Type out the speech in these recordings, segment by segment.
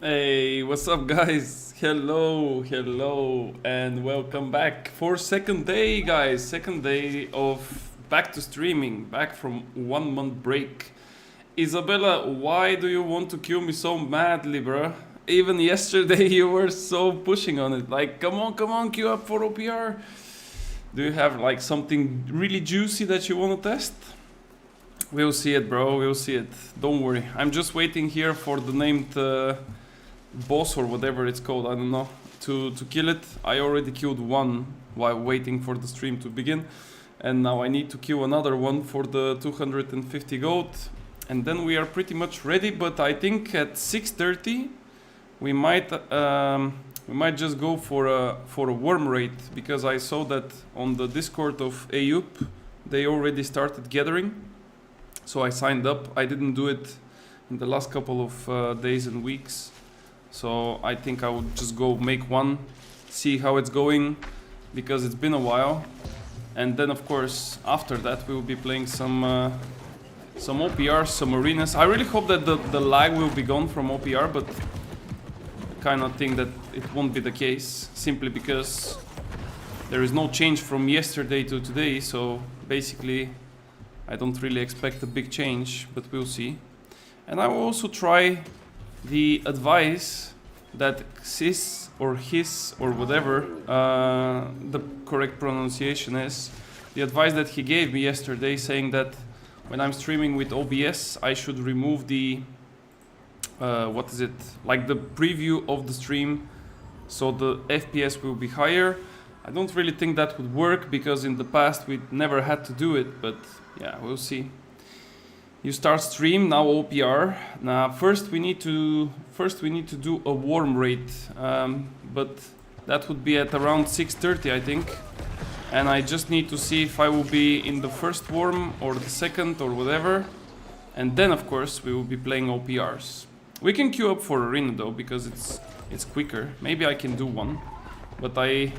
Hey, what's up guys? Hello, and welcome back for second day, guys. Second day of back to streaming, back from 1 month break. Isabella, why do you want to kill me so madly, bro? Even yesterday you were so pushing on it. Like, come on, queue up for OPR. Do you have like something really juicy that you want to test? We'll see it, bro, we'll see it. Don't worry. I'm just waiting here for the named boss or whatever it's called, I don't know, to kill it. I already killed one while waiting for the stream to begin. And now I need to kill another one for the 250 gold. And then we are pretty much ready, but I think at 6:30 we might just go for a worm raid, because I saw that on the Discord of Ayup they already started gathering. So I signed up. I didn't do it in the last couple of days and weeks. So I think I would just go make one, see how it's going, because it's been a while. And then of course after that we will be playing some OPR, some arenas. I really hope that the lag will be gone from OPR, but I kind of think that it won't be the case, simply because there is no change from yesterday to today. So basically I don't really expect a big change, but we'll see. And I will also try the advice that sis or his or whatever the correct pronunciation is, the advice that he gave me yesterday, saying that when I'm streaming with OBS I should remove the what is it, like the preview of the stream, so the FPS will be higher. I don't really think that would work, because in the past we never had to do it, but yeah, we'll see. You start stream, now OPR. Now first we need to do a worm raid, but that would be at around 6:30 I think. and I just need to see if I will be in the first worm or the second or whatever, and then of course we will be playing OPRs. We can queue up for arena though, because it's quicker. Maybe I can do one, but I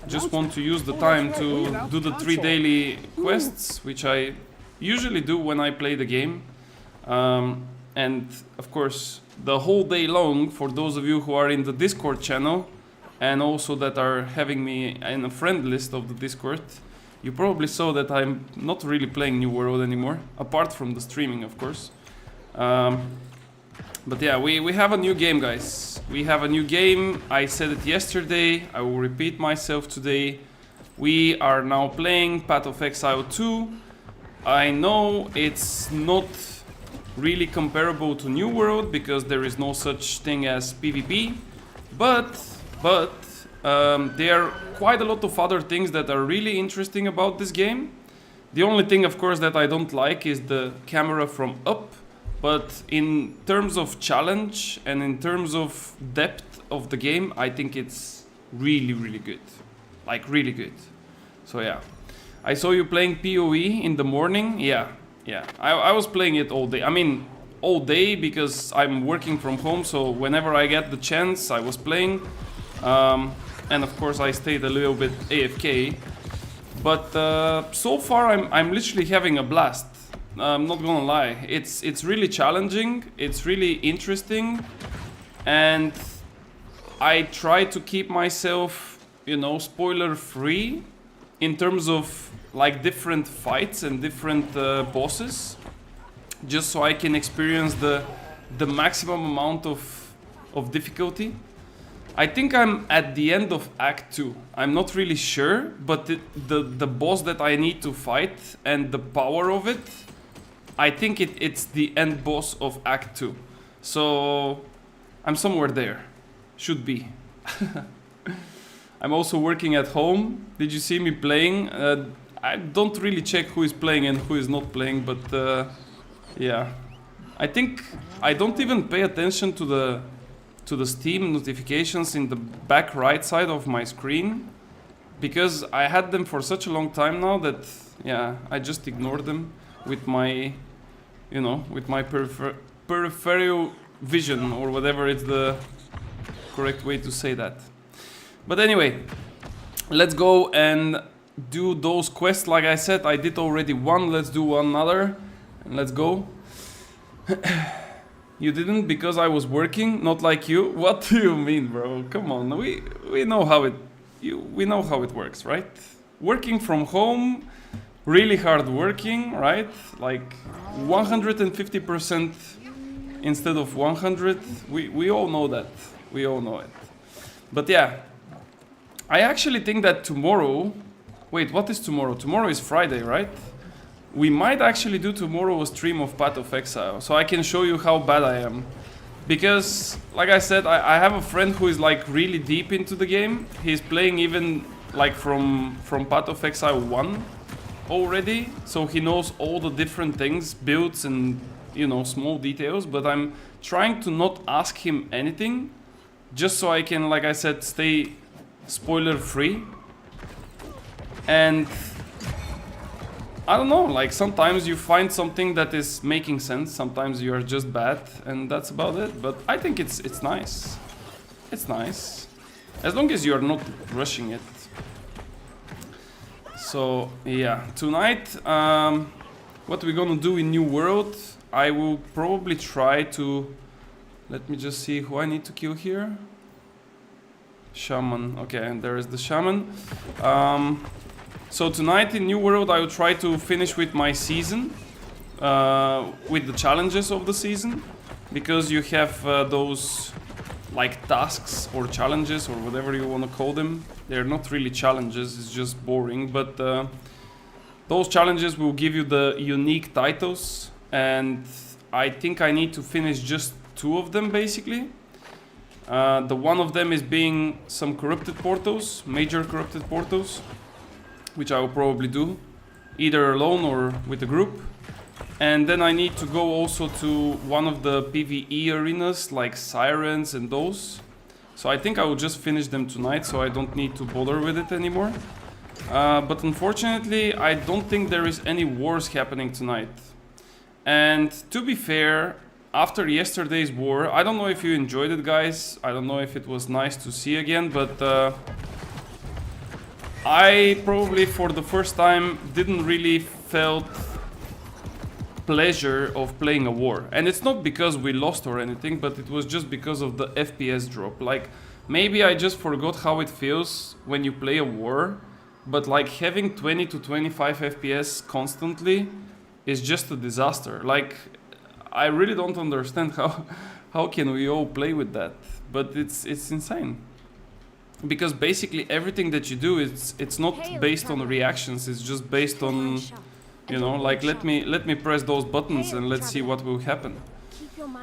just want to use the time to do the 3 daily quests, which I usually do when I play the game. And of course, the whole day long, for those of you who are in the Discord channel and also that are having me in a friend list of the Discord, you probably saw that I'm not really playing New World anymore, apart from the streaming, of course. But yeah, we have a new game, guys. We have a new game. I said it yesterday. I will repeat myself today. We are now playing Path of Exile 2. I know it's not really comparable to New World because there is no such thing as PvP, but there are quite a lot of other things that are really interesting about this game. The only thing, of course, that I don't like is the camera from up. But in terms of challenge and in terms of depth of the game, I think it's really, really good. Like, really good. So yeah. I saw you playing PoE in the morning. Yeah. I was playing it all day. I mean, all day because I'm working from home. So whenever I get the chance, I was playing. And of course, I stayed a little bit AFK. But so far, I'm literally having a blast. I'm not gonna lie, it's really challenging, it's really interesting, and I try to keep myself, you know, spoiler free in terms of like different fights and different bosses, just so I can experience the maximum amount of difficulty. I think I'm at the end of Act 2. I'm not really sure, but the boss that I need to fight and the power of it, I think it's the end boss of Act 2. So I'm somewhere there. Should be. I'm also working at home. Did you see me playing? I don't really check who is playing and who is not playing, but yeah. I think I don't even pay attention to the Steam notifications in the back right side of my screen, because I had them for such a long time now that, yeah, I just ignore them with my, you know, with my peripheral vision, or whatever is the correct way to say that. But anyway, let's go and do those quests. Like I said, I did already one. Let's do one other, and let's go. You didn't because I was working, not like you. What do you mean, bro? Come on, we know how we know how it works, right? Working from home, really hard working, right? Like 150% instead of 100. We all know that. We all know it. But yeah, I actually think that tomorrow. Wait, what is tomorrow? Tomorrow is Friday, right? We might actually do tomorrow a stream of Path of Exile, so I can show you how bad I am. Because, like I said, I have a friend who is like really deep into the game. He's playing even like from Path of Exile 1 already, so he knows all the different things, builds and, you know, small details. But I'm trying to not ask him anything, just so I can, like I said, stay spoiler free. And I don't know, like sometimes you find something that is making sense, sometimes you are just bad, and that's about it. But I think it's nice. It's nice. As long as you are not rushing it. So yeah, tonight, what we're gonna do in New World, I will probably try to, let me just see who I need to kill here. Shaman, okay, and there is the Shaman. So tonight in New World I will try to finish with my season, with the challenges of the season, because you have those like tasks or challenges or whatever you want to call them. They're not really challenges, it's just boring, but those challenges will give you the unique titles, and I think I need to finish just 2 of them basically. The one of them is being some corrupted portals, major corrupted portals, which I will probably do, either alone or with a group. And then I need to go also to one of the PvE arenas, like Sirens and those. So I think I will just finish them tonight, so I don't need to bother with it anymore. But unfortunately, I don't think there is any wars happening tonight. And to be fair, after yesterday's war, I don't know if you enjoyed it, guys. I don't know if it was nice to see again, but I probably for the first time didn't really felt pleasure of playing a war. And it's not because we lost or anything, but it was just because of the FPS drop. Like, maybe I just forgot how it feels when you play a war, but like having 20 to 25 FPS constantly is just a disaster. Like, I really don't understand how can we all play with that, but it's insane. Because basically everything that you do, it's not based on reactions, it's just based on, you know, like let me press those buttons and let's see what will happen.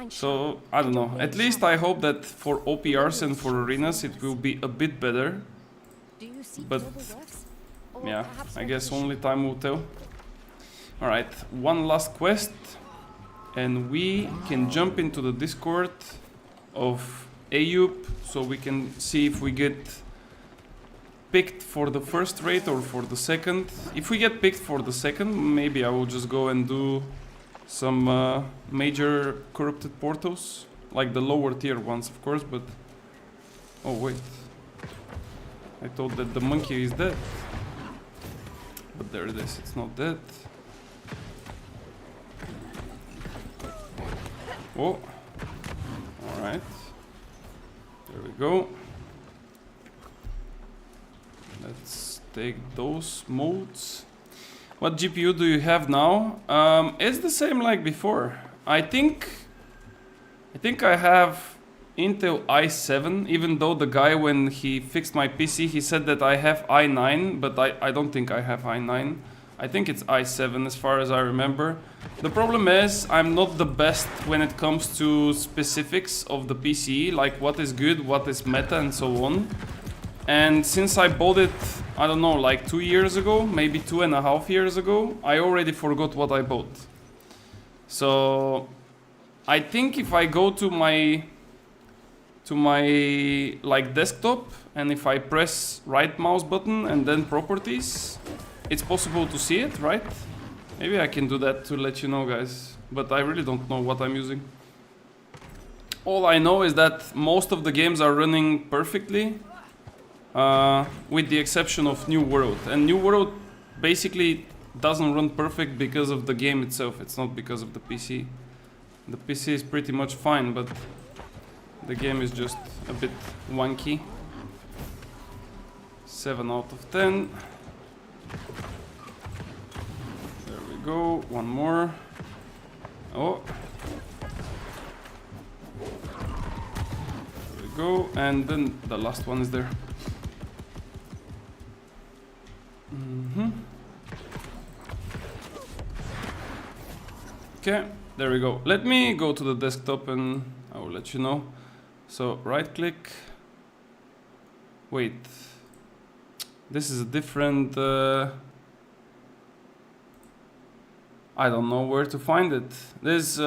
So I don't know, at least I hope that for OPRs and for arenas it will be a bit better, but yeah, I guess only time will tell. Alright, one last quest and we can jump into the Discord of Ayub, so we can see if we get picked for the first raid or for the second. If we get picked for the second, maybe I will just go and do some major corrupted portals, like the lower tier ones, of course, but... Oh wait, I thought that the monkey is dead, but there it is, it's not dead. Oh, alright. There we go. Let's take those modes. What GPU do you have now? It's the same like before. I think I have Intel i7, even though the guy, when he fixed my PC, he said that I have i9, but I don't think I have i9. I think it's i7 as far as I remember. The problem is I'm not the best when it comes to specifics of the PC, like what is good, what is meta and so on. And since I bought it, I don't know, like 2 years ago, maybe 2.5 years ago, I already forgot what I bought. So I think if I go to my like desktop and if I press right mouse button and then properties, it's possible to see it, right? Maybe I can do that to let you know, guys, but I really don't know what I'm using. All I know is that most of the games are running perfectly, with the exception of New World. And New World basically doesn't run perfect because of the game itself, it's not because of the PC. The PC is pretty much fine, but the game is just a bit wonky. 7 out of 10. There we go, one more. Oh. There we go, and then the last one is there. Okay, there we go. Let me go to the desktop and I will let you know. So right click. Wait. This is a different... I don't know where to find it. There's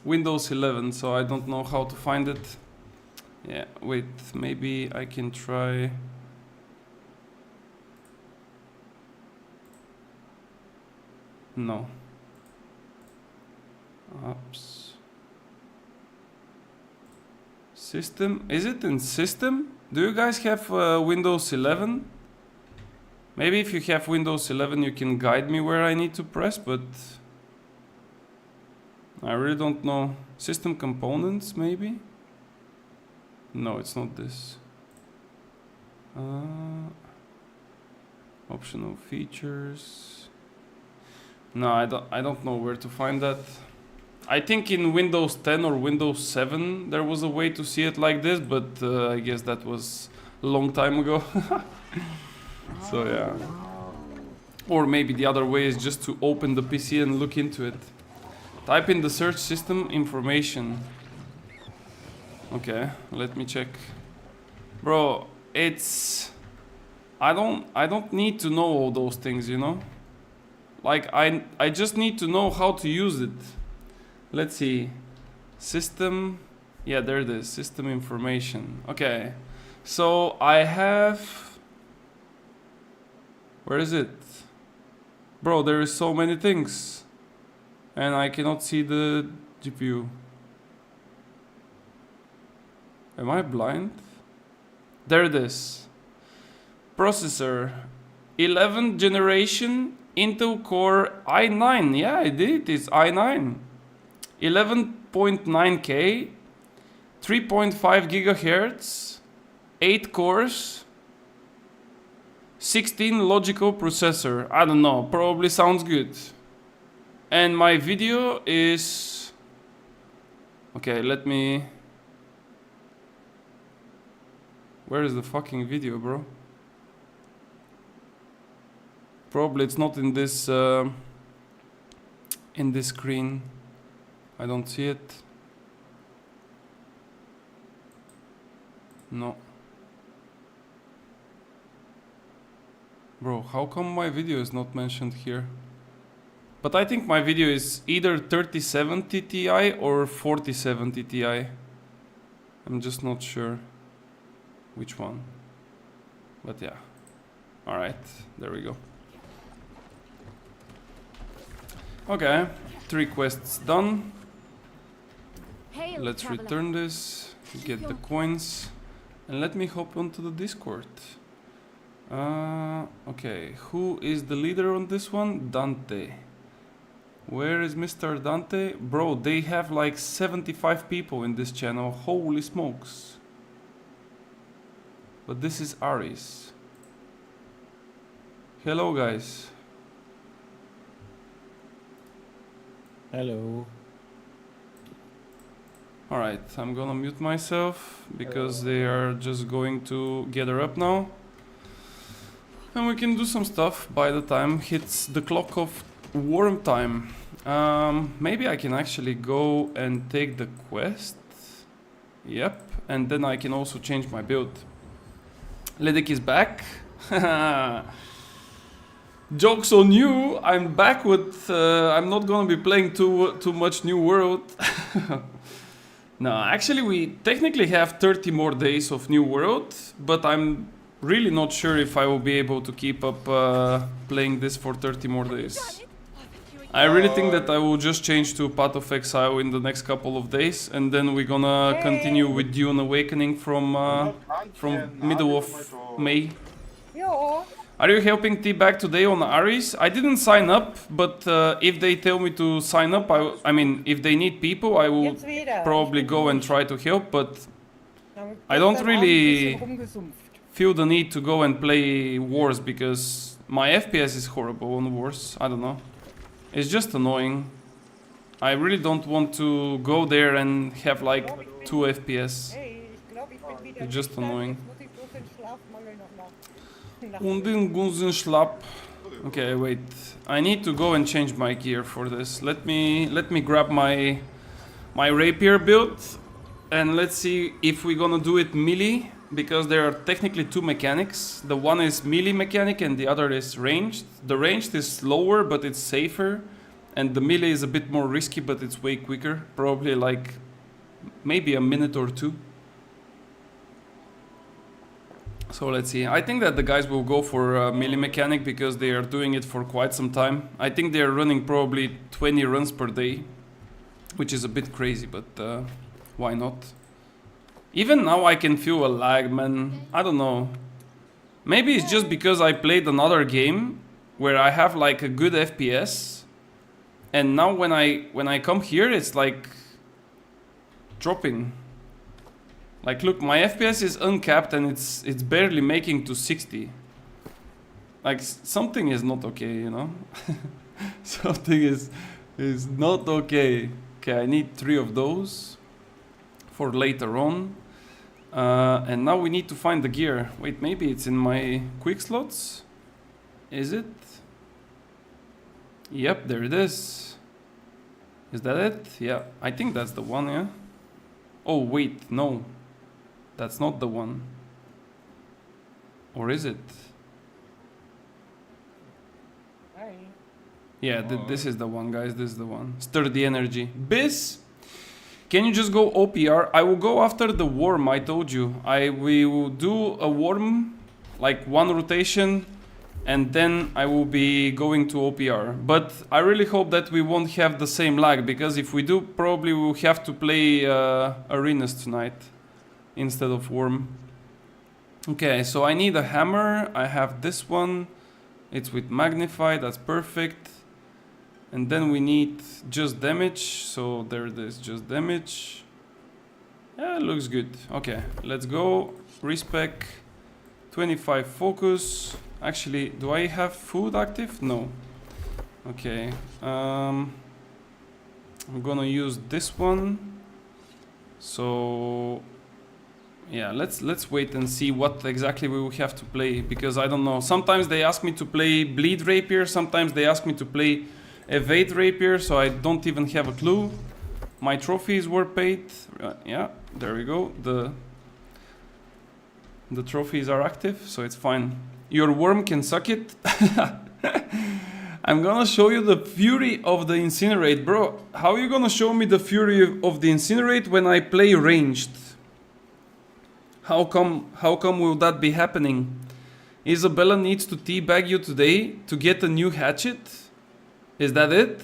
Windows 11, so I don't know how to find it. Yeah, wait, maybe I can try... No. Apps. System? Is it in system? Do you guys have Windows 11? Maybe if you have Windows 11 you can guide me where I need to press, but I really don't know. System components, maybe? No, it's not this. Optional features. No, I don't know where to find that. I think in Windows 10 or Windows 7 there was a way to see it like this, but I guess that was a long time ago. So yeah. Or maybe the other way is just to open the PC and look into it. Type in the search system information. Okay, let me check. Bro, it's... I don't need to know all those things, you know? Like, I just need to know how to use it. Let's see. System... Yeah, there it is. System information. Okay. So, I have... Where is it? Bro, there is so many things. And I cannot see the GPU. Am I blind? There it is. Processor. 11th generation Intel Core i9. Yeah, I did. It's i9. 11.9K. 3.5 gigahertz. 8 cores. 16 logical processor. I don't know. Probably sounds good. And my video is... Okay, let me... Where is the fucking video, bro? Probably it's not in this screen. I don't see it. No. Bro, how come my video is not mentioned here? But I think my video is either 3070 Ti or 4070 Ti. I'm just not sure which one. But yeah. Alright, there we go. Okay, 3 quests done. Hail, Let's traveler. return this, get the coins, and let me hop onto the Discord. Okay, who is the leader on this one? Dante. Where is Mr. Dante? Bro, they have like 75 people in this channel. Holy smokes. But this is Aris. Hello, guys. Hello. Alright, I'm gonna mute myself because they are just going to gather up now. And we can do some stuff by the time hits the clock of worm time. Maybe I can actually go and take the quest. Yep, and then I can also change my build. Ledik is back. Jokes on you, I'm back with... I'm not gonna be playing too much New World. No, actually we technically have 30 more days of New World, but I'm really not sure if I will be able to keep up playing this for 30 more days. I really think that I will just change to Path of Exile in the next couple of days, and then we're gonna continue with Dune Awakening from middle of May. Are you helping T back today on Aris? I didn't sign up, but if they tell me to sign up, I mean, if they need people, I will probably go and try to help, but I don't really feel the need to go and play Wars because my FPS is horrible on Wars. I don't know. It's just annoying. I really don't want to go there and have like 2 FPS. It's just annoying. Okay, wait. I need to go and change my gear for this. Let me grab my rapier build and let's see if we're gonna do it melee, because there are technically 2 mechanics. The one is melee mechanic and the other is ranged. The ranged is slower but it's safer, and the melee is a bit more risky but it's way quicker. Probably like maybe a minute or 2. So let's see. I think that the guys will go for melee mechanic because they are doing it for quite some time. I think they are running probably 20 runs per day, which is a bit crazy, but why not? Even now I can feel a lag, man. I don't know. Maybe it's just because I played another game where I have like a good FPS, and now when I come here it's like dropping. Like look, my FPS is uncapped and it's barely making to 60. Like something is not okay, you know? Something is not okay. Okay, I need 3 of those for later on. And now we need to find the gear. Wait, maybe it's in my quick slots? Is it? Yep, there it is. Is that it? Yeah, I think that's the one, yeah? Oh, wait, no. That's not the one. Or is it? Yeah, this is the one, guys. This is the one. Sturdy energy. Biz, can you just go OPR? I will go after the worm, I told you. We will do a worm, like 1 rotation, and then I will be going to OPR. But I really hope that we won't have the same lag, because if we do, probably we'll have to play arenas tonight instead of Worm. Okay, so I need a hammer. I have this one. It's with Magnify, that's perfect. And then we need just damage, so there it is, just damage. Yeah, it looks good. Okay, let's go. Respec, 25 focus. Actually, do I have food active? No. Okay, I'm gonna use this one. So yeah, let's wait and see what exactly we will have to play, because I don't know. Sometimes they ask me to play Bleed Rapier, sometimes they ask me to play Evade Rapier, so I don't even have a clue. My trophies were paid. Yeah, there we go. The trophies are active, so it's fine. Your worm can suck it. I'm gonna show you the fury of the Incinerate. Bro, how are you gonna show me the fury of the Incinerate when I play ranged? How come will that be happening? Isabella needs to teabag you today to get a new hatchet? Is that it?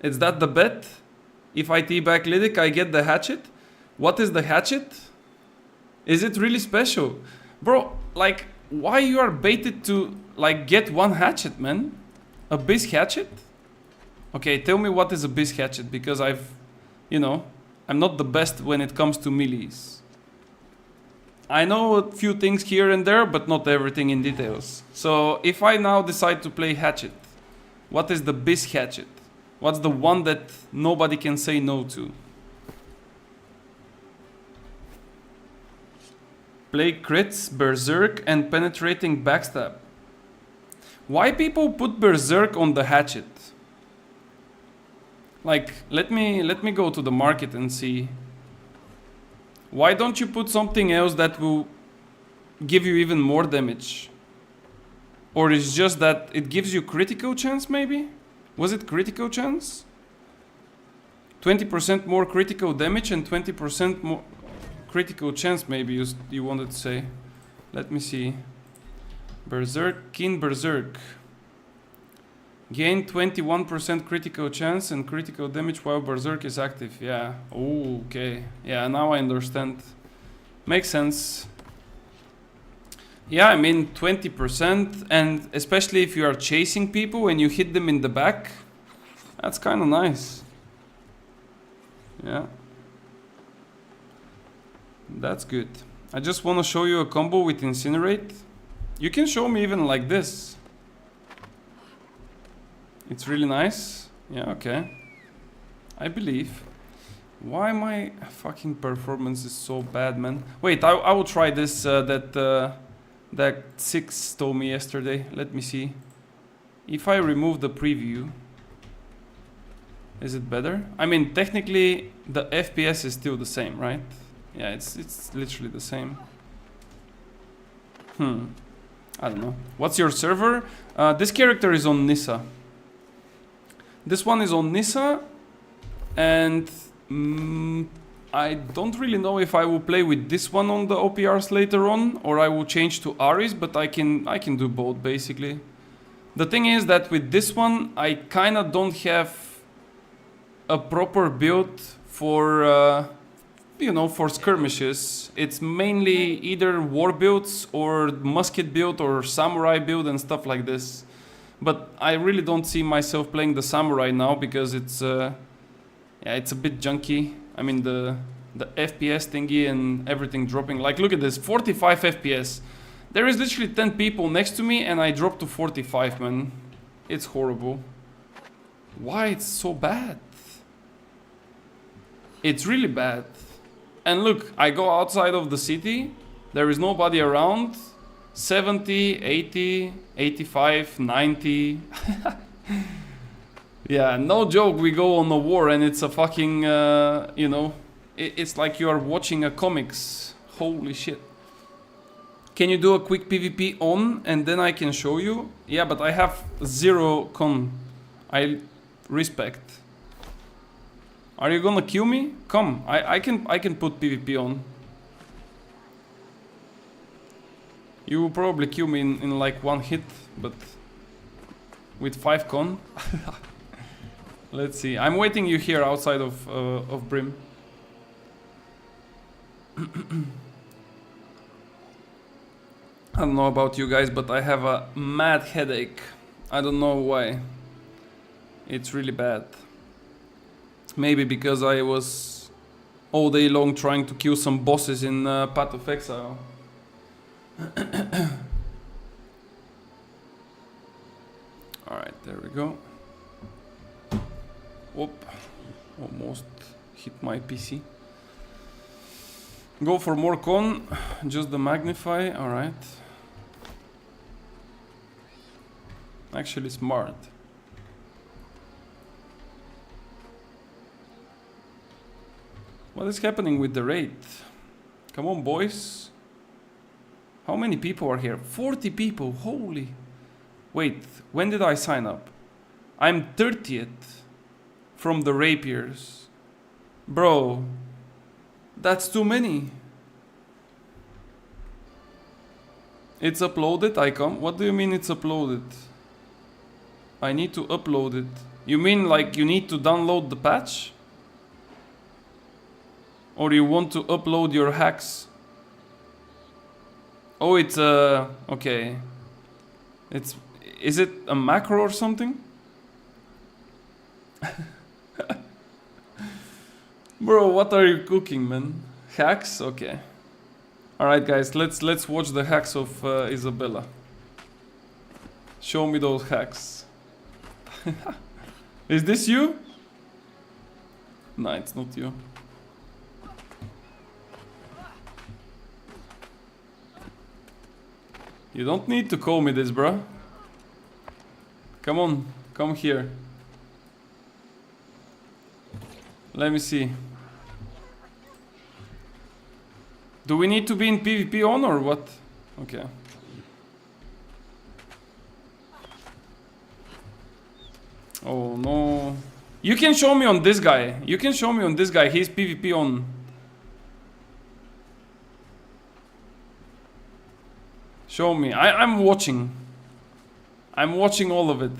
Is that the bet? If I teabag Lydic, I get the hatchet? What is the hatchet? Is it really special? Bro, like, why you are baited to, like, get one hatchet, man? A Bisque hatchet? Okay, tell me what is a Bisque hatchet, because you know, I'm not the best when it comes to melees. I know a few things here and there, but not everything in details. So, if I now decide to play hatchet, what is the Bisque hatchet? What's the one that nobody can say no to? Play crits, berserk, and penetrating backstab. Why people put berserk on the hatchet? Like, let me go to the market and see. Why don't you put something else that will give you even more damage? Or is just that it gives you critical chance, maybe? Was it critical chance? 20% more critical damage and 20% more critical chance, maybe you wanted to say. Let me see. Berserk, Keen Berserk. Gain 21% critical chance and critical damage while Berserk is active. Yeah. Oh, okay. Yeah, now I understand. Makes sense. Yeah, I mean 20%, and especially if you are chasing people and you hit them in the back, that's kind of nice. Yeah. That's good. I just want to show you a combo with Incinerate. You can show me even like this. It's really nice. Yeah, okay. I believe. Why my fucking performance is so bad, man? Wait, I will try this that Six told me yesterday. Let me see. If I remove the preview, is it better? I mean, technically the FPS is still the same, right? Yeah, it's literally the same. I don't know. What's your server? This character is on Nissa. This one is on Nissa, and I don't really know if I will play with this one on the OPRs later on, or I will change to Ares, but I can do both basically. The thing is that with this one, I kinda don't have a proper build for you know, for skirmishes. It's mainly either war builds or musket build or samurai build and stuff like this. But I really don't see myself playing the samurai now because it's yeah, it's a bit junky. I mean the FPS thingy and everything dropping. Like, look at this, 45 FPS. There is literally 10 people next to me and I dropped to 45, man. It's horrible. Why it's so bad? It's really bad. And look, I go outside of the city, there is nobody around. 70, 80, 85, 90. Yeah, no joke, we go on a war and it's a fucking, you know, it's like you are watching a comics. Holy shit. Can you do a quick PvP on and then I can show you? Yeah, but I have 0 con. I respect. Are you gonna kill me? Come, I can put PvP on. You will probably kill me in like one hit, but with 5 con. Let's see. I'm waiting you here outside of Brim. I don't know about you guys, but I have a mad headache. I don't know why. It's really bad. Maybe because I was all day long trying to kill some bosses in Path of Exile. Alright, there we go. Whoop. Almost hit my PC. Go for more con, just the magnify, alright. Actually smart. What is happening with the rate? Come on, boys. How many people are here? 40 people, holy. Wait, when did I sign up? I'm 30th from the rapiers. Bro, that's too many. It's uploaded, Icon. What do you mean it's uploaded? I need to upload it. You mean like you need to download the patch? Or you want to upload your hacks? Oh, it's okay. Is it a macro or something? Bro, what are you cooking, man? Hacks? Okay. Alright guys, let's watch the hacks of Isabella. Show me those hacks. Is this you? Nah, it's not you. You don't need to call me this, bro. Come on, come here. Let me see. Do we need to be in PvP on or what? Okay. Oh no. You can show me on this guy. You can show me on this guy. He's PvP on. Show me. I'm watching. I'm watching all of it.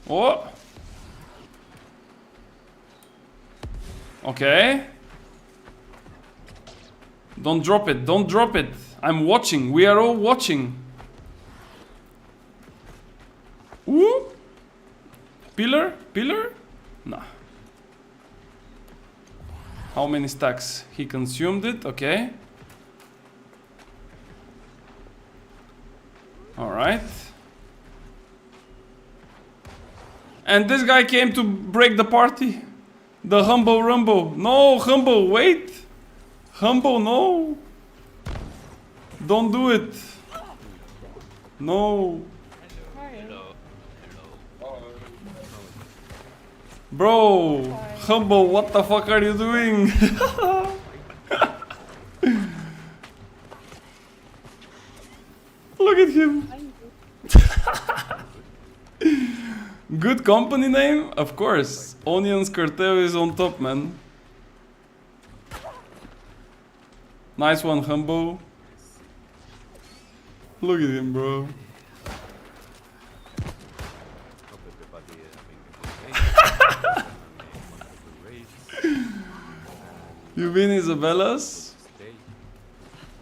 Oh. Okay. Don't drop it. Don't drop it. I'm watching. We are all watching. Ooh. Pillar? Pillar? Nah. How many stacks? He consumed it. Okay. Alright. And this guy came to break the party. The Humble Rumble. No, Humble, wait. Humble, no. Don't do it. No. Bro, Humble, what the fuck are you doing? Look at him. Good company name? Of course. Onions Cartel is on top, man. Nice one, Humble. Look at him, bro. You win Isabella's?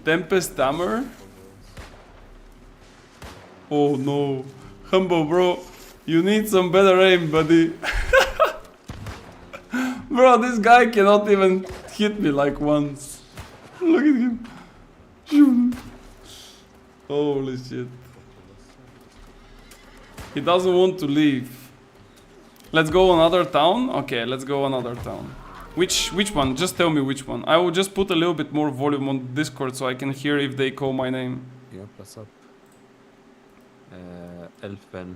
Tempest Hammer? Oh no. Humble, bro. You need some better aim, buddy. Bro, this guy cannot even hit me like once. Look at him. Holy shit. He doesn't want to leave. Let's go another town? Okay, let's go another town. Which one? Just tell me which one. I will just put a little bit more volume on Discord so I can hear if they call my name. Yep, what's up? Elfen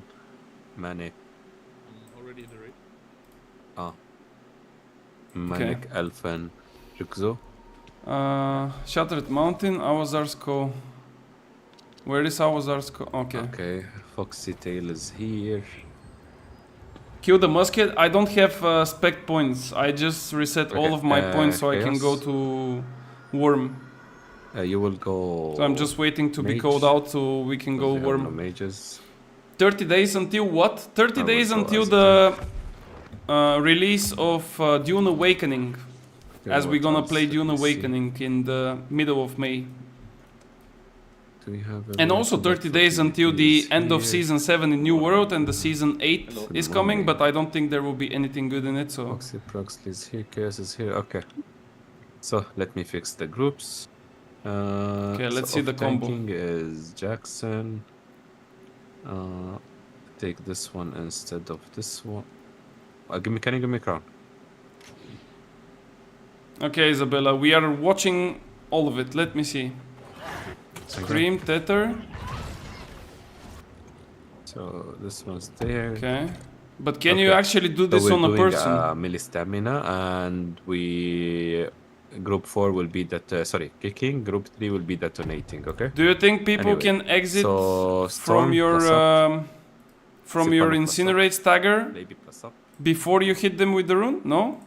Manic. Already in the raid. Ah. Manic Elfen Rykzo. Shattered Mountain, Awazarsko. Where is Awazarsko? Okay. Okay, Foxy Tail is here. Kill the musket. I don't have spec points. I just reset all Okay, of my points so I can go chaos. to worm. You will go. So I'm just waiting to be mage, called out so we can go because we have no worm. mages. 30 days until what? 30 I will days go until as the release of Dune Awakening. Okay, As we're what gonna else? play Let Dune me see. Awakening in the middle of May. Do we have And also everything? 30 days until the end of Here. season 7 in New World and the season 8 Hello. is Good coming, morning. but I don't think there will be anything good in it, so... Proxy Proxy is here, Chaos is here. Okay. So let me fix the groups. Okay, let's so see the combo. tanking is Jackson. Take this one instead of this one. Can you give me crown? Okay, Isabella, we are watching all of it. Let me see. Scream, Tether. So this one's there. Okay. But can you Okay. actually do So this we're on a doing, person? melee stamina, and we group 4 will be that. Sorry, kicking. Group 3 will be detonating. Okay. Do you think people Anyway, can exit So from your plus up, from Sipana your plus up. incinerate stagger maybe plus up. before you hit them with the rune? No?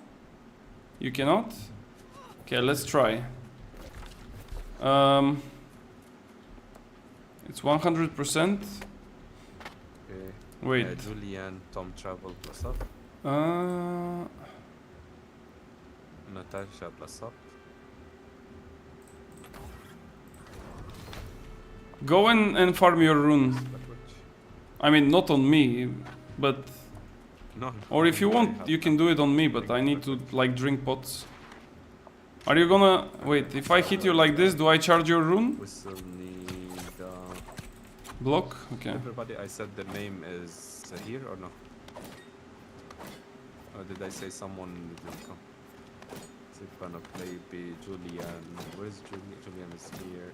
You cannot? Okay, let's try. It's 100%. Okay. Wait. Julian, Tom travel plus up. Natasha plus up. Go and farm your rune. But which? I mean, not on me, but... No. Or if you I want, have you can do it on me, but I need to, like, drink pots. Are you gonna... Wait, if I hit you like this, do I charge your rune? We still need. Block? Okay. Everybody, I said the name is here or no? Or did I say someone didn't come? Sipana, Playby, Julian. Where's Julian? Julian is here.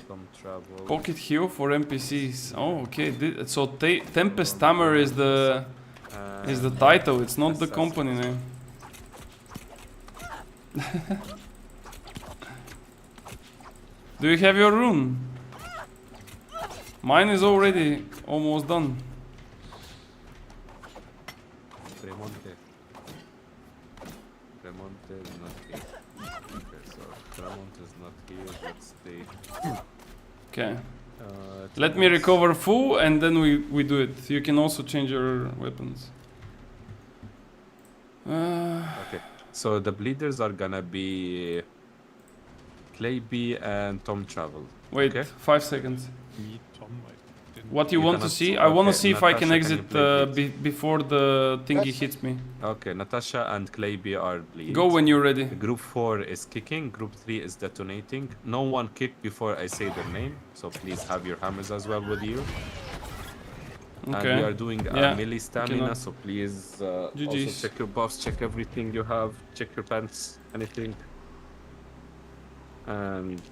Tom travel. Pocket heal for NPCs. Oh, okay. So Tempest Hammer is the title. It's not the company name. Do you have your rune? Mine is already almost done. Tremonte. Tremonte is not here. Okay, so Tremonte is not here. Let's stay. Okay. Let me recover full and then we do it. You can also change your weapons. Okay, so the bleeders are gonna be Clayby and Tom Travel. Wait, Okay. 5 seconds. Me, Tom, I didn't. What you You want to cannot- see? I want to okay, see if I can Natasha, can you exit play please? before the thingy hits me. Okay, Natasha and Clayby are bleed. Go when you're ready. Group 4 is kicking, Group 3 is detonating. No one kick before I say their name, so please have your hammers as well with you. And we are Okay. doing Yeah, melee stamina, cannot. so please also GG's. check your buffs, check everything you have, check your pants, anything. And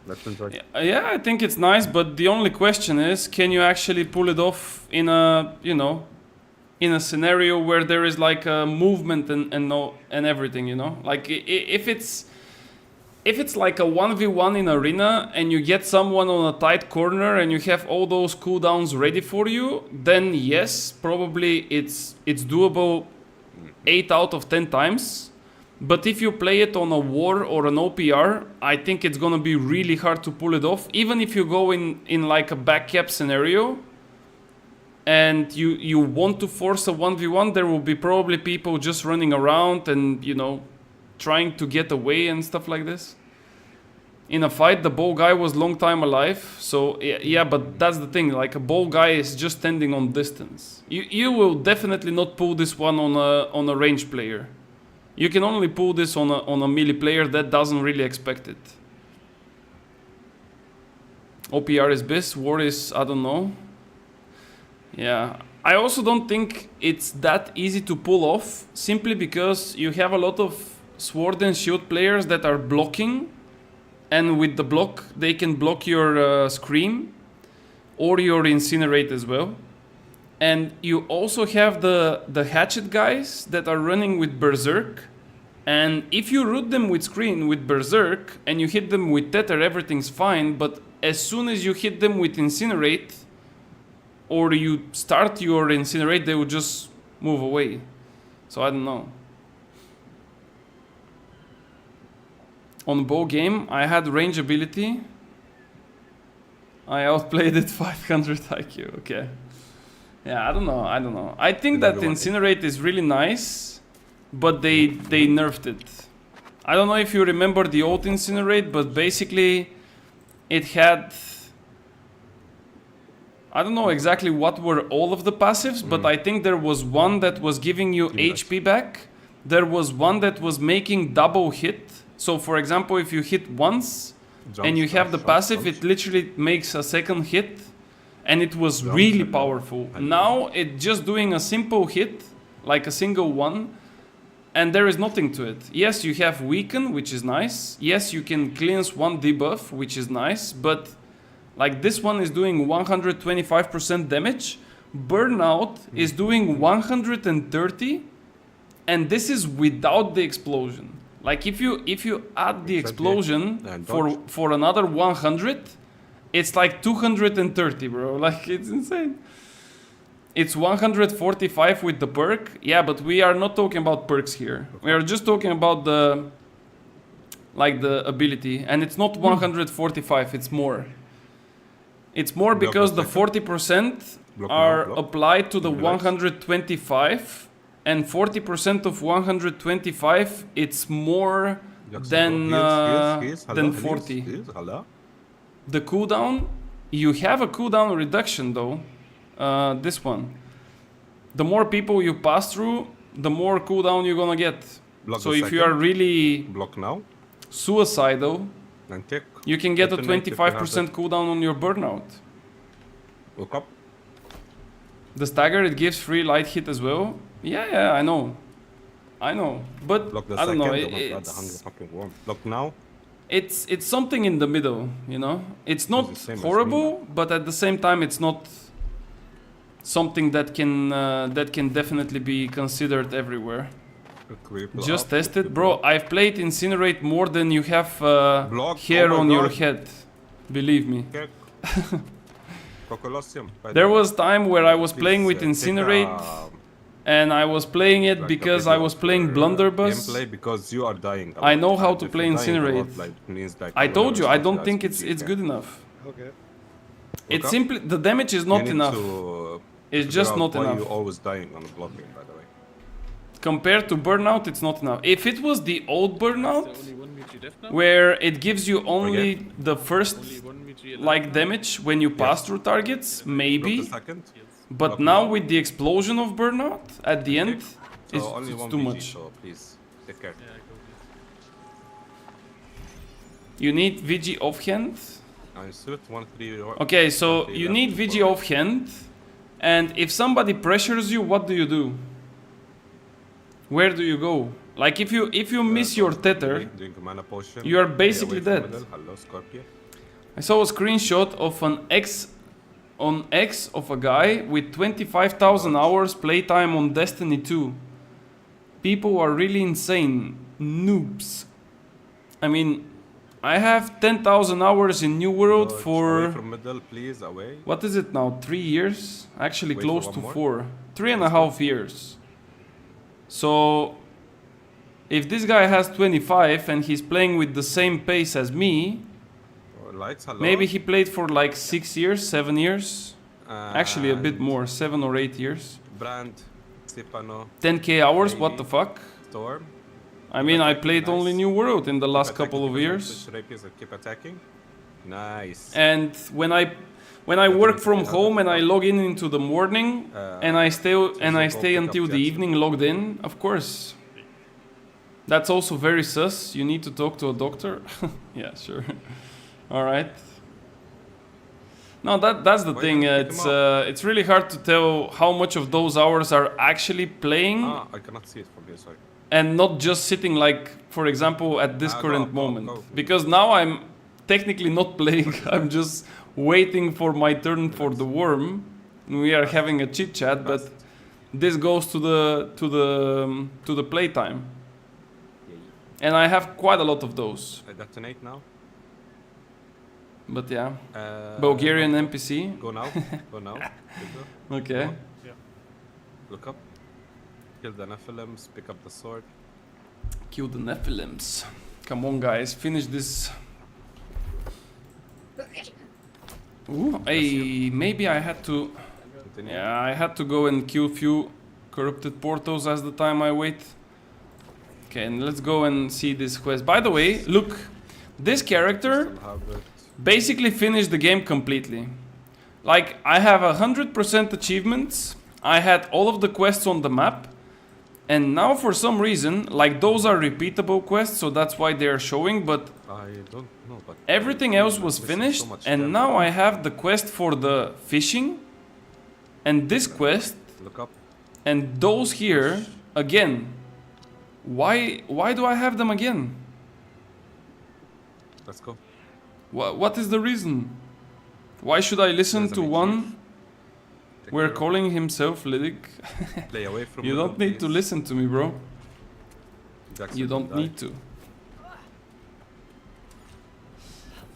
let's enjoy. Yeah, I think it's nice, but the only question is, can you actually pull it off in a, you know, in a scenario where there is like a movement and everything, you know? Like if it's like a 1v1 in arena and you get someone on a tight corner and you have all those cooldowns ready for you, then yes, probably it's doable 8 out of 10 times. But if you play it on a war or an OPR, I think it's gonna be really hard to pull it off. Even if you go in like a back cap scenario and you want to force a 1v1, there will be probably people just running around and, you know, trying to get away and stuff like this. In a fight, the bow guy was long time alive, so yeah, but that's the thing, like a bow guy is just standing on distance. You will definitely not pull this one on a range player. You can only pull this on a melee player that doesn't really expect it. OPR is BIS, war is, I don't know. Yeah, I also don't think it's that easy to pull off, simply because you have a lot of sword and shield players that are blocking, and with the block they can block your scream or your incinerate as well. And you also have the hatchet guys that are running with berserk, and if you root them with screen with berserk and you hit them with tether, everything's fine. But as soon as you hit them with incinerate or you start your incinerate, they will just move away. So I don't know. On bow game, I had range ability. I outplayed it 500 IQ. Okay. Yeah, I don't know. I think that Incinerate is really nice, but they nerfed it. I don't know if you remember the old Incinerate, but basically it had... I don't know exactly what were all of the passives, but I think there was one that was giving you HP back. There was one that was making double hit. So for example, if you hit once and you have the passive, it literally makes a second hit. And it was really powerful. Now it's just doing a simple hit, like a single one. And there is nothing to it. Yes, you have weaken, which is nice. Yes, you can cleanse one debuff, which is nice. But like this one is doing 125% damage. Burnout is doing 130. And this is without the explosion. Like if you add the explosion for another 100, it's like 230, bro. Like it's insane. It's 145 with the perk. Yeah, but we are not talking about perks here. We are just talking about the ability, and it's not 145, it's more. It's more because the 40% are applied to the 125, and 40% of 125 it's more than 40. The cooldown, you have a cooldown reduction though. This one. The more people you pass through, the more cooldown you're gonna get. So if you are really suicidal, you can get a 25% cooldown on your burnout. Look up. The stagger, it gives free light hit as well. Yeah, I know. But I don't know. Look now. It's something in the middle, you know. It's not horrible, but at the same time, it's not something that can definitely be considered everywhere. Just test it, bro. I've played Incinerate more than you have hair on your head. Believe me. There was time where I was playing with Incinerate, and I was playing it because I was playing Blunderbuss. Because you are dying. I know how to play Incinerate. I told you, I don't think it's good enough. Okay. It's simply the damage is not enough. It's just not enough. You're always dying on blocking, by the way. Compared to Burnout, it's not enough. If it was the old Burnout, where it gives you only the first like damage when you pass through targets, maybe. But now with the explosion of Burnout at the end, it's too much. So please take care. You need VG offhand. Okay, Okay, so you need VG offhand, and if somebody pressures you, what do you do? Where do you go? Like if you miss your tether, you are basically dead. I saw a screenshot of an X of a guy with 25,000 hours playtime on Destiny 2. People are really insane. Noobs. I mean, I have 10,000 hours in New World for... What is it now? 3 years? Actually close to 4. 3.5 years. So... if this guy has 25 and he's playing with the same pace as me... maybe he played for like 6 years, 7 years. Actually a bit more, 7 or 8 years. 10k hours, what the fuck? I mean, I played only New World in the last couple of years. Nice. And when I work from home and I log in into the morning and I stay until the evening logged in, of course. That's also very sus. You need to talk to a doctor. Yeah, sure. All right. No, that's the thing. It's really hard to tell how much of those hours are actually playing. I cannot see it from here, sorry. And not just sitting like, for example, at this current moment. Because now I'm technically not playing. I'm just waiting for my turn for the worm. We are having a chit chat, but this goes to the playtime. And I have quite a lot of those. I detonate now. But yeah, Bulgarian NPC. Go now. Go now. Okay. Yeah. Look up. Kill the Nephilims, pick up the sword. Kill the Nephilims. Come on, guys, finish this. Ooh, hey, maybe I had to. Continue. Yeah, I had to go and kill few corrupted portals as the time I wait. Okay, and let's go and see this quest. By the way, look, this character Still have it. basically finished the game completely. Like, I have 100% achievements. I had all of the quests on the map. And now for some reason, like those are repeatable quests, so that's why they're showing, but I don't know, but everything else was this is so finished. much And damage. now I have the quest for the fishing. And this quest, Look up. and those here, again. Why do I have them again? Let's go. What is the reason? Why should I listen There's to an one? Take We're care of calling himself Lydic. it. Play away from You the don't need to please. listen to me, bro. Jackson You will don't die. need to.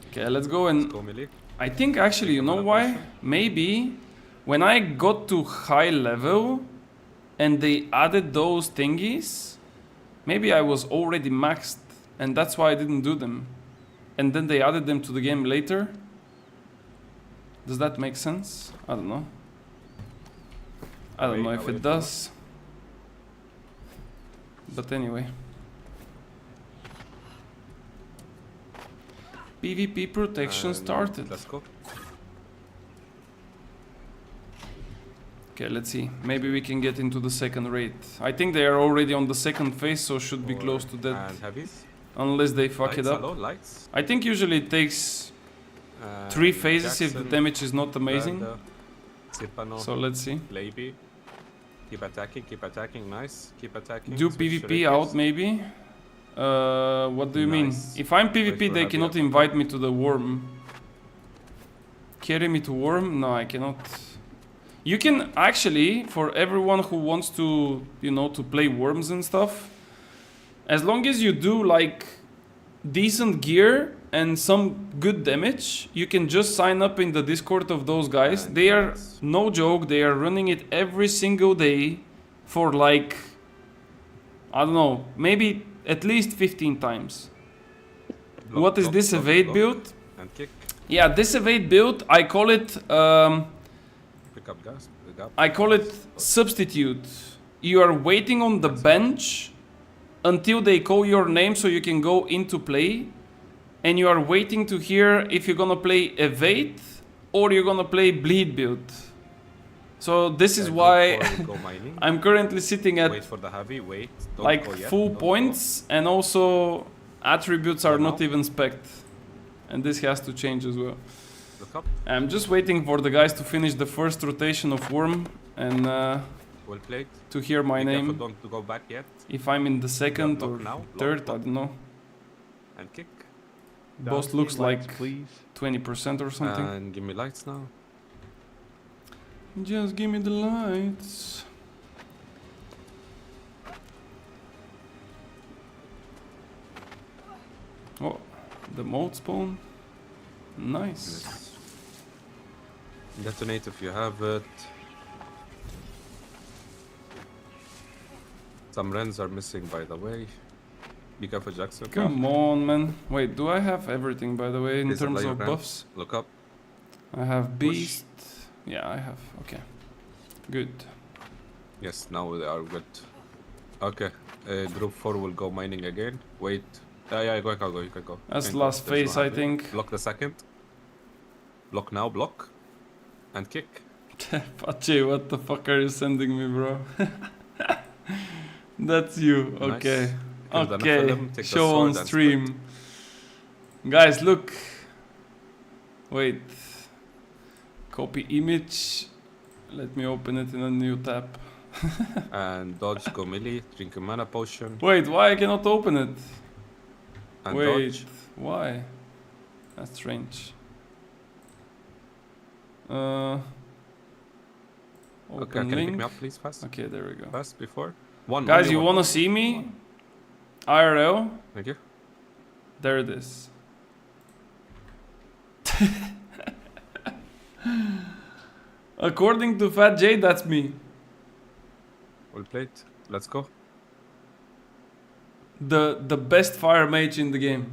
Okay, let's go Let's and go melee. I think actually, you know why? Maybe when I got to high level and they added those thingies, maybe I was already maxed and that's why I didn't do them. And then they added them to the game later. Does that make sense? I don't know. I don't know if it does. But anyway. PvP protection And started. Let's go. Okay, let's see. Maybe we can get into the second raid. I think they are already on the second phase, so should be close to that. And heavies. Unless they fuck Lights, it up. hello, lights. I think usually it takes And 3 phases if the Jackson, damage is not amazing. Branda, Zipano, So let's see. Lady. Keep attacking, nice. Keep attacking. Do switch PvP rapiers. out maybe? What do you mean? Nice. If I'm Wait PvP, for they heavy cannot up. invite me to the worm. Carry me to worm? No, I cannot. You can actually, for everyone who wants to, you know, to play worms and stuff, as long as you do like decent gear and some good damage, you can just sign up in the Discord of those guys. And They are, nice. no joke, they are running it every single day for like, I don't know, maybe at least 15 times. Block, What is block, this block, evade block, build? And kick. Yeah, this evade build, I call it, Pick up gas. Pick up. I call it substitute. You are waiting on the bench until they call your name so you can go into play. And you are waiting to hear if you're gonna play evade or you're gonna play bleed build. So this is Group why 4 will go mining. I'm currently sitting at Wait for the heavy. Wait. Don't like go yet, full don't points and also attributes are Go not now. even spec'd. And this has to change as well. Go. Look up. I'm just waiting for the guys to finish the first rotation of worm and Well played. to hear my Be careful, name. don't to go back yet. If I'm in the second Block or now, block, third, I block. don't know. And kick. Boss Down, looks need lights, like please. 20% or something. And give me lights now. Just give me the lights. Oh, the mold spawn. Nice. Yes. Detonate if you have it. Some rens are missing, by the way. Be careful, Jackson. Come on, man. Wait, do I have everything, by the way, in Is it terms like of your buffs? Look up. I have Push. beast. Yeah, I have. Okay. Good. Yes, now they are good. Okay. Group 4 will go mining again. Wait. Yeah, you can go. You can go. That's Can the go. last There's no phase, I heavy. think. Block the second. Block now, block. And kick. Pache, what the fuck are you sending me, bro? That's you. Nice. Okay. Kill the Okay. Nephilim, take the Show sword on and stream. Guys, look. Wait. Copy image. Let me open it in a new tab. And dodge, go melee, drink a mana potion. Wait, why I cannot open it? And Wait, dodge. why? That's strange. Okay, Open can you link. pick me up, please, fast? Okay, there we go. Fast, before. One. Guys, only you one. wanna see me? IRL? Thank you. There it is. According to Fat J, that's me. Well played. Let's go. The best fire mage in the game.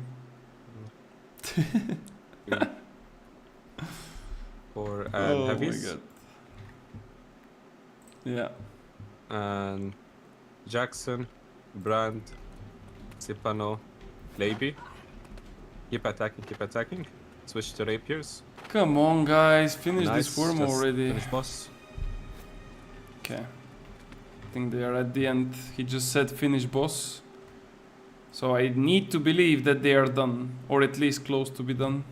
3, 4, and Oh my heavies. god. Yeah. And Jackson, Brand, Sipano, Leiby. Keep attacking, keep attacking. Switch to rapiers. Come on, guys, finish Nice. this worm just already. Finish boss. Okay. I think they are at the end. He just said finish boss. So I need to believe that they are done, or at least close to be done.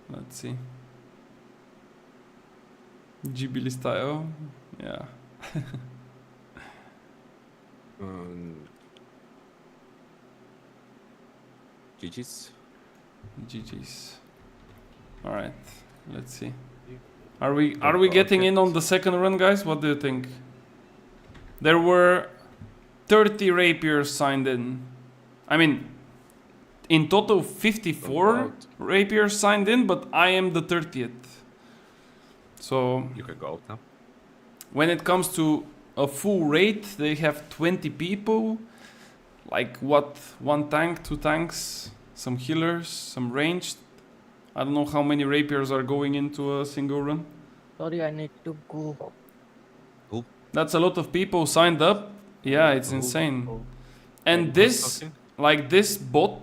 Let's see. Ghibli style. Yeah. GG's. GG's. All right. Let's see. Are we getting in on the second run, guys? What do you think? There were 30 rapiers signed in. I mean, in total 54 Out. rapiers signed in, but I am the 30th. So You can go out now. when it comes to a full raid, they have 20 people. Like what? One tank, two tanks, some healers, some ranged. I don't know how many rapiers are going into a single run. Sorry, I need to go. That's a lot of people signed up. Yeah, it's insane. Oh. And this, Talking? like this bot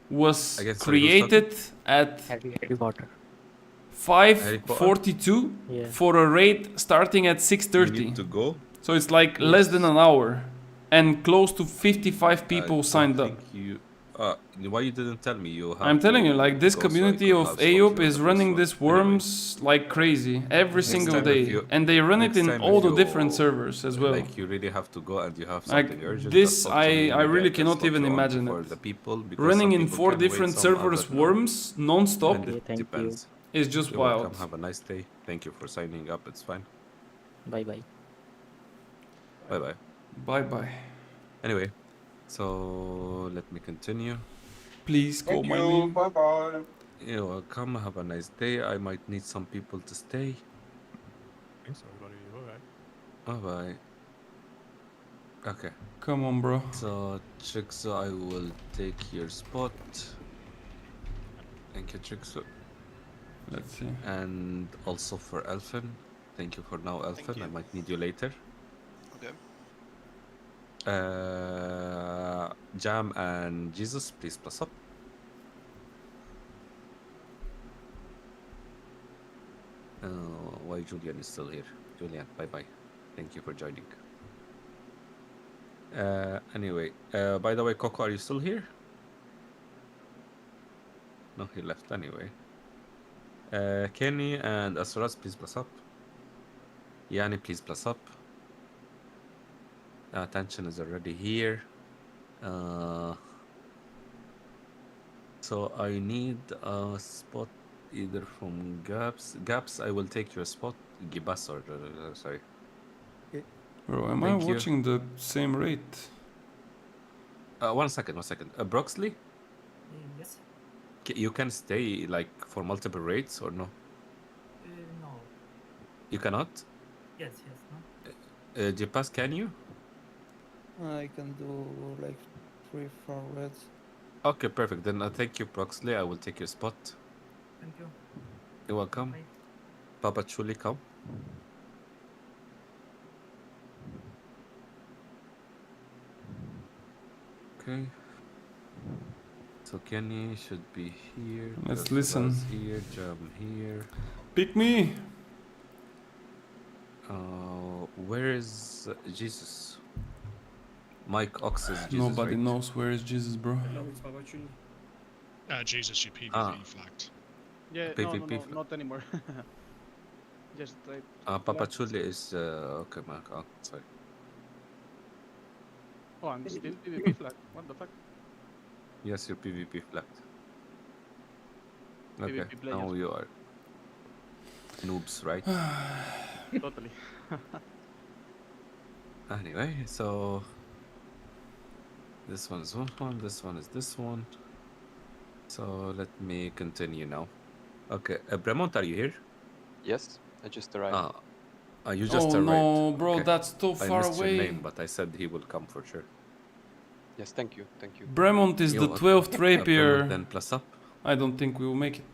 was I guess created at Heavy water. 5:42 Yeah. for a raid starting at You 6:30. need to go. So it's like less than an hour, and close to 55 people signed up. Why you didn't tell me? You have I'm telling to you, like this go so I community could of have stopped AOP you is the running first this one. Anyway, worms like crazy every single time day, if you- and they run it next in time all if the you- different servers as well. Like you really have to go and you have Like, something urgent. this, just talk to me, I maybe really can cannot slot even you on imagine for it. the people, because Running some in people 4 can wait, different some servers others no. worms non-stop And it Thank you. depends. is just You're wild. welcome. Have a nice day. Thank you for signing up. It's fine. Bye bye. Bye bye. Bye bye. Anyway, so let me continue. Please call my name. Bye bye. You're welcome. Have a nice day. I might need some people to stay. Thanks, everybody. Alright. Bye bye. Okay. Come on, bro. So Chixo, I will take your spot. Thank you, Chixo. Let's see. And also for Elfin. Thank you for now, Elfin. I you. might need you later. Okay. Jam and Jesus, please plus up. Why Julian is still here? Julian, bye bye. Thank you for joining. Anyway, by the way, Coco, are you still here? No, he left anyway. Kenny and Asuras, please plus up. Yani, please plus up. Attention is already here. So I need a spot either from Gaps. Gaps, I will take your spot. Gibas or sorry. Bro, am Thank I you. watching the same rate? 1 second, 1 second. Broxley, Yes. you can stay like for multiple rates or no? No. You cannot. Yes. No. Jipas, can you? I can do like 3-4 reds. Okay, perfect. Then thank you, Broxley. I will take your spot. Thank you. You're welcome. Bye. Papa Chuli, come. Okay. So Kenny should be here. Let's Joshua listen. is here. Jam here. Pick me! Where is Jesus? Mike Ox is Jesus. Nobody right? knows where is Jesus, bro. Hello, it's Babachuni. Jesus, you PvP Ah. flagged. Yeah, PvP. not anymore. Just like Papa flagged. Chuli is okay, Mike. Oh, sorry. Oh, I'm still PvP flag. What the fuck? Yes, your PvP flagged. Okay, PvP players. now you are noobs, right? Totally. Anyway, so this one is one, this one is this one. So let me continue now. Okay, Bremont, are you here? Yes, I just arrived. Ah, You just Oh arrived. no, bro, Okay. that's too I far missed your away. name, but I said he will come for sure. Yes, thank you, thank you. Bremont is the 12th rapier. Then plus up. I don't think we will make it.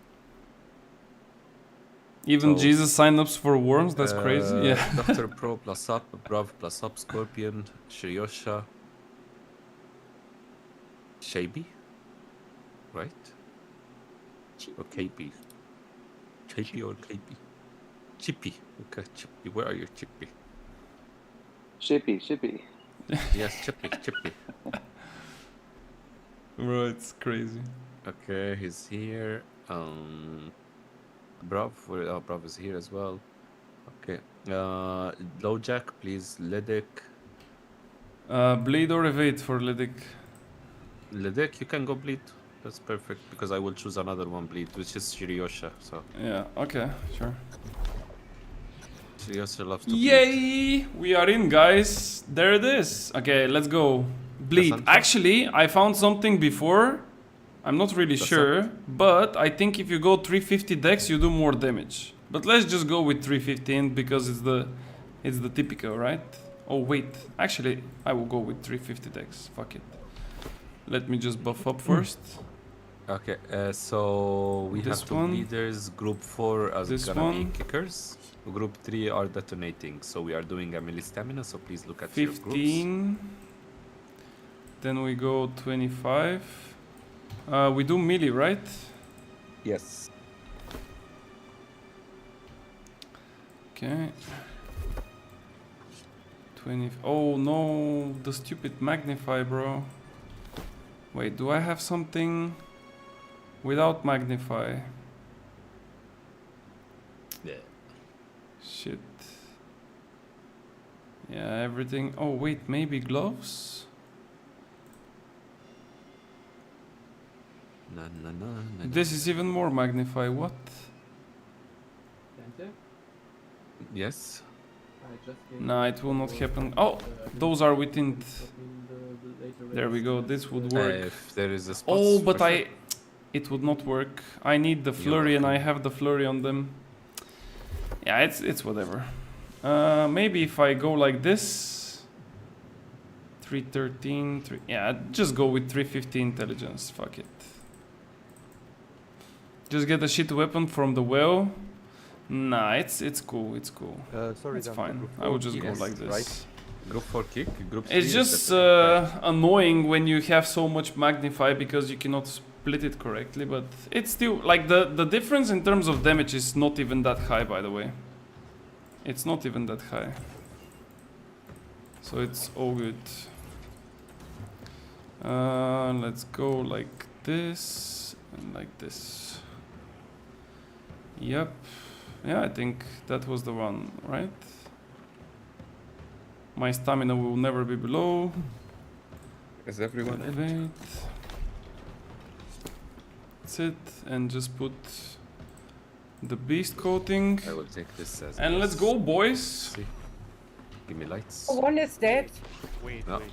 Even So- Jesus signed up for worms. That's crazy. Yeah. Doctor Pro plus up, Brav plus up, Scorpion, Shiryosha, Shaby, right? Or KP? KP or KP? Chippy. Okay, Chippy. Where are you, Chippy? Shippy. Yes, Chippy, Chippy. Bro, it's crazy. Okay, he's here. Brav, Brav is here as well. Okay. Lowjack, please. Ledic. Bleed or evade for Ledic. Ledic, you can go bleed. That's perfect because I will choose another one bleed, which is Shiryosha. So Yeah, okay, sure. Shiryosha loves to bleed. Yay! We are in, guys. There it is. Okay, let's go. Bleed. Cassandra? Actually, I found something before. I'm not really Cassandra? sure, but I think if you go 350 dex, you do more damage. But let's just go with 315 because it's the typical, right? Oh wait, actually, I will go with 350 dex. Fuck it. Let me just buff up first. Okay, so we This have two one. leaders. Group 4 is This gonna one. be kickers. Group 3 are detonating. So we are doing a melee stamina. So please look at your groups. 15. Then we go 25. We do melee, right? Yes. Okay. 20. Oh no, the stupid magnify, bro. Wait, do I have something without magnify? Yeah. Shit. Yeah, everything. Oh wait, maybe gloves? Na, na, na, na, This is even more magnify. What? Yes. Nah, it will not happen. Oh, those are within. There we go. This would work. If there is a spot. Oh, but it would not work. I need the flurry, and I have the flurry on them. Yeah, it's whatever. Maybe if I go like this, 313, yeah, just go with 350 intelligence. Fuck it. Just get a shit weapon from the well. Nah, it's cool. It's cool. Sorry, It's Dan, fine. group I will 4 just go yes, like this. Right? Group 4 kick. Group 3 It's is just definitely annoying when you have so much magnify because you cannot split it correctly, but it's still like the difference in terms of damage is not even that high, by the way. It's not even that high. So it's all good. Let's go like this and like this. Yep. Yeah, I think that was the one, right? My stamina will never be below. Is everyone in? Elevate. That's it. And just put the beast coating. I will take this as. And let's go, boys. See. Give me lights. One is dead. Wait, No. wait,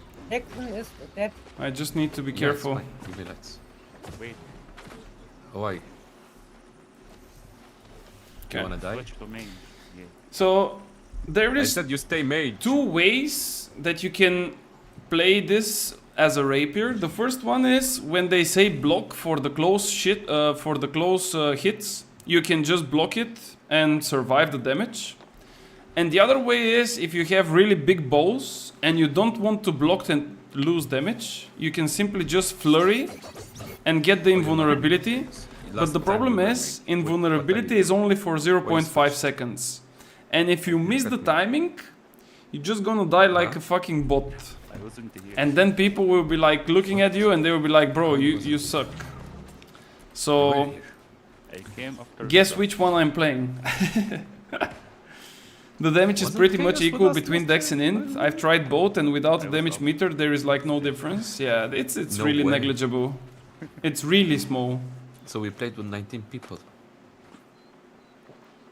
Hexen is dead. I just need to be No, it's careful. fine. Give me lights. wait. Why? You Okay. wanna die? Switch domain. Yeah. So there I is said you stay mage. two ways that you can play this as a rapier. The first one is when they say block for the close hits, you can just block it and survive the damage. And the other way is if you have really big balls and you don't want to block and lose damage, you can simply just flurry and get the invulnerability. But the problem is, invulnerability is only for 0.5 seconds. And if you miss the timing, you're just gonna die like a fucking bot. I wasn't here. And then people will be like looking at you and they will be like, bro, you suck. So, I came after. guess which one I'm playing. The damage is Wasn't pretty much Chaos with equal us between last Dex and Int. I've tried both and without the was damage up. meter there is like no difference. Yeah, it's No really way. negligible. It's really small. So we played with 19 people.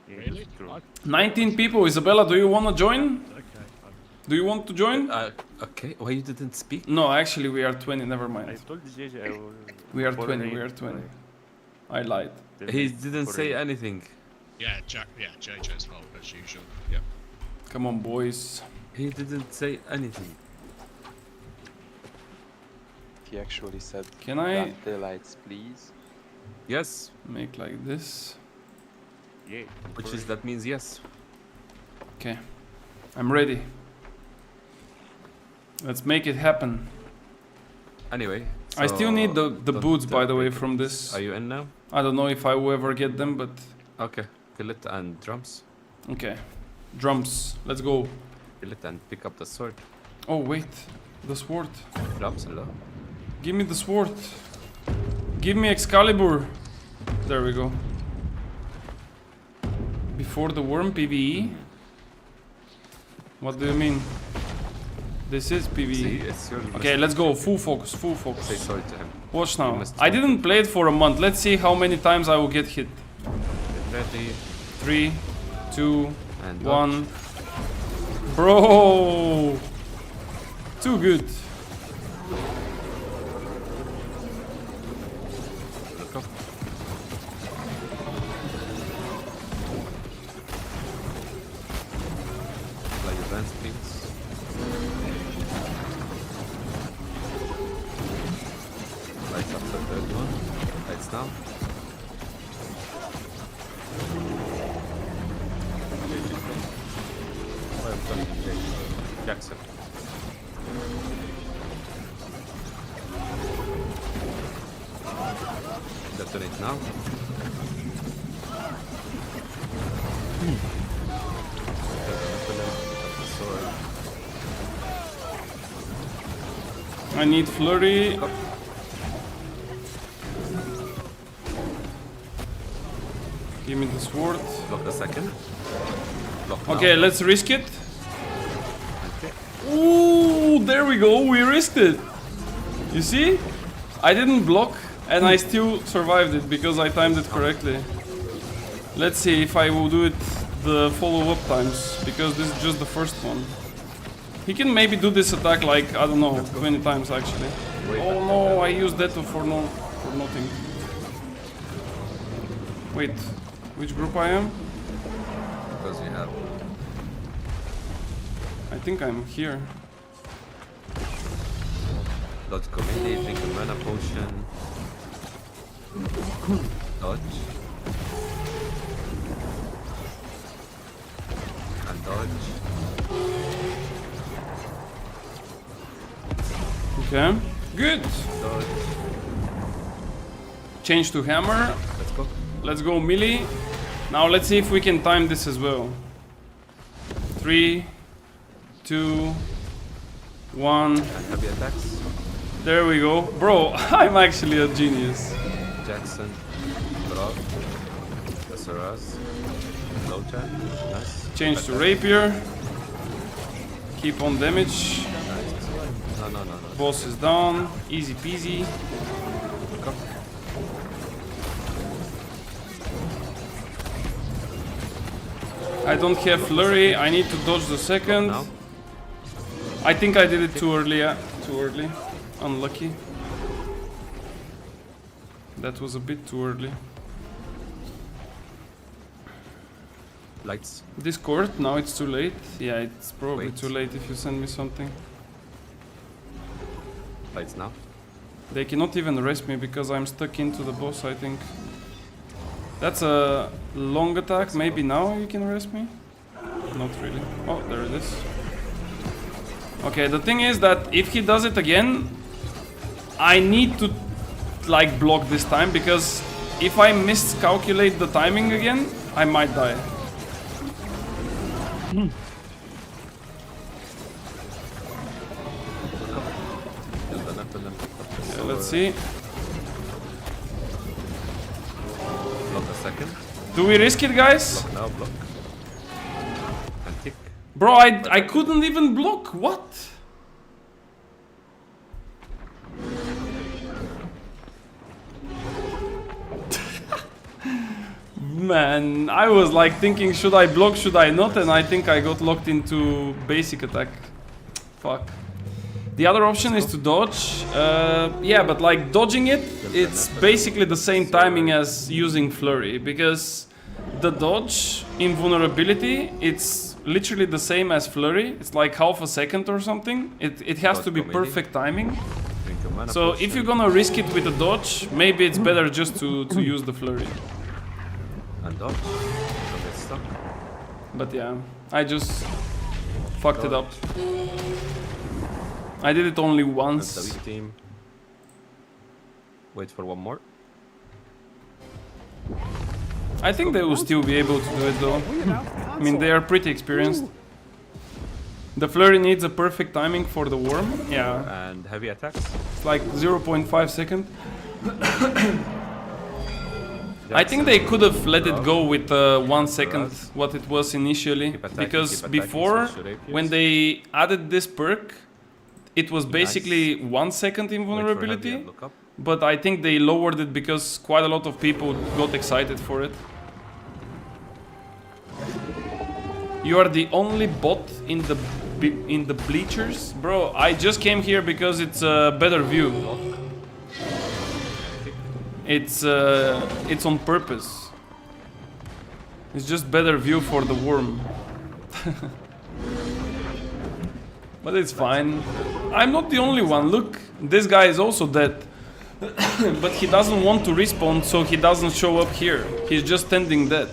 Yeah, Really? it's true. 19 people. Isabella, do you want to join? Okay. Do you want to join? Okay, why you didn't speak? No, actually we are 20, never I mind. told JJ I will. We are follow 20, him, we are 20. like, I lied. tell He him didn't for say him. anything. Yeah, JJ's fault as usual. Yep. Come on, boys. He didn't say anything. He actually said, Can I the lights, please. Yes, make like this? Yeah. which is that means yes. Okay, I'm ready. Let's make it happen. Anyway, I still need the don't boots, by the way, take from it. this. Are you in now? I don't know if I will ever get them, but Okay, kill it and drums. okay. Drums, let's go. Kill it and pick up the sword. Oh wait, the sword. Drums and low. Give me the sword. Give me Excalibur. There we go. Before the worm PvE? What do you mean? This is See, PvE. it's your Okay, let's go. Full focus, full Say focus. sorry to him. Watch You now. must I talk. didn't play it for a month. Let's see how many times I will get hit. Get ready 3, 2, and dodge. 1. Bro! Too good. Look up. Apply your dance, please. Lights up the third one. Lights down. Oh, I'm calling him Jake. Jackson. Detonate now. I need flurry. Give me the sword. Block the second. Block now. Okay, let's risk it. Okay. Ooh, there we go. We risked it. You see? I didn't block and I still survived it because I timed it correctly. Let's see if I will do it the follow-up times because this is just the first one. He can maybe do this attack like, I don't know, 20 times actually. Oh no, I used that for nothing. Wait, which group I am? Because you have I think I'm here. dodge committee, drink a mana potion. Dodge. And dodge. Okay, good. Dodge. Change to hammer. Let's go. Let's go melee. Now let's see if we can time this as well. 3, 2, 1. And heavy attacks. There we go. Bro, I'm actually a genius. Jackson. Brock. Saras. Locha. Nice. Change to rapier. Keep on damage. Nice. No. Boss is down. Easy peasy. Go. I don't have flurry. I need to dodge the second. Now. I think I did it too early. Yeah. Too early. Unlucky. That was a bit too early. Lights. Discord, now it's too late. Yeah, it's probably Wait. too late if you send me something. Lights now. They cannot even rest me because I'm stuck into the boss, I think. That's a long attack. Maybe now you can rest me? Not really. Oh, there it is. Okay, the thing is that if he does it again, I need to like block this time because if I miscalculate the timing again, I might die. Yeah, let's see. Block a second. Do we risk it, guys? Block now, block. And kick. Bro, I couldn't even block. What? Man, I was like thinking, should I block, should I not? And I think I got locked into basic attack. Fuck. The other option is to dodge. Yeah, but like dodging it, it's basically the same timing as using flurry. Because the dodge invulnerability, it's literally the same as flurry. It's like half a second or something. It has Dodge to be comedy. perfect timing. Drink a mana So potion. if you're gonna risk it with a dodge, maybe it's better just to use the flurry. And dodge. Don't get stuck. But yeah, I just fucked it up. I did it only That's the once. weak team. Wait for one more. I think they will still be able to do it though. I mean, they are pretty experienced. The flurry needs a perfect timing for the worm. Yeah, And heavy attacks. it's like 0.5 second. I think they could have let it go with 1 second, what it was initially. Keep attacking, Because keep attacking, before, switch to rapiers. when they added this perk, it was basically Nice. 1 second Wait for heavy invulnerability. and look up. But I think they lowered it because quite a lot of people got excited for it. You are the only bot in the bleachers, bro. I just came here because it's a better view. It's on purpose. It's just better view for the worm. But it's fine. I'm not the only one. Look, this guy is also dead. But he doesn't want to respawn, so he doesn't show up here. He's just standing dead.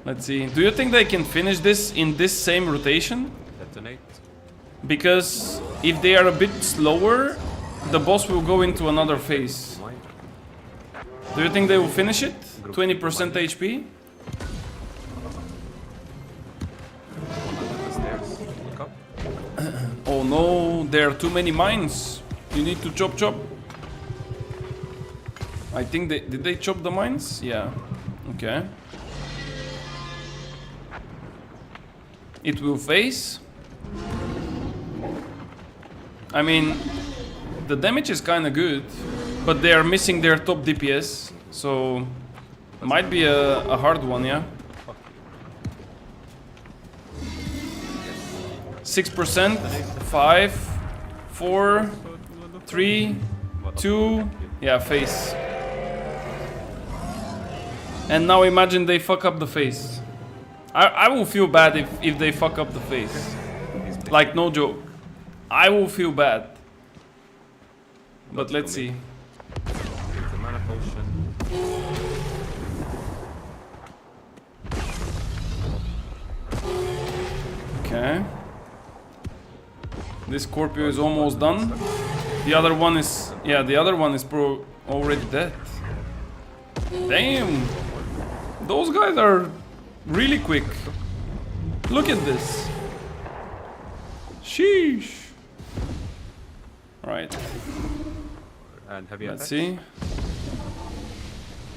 Let's see. Do you think they can finish this in this same rotation? Detonate. Because if they are a bit slower, the boss will go into another phase. Mine. Do you think they will finish it? Group 20% one. HP? Under the stairs. Look up. Oh no, there are too many mines. You need to chop chop. I think did they chop the mines? Yeah. Okay. It will face. I mean, the damage is kind of good, but they are missing their top DPS, so might be a hard one, yeah. 6%, 5, 4, 3, 2, yeah, face. And now imagine they fuck up the face. I will feel bad if they fuck up the face. Like, no joke. I will feel bad. But let's see. Drink a mana potion. Okay. This Scorpio is almost done. The other one is... Yeah, the other one is already dead. Damn. Those guys are really quick. Look at this. Sheesh. Right. And heavy Let's attacks. see.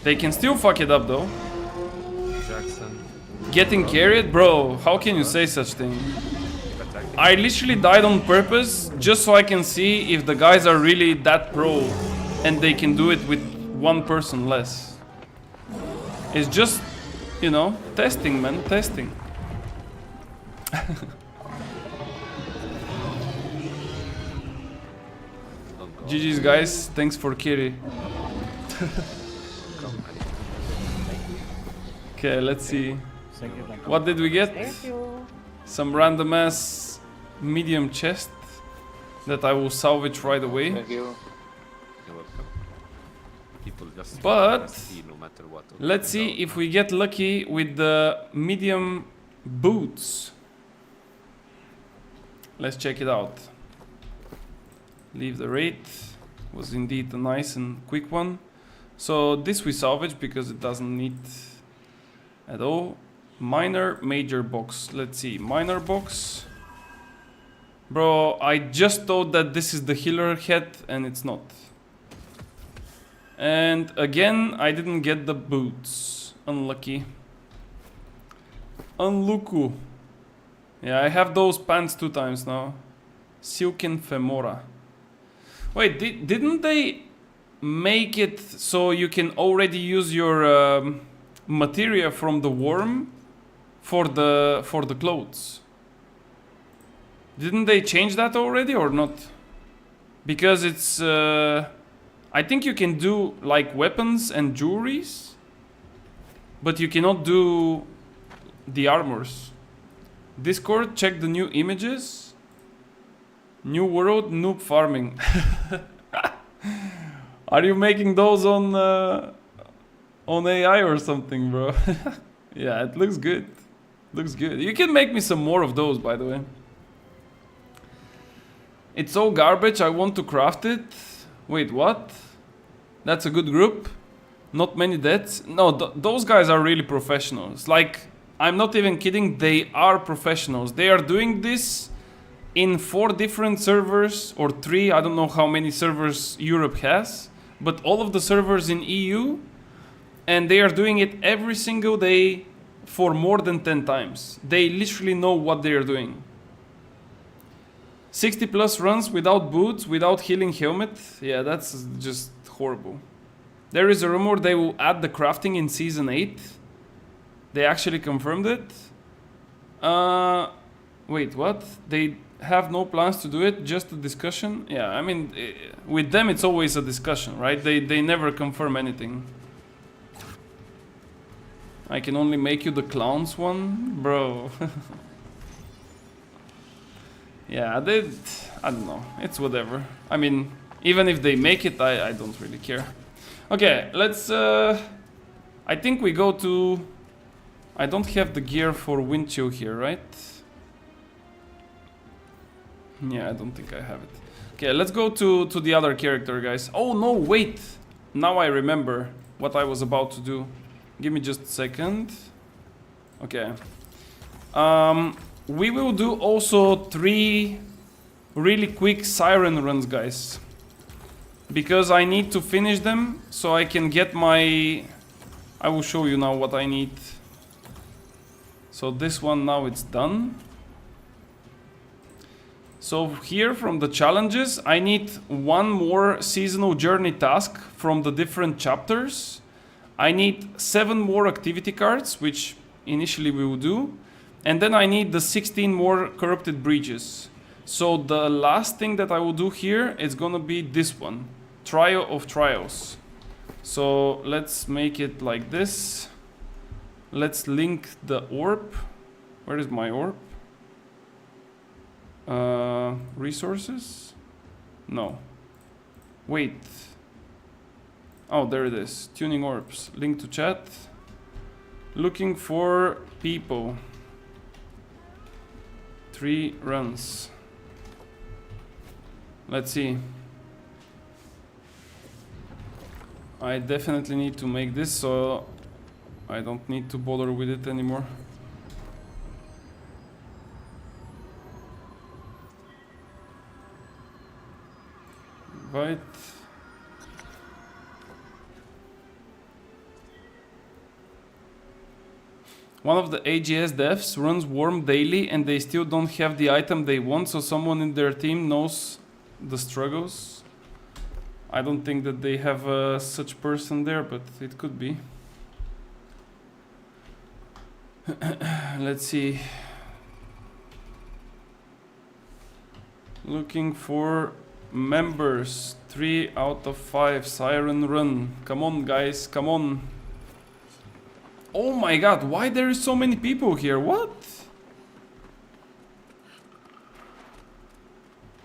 They can still fuck it up though. Jackson. Getting carried? Bro, how can you say such thing? Keep attacking. I literally died on purpose just so I can see if the guys are really that pro and they can do it with one person less. It's just, you know, testing, man, testing. GG's guys, thanks for carry. Okay, let's see. What did we get? Thank you. Some random ass medium chest that I will salvage right away. Thank you. You're welcome. People just But see no matter what. let's see if we get lucky with the medium boots. Let's check it out. Leave the raid. Was indeed a nice and quick one. So this we salvage because it doesn't need at all. Minor, major box. Let's see. Minor box. Bro, I just thought that this is the healer head and it's not. And again, I didn't get the boots. Unlucky. Unlucky. Yeah, I have those pants 2 times now. Silken Femora. Wait, didn't they make it so you can already use your materia from the worm for the clothes? Didn't they change that already or not? Because it's I think you can do like weapons and jewelries, but you cannot do the armors. Discord, check the new images. New world, noob farming. Are you making those on AI or something, bro? Yeah, it looks good. Looks good. You can make me some more of those, by the way. It's so garbage, I want to craft it. Wait, what? That's a good group. Not many deaths. No, those guys are really professionals. Like, I'm not even kidding, they are professionals. They are doing this in 4 different servers, or 3, I don't know how many servers Europe has, but all of the servers in EU, and they are doing it every single day for more than 10 times. They literally know what they are doing. 60 plus runs without boots, without healing helmet. Yeah, that's just horrible. There is a rumor they will add the crafting in Season 8. They actually confirmed it. Wait, what? They have no plans to do it, just a discussion? Yeah, I mean, with them it's always a discussion, right? They never confirm anything. I can only make you the clowns one? Bro. Yeah, I don't know. It's whatever. I mean, even if they make it, I don't really care. Okay, let's... I think we go to... I don't have the gear for wind chill here, right? Yeah, I don't think I have it. Okay, let's go to the other character, guys. Oh, no, wait! Now I remember what I was about to do. Give me just a second. Okay. We will do also 3 really quick siren runs, guys. Because I need to finish them so I can get my... I will show you now what I need. So this one now it's done. So here from the challenges, I need 1 more seasonal journey task from the different chapters. I need 7 more activity cards, which initially we will do. And then I need the 16 more corrupted bridges. So the last thing that I will do here is gonna be this one. Trial of Trials. So let's make it like this. Let's link the orb. Where is my orb? Resources? No. Wait. Oh, there it is. Tuning orbs. Link to chat. Looking for people. 3 runs. Let's see. I definitely need to make this so I don't need to bother with it anymore. Right. One of the AGS devs runs Worm daily and they still don't have the item they want, so someone in their team knows the struggles. I don't think that they have such person there, but it could be. Let's see. Looking for members. 3 out of 5. Siren run. Come on, guys. Come on. Oh my god. Why there is so many people here? What?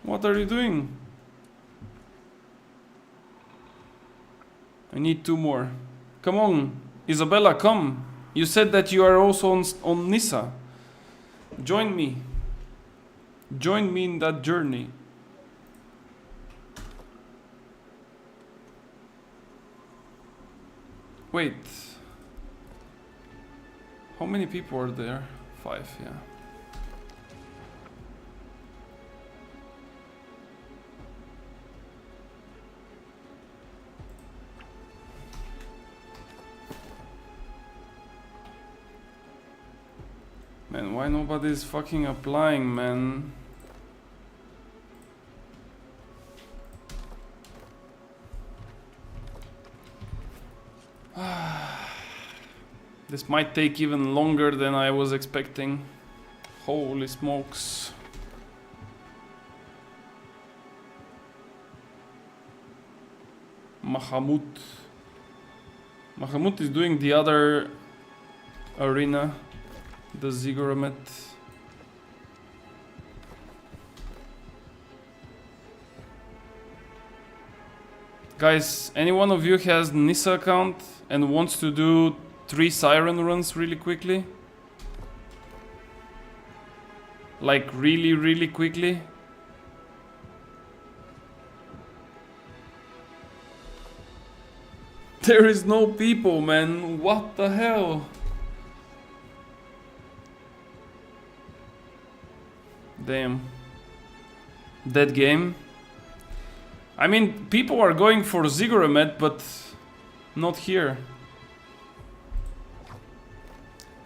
What are you doing? I need 2 more. Come on. Isabella, come. You said that you are also on Nissa. Join me. Join me in that journey. Wait. How many people are there? 5, yeah. Man, why nobody is fucking applying, man? This might take even longer than I was expecting. Holy smokes. Mahamut. Mahamut is doing the other arena, the Ziggurat. Guys, any one of you has Nissa account and wants to do 3 Siren runs really quickly? Like really quickly? There is no people, man. What the hell? Damn. Dead game. I mean, people are going for Ziggurat, but not here.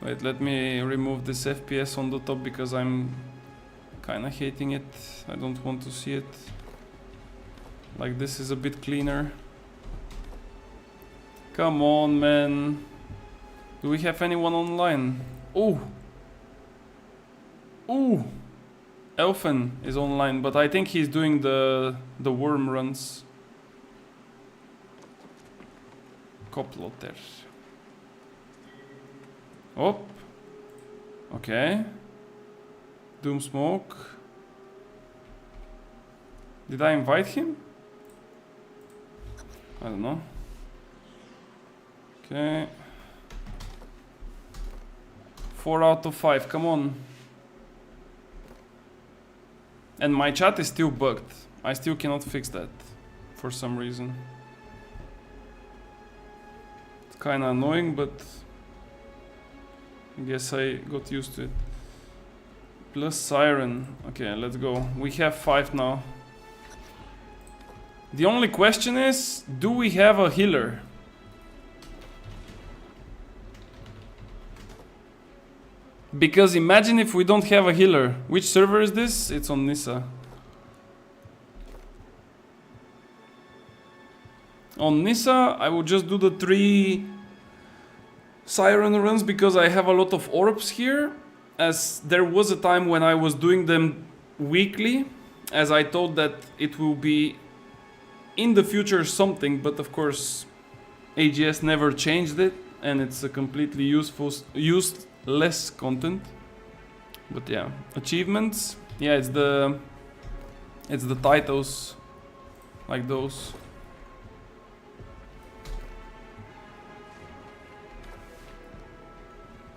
Wait, let me remove this FPS on the top because I'm kinda hating it. I don't want to see it. Like, this is a bit cleaner. Come on, man. Do we have anyone online? Oh! Ooh! Elfen is online, but I think he's doing the worm runs. Koplotter. Oh. Okay. Doom Smoke. Did I invite him? I don't know. Okay. 4 out of 5, come on. And my chat is still bugged. I still cannot fix that for some reason. It's kinda annoying, but I guess I got used to it. Plus Siren. Okay, let's go. We have 5 now. The only question is, do we have a healer? Because imagine if we don't have a healer. Which server is this? It's on Nissa. On Nissa, I will just do the 3 Siren runs because I have a lot of orbs here. As there was a time when I was doing them weekly, as I thought that it will be in the future something, but of course AGS never changed it and it's a completely useless content. But yeah, achievements, yeah, it's the titles like those.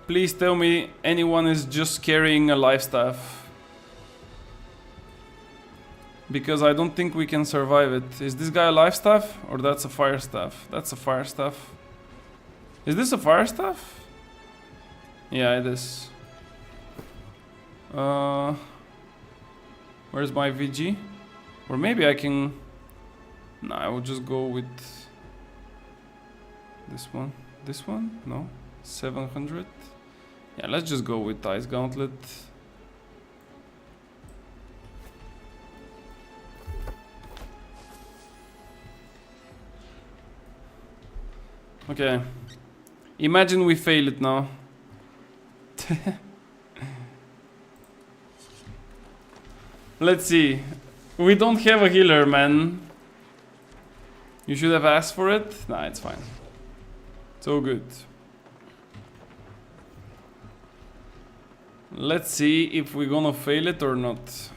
Please tell me anyone is just carrying a life staff, because I don't think we can survive it. Is this guy a life staff or that's a fire staff? That's a fire staff. Is this a fire staff? Yeah, it is. Where's my VG? Or maybe I can... Nah, I will just go with this one. This one? No. 700. Yeah, let's just go with Ice Gauntlet. Okay. Imagine we fail it now. Let's see. We don't have a healer, man. You should have asked for it. Nah, it's fine. It's all good. Let's see if we're gonna fail it or not.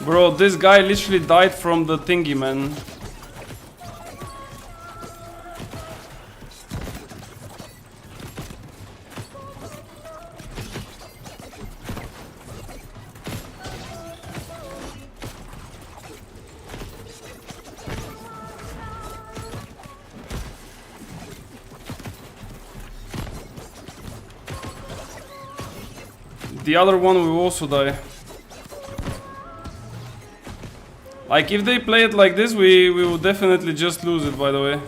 Bro, this guy literally died from the thingy, man. The other one will also die. Like, if they play it like this, we will definitely just lose it, by the way.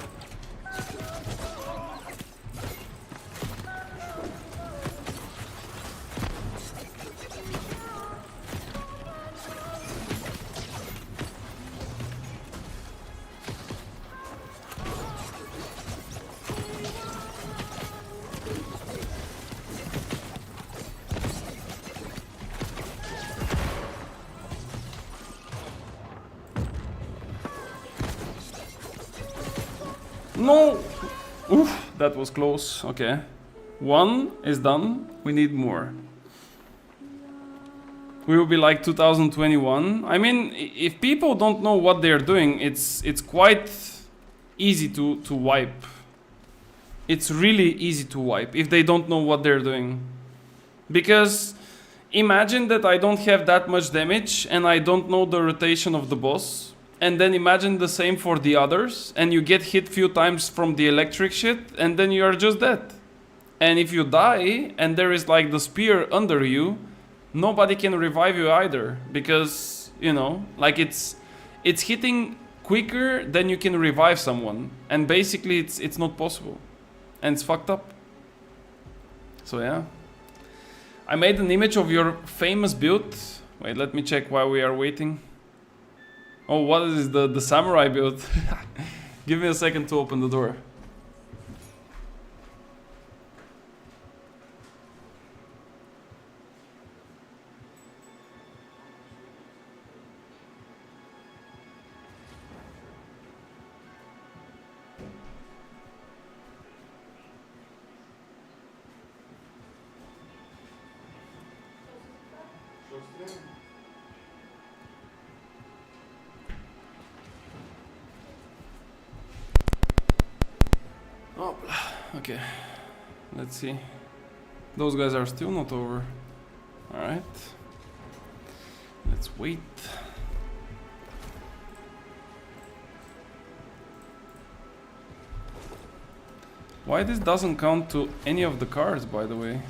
No! Oof, that was close. Okay. One is done. We need more. We will be like 2021. I mean, if people don't know what they're doing, it's quite easy to wipe. It's really easy to wipe if they don't know what they're doing. Because imagine that I don't have that much damage and I don't know the rotation of the boss. And then imagine the same for the others, and you get hit few times from the electric shit, and then you are just dead. And if you die, and there is like the spear under you, nobody can revive you either, because, you know, like it's hitting quicker than you can revive someone, and basically it's not possible, and it's fucked up. So yeah, I made an image of your famous build. Wait, let me check while we are waiting. Oh, what is the samurai build? Give me a second to open the door. Oh, okay. Let's see. Those guys are still not over. Alright. Let's wait. Why this doesn't count to any of the cards, by the way?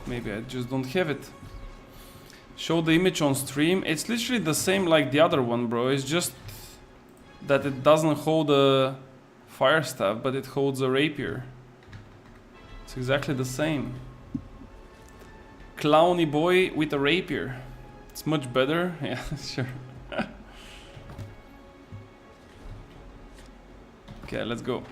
Maybe I just don't have it. Show the image on stream. It's literally the same like the other one, bro. It's just that it doesn't hold a fire staff, but it holds a rapier. It's exactly the same. Clowny boy with a rapier. It's much better. Yeah, sure. Okay, let's go.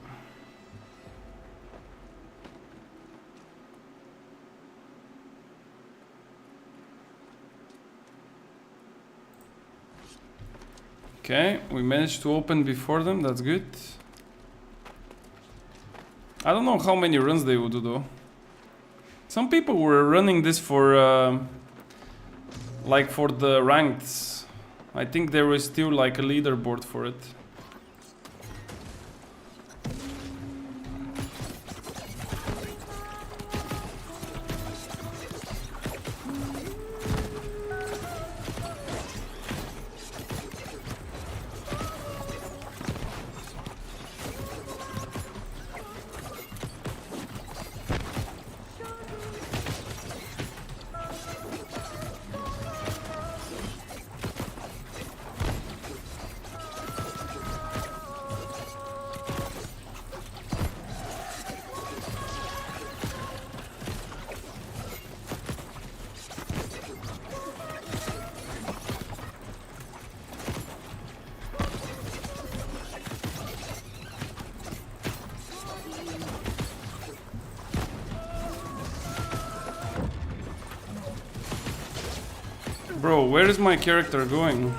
Okay, we managed to open before them, that's good. I don't know how many runs they would do though. Some people were running this for like for the rankeds. I think there was still like a leaderboard for it. Bro, where is my character going?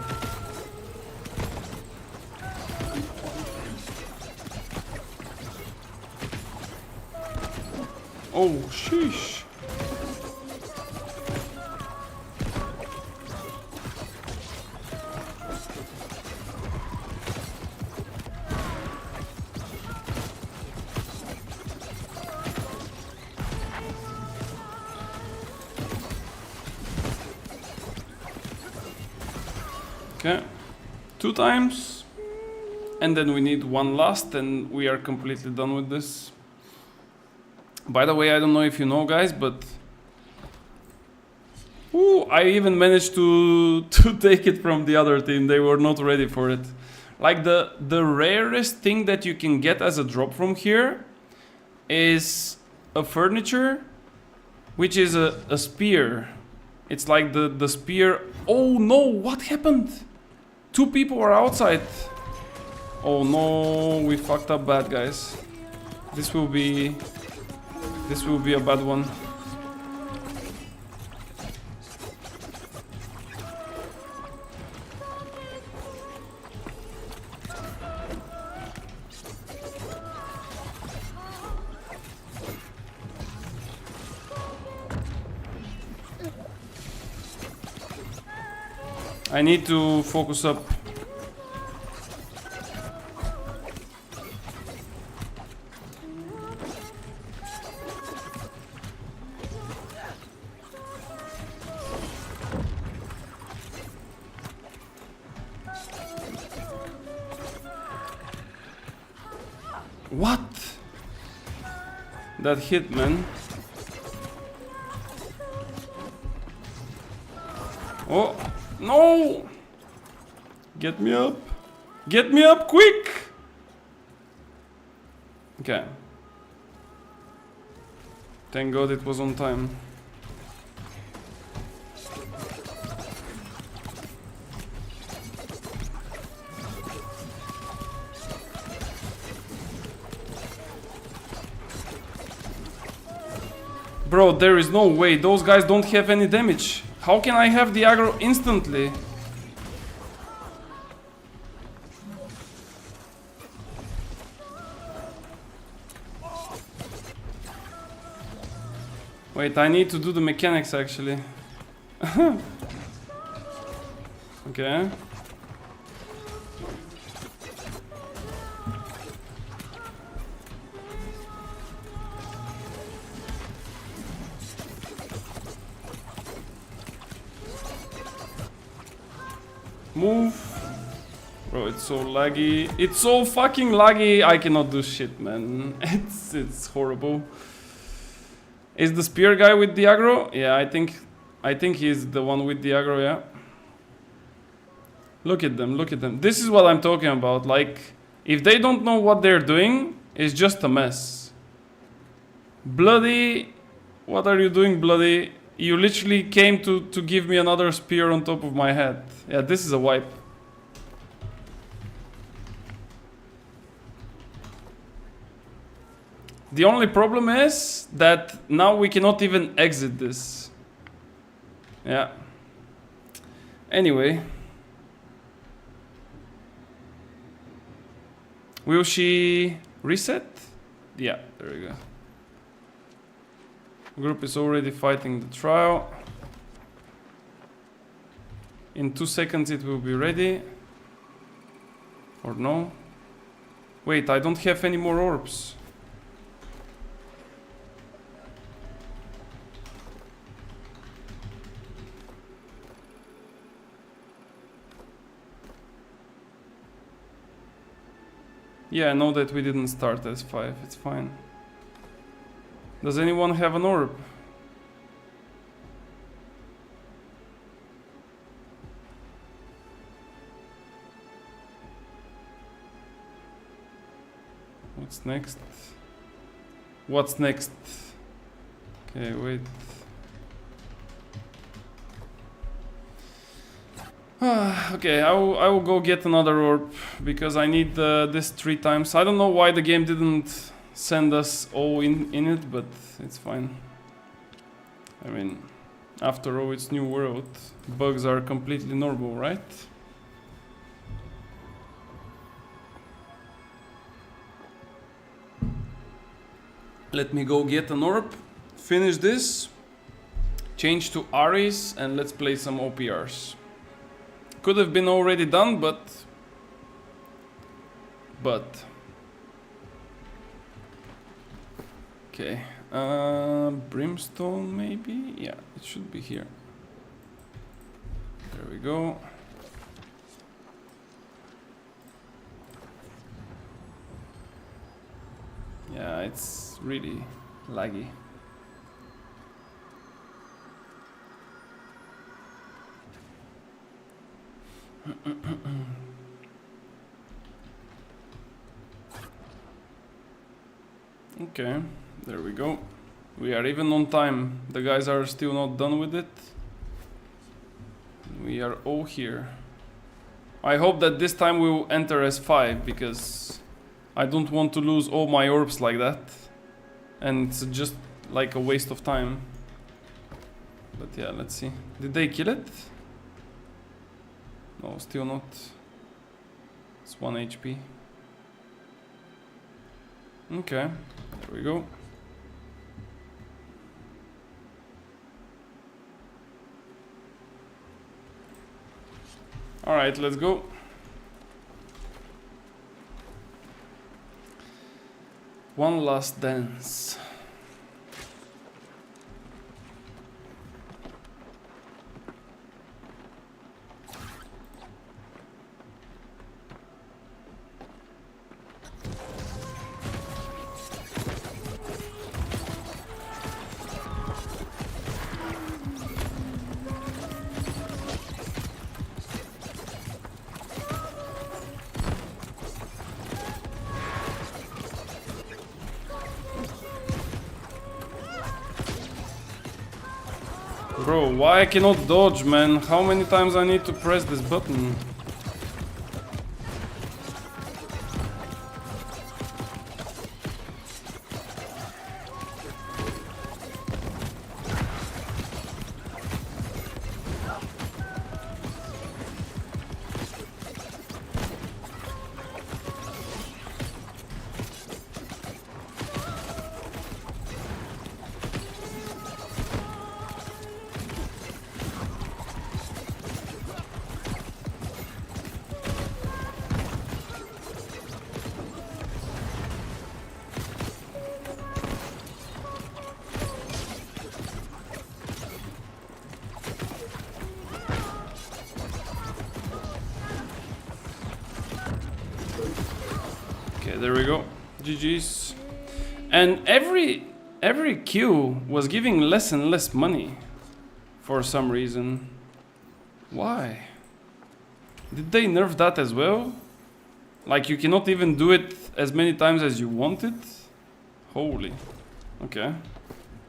Oh, sheesh. Okay, 2 times, and then we need one last, and we are completely done with this. By the way, I don't know if you know, guys, but Ooh, I even managed to take it from the other team. They were not ready for it. Like the rarest thing that you can get as a drop from here is a furniture, which is a spear. It's like the spear. Oh no, what happened? 2 people are outside. Oh no, we fucked up bad, guys. This will be a bad one. I need to focus up. What? That hit, man. Oh, no! Get me up. Get me up quick! Okay. Thank God it was on time. Bro, there is no way. Those guys don't have any damage. How can I have the aggro instantly? Wait, I need to do the mechanics actually. Okay. Move. Bro, it's so laggy. It's so fucking laggy. I cannot do shit, man. It's horrible. Is the spear guy with the aggro? Yeah, I think he's the one with the aggro, yeah. Look at them, look at them. This is what I'm talking about. Like, if they don't know what they're doing, it's just a mess. Bloody, what are you doing, Bloody? You literally came to give me another spear on top of my head. Yeah, this is a wipe. The only problem is that now we cannot even exit this. Yeah. Anyway. Will she reset? Yeah, there we go. Group is already fighting the trial. In 2 seconds it will be ready. Or no? Wait, I don't have any more orbs. Yeah, I know that we didn't start as 5, it's fine. Does anyone have an orb? What's next? What's next? Okay, wait. Okay, I will go get another orb because I need this 3 times. I don't know why the game didn't send us all in it, but it's fine. I mean, after all, it's New World. Bugs are completely normal, right? Let me go get an orb, finish this, change to Ares, and let's play some OPRs. Could have been already done, but okay, Brimstone maybe? Yeah, it should be here. There we go. Yeah, it's really laggy. Okay, there we go. We are even on time. The guys are still not done with it. We are all here. I hope that this time we will enter as 5 because I don't want to lose all my orbs like that. And it's just like a waste of time. But yeah, let's see. Did they kill it? No, still not. It's 1 HP. Okay, there we go. Alright, let's go. One last dance. Bro, why I cannot dodge, man? How many times I need to press this button? Okay, there we go. GG's. And every queue was giving less and less money for some reason. Why? Did they nerf that as well? Like you cannot even do it as many times as you wanted? Holy. Okay.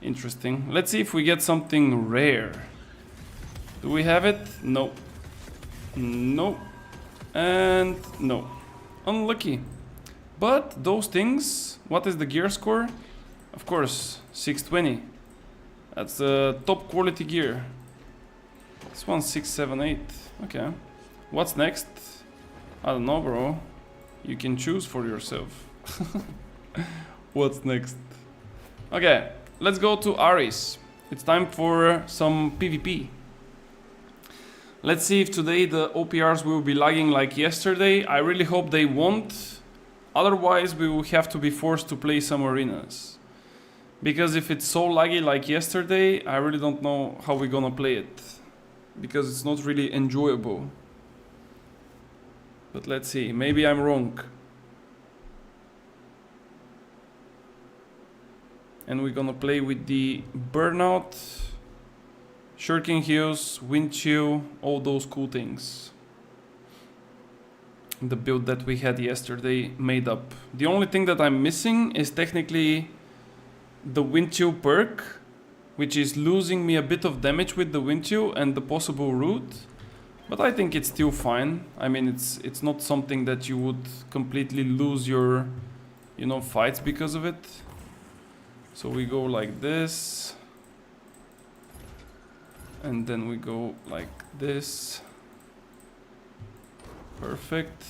Interesting. Let's see if we get something rare. Do we have it? No. No. And no. Unlucky. But those things, what is the gear score? Of course, 620. That's top quality gear. This one's 678. Okay. What's next? I don't know, bro. You can choose for yourself. What's next? Okay, let's go to Aris. It's time for some PvP. Let's see if today the OPRs will be lagging like yesterday. I really hope they won't. Otherwise, we will have to be forced to play some arenas. Because if it's so laggy like yesterday, I really don't know how we're gonna play it. Because it's not really enjoyable. But let's see, maybe I'm wrong. And we're gonna play with the Burnout, Shuriken Heals, Wind Chill, all those cool things. The build that we had yesterday made up. The only thing that I'm missing is technically the Wind Chill perk, which is losing me a bit of damage with the Wind Chill and the possible root. But I think it's still fine. I mean, it's not something that you would completely lose your, you know, fights because of it. So we go like this. And then we go like this. Perfect.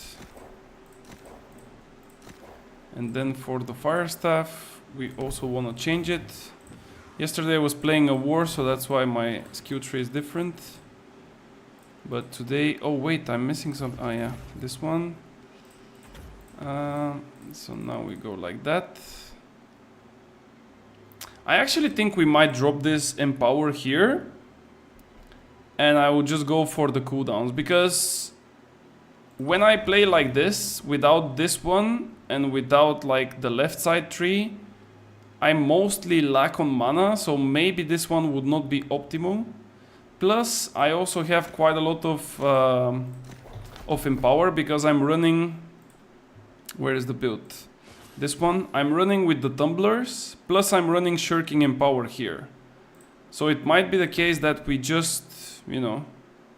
And then for the fire staff, we also want to change it. Yesterday I was playing a war, so that's why my skill tree is different. But today, oh wait, I'm missing some. Oh yeah, this one. So now we go like that. I actually think we might drop this Empower here. And I will just go for the cooldowns, because when I play like this, without this one, and without like the left side tree, I mostly lack on mana, so maybe this one would not be optimal. Plus, I also have quite a lot of of Empower because I'm running... Where is the build? This one. I'm running with the Tumblers, plus I'm running Shirking Empower here. So it might be the case that we just, you know,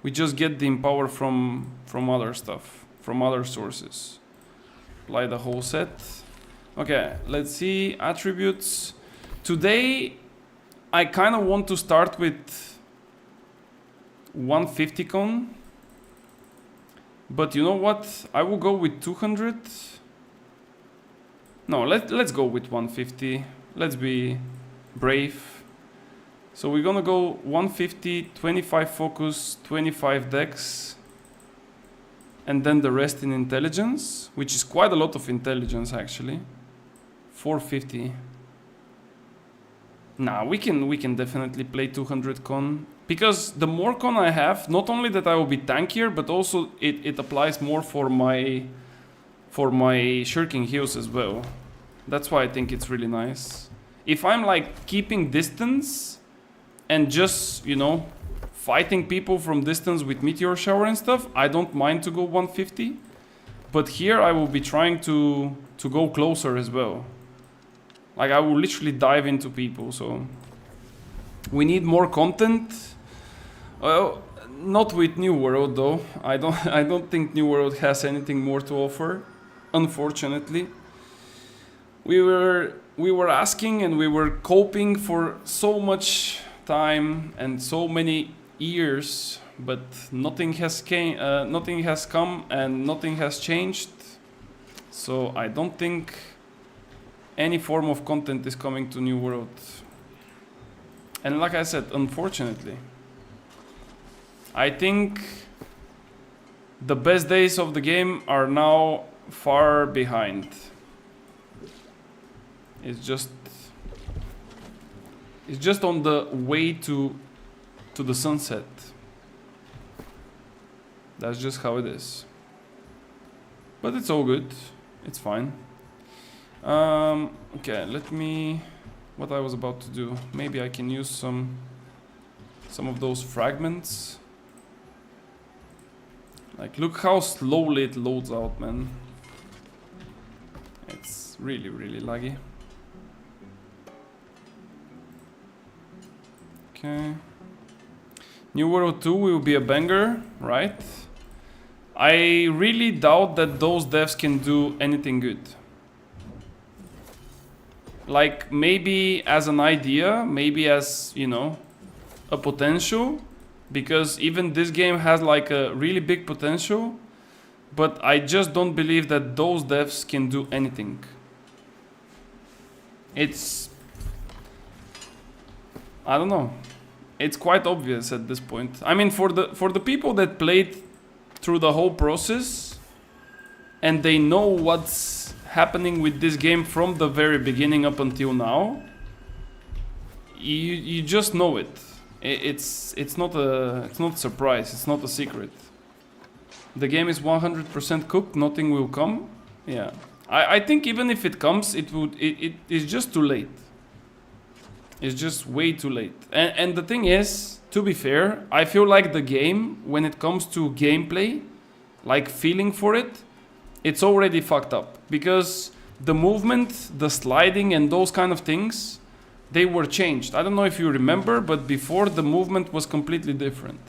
we just get the Empower from other stuff, from other sources. Apply the whole set. Okay, let's see, attributes. Today, I kind of want to start with 150 con. But you know what? I will go with 200. No, let's go with 150. Let's be brave. So we're gonna go 150, 25 focus, 25 dex, and then the rest in intelligence, which is quite a lot of intelligence actually. 450. Nah, we can definitely play 200 con. Because the more con I have, not only that I will be tankier, but also it applies more for my shirking heals as well. That's why I think it's really nice. If I'm like keeping distance and just, you know, fighting people from distance with meteor shower and stuff, I don't mind to go 150. But here I will be trying to go closer as well. Like I will literally dive into people, so we need more content. Well, not with New World though. I don't think New World has anything more to offer, unfortunately. We were asking and we were coping for so much time and so many years, but nothing has come and nothing has changed. So I don't think any form of content is coming to New World. And like I said, unfortunately, I think the best days of the game are now far behind. It's just on the way to the sunset. That's just how it is. But it's all good. It's fine. Okay, let me... What I was about to do. Maybe I can use some of those fragments. Like, look how slowly it loads out, man. It's really, really laggy. Okay. New World 2 will be a banger, right? I really doubt that those devs can do anything good. Like, maybe as an idea, maybe as, you know, a potential. Because even this game has like a really big potential. But I just don't believe that those devs can do anything. It's... I don't know. It's quite obvious at this point. I mean, for the people that played through the whole process and they know what's happening with this game from the very beginning up until now, you just know it. It's not a surprise. It's not a secret. The game is 100% cooked. Nothing will come. Yeah, I think even if it comes, it's just too late. It's just way too late. And the thing is, to be fair, I feel like the game, when it comes to gameplay, like feeling for it, it's already fucked up. Because the movement, the sliding and those kind of things, they were changed. I don't know if you remember, but before the movement was completely different.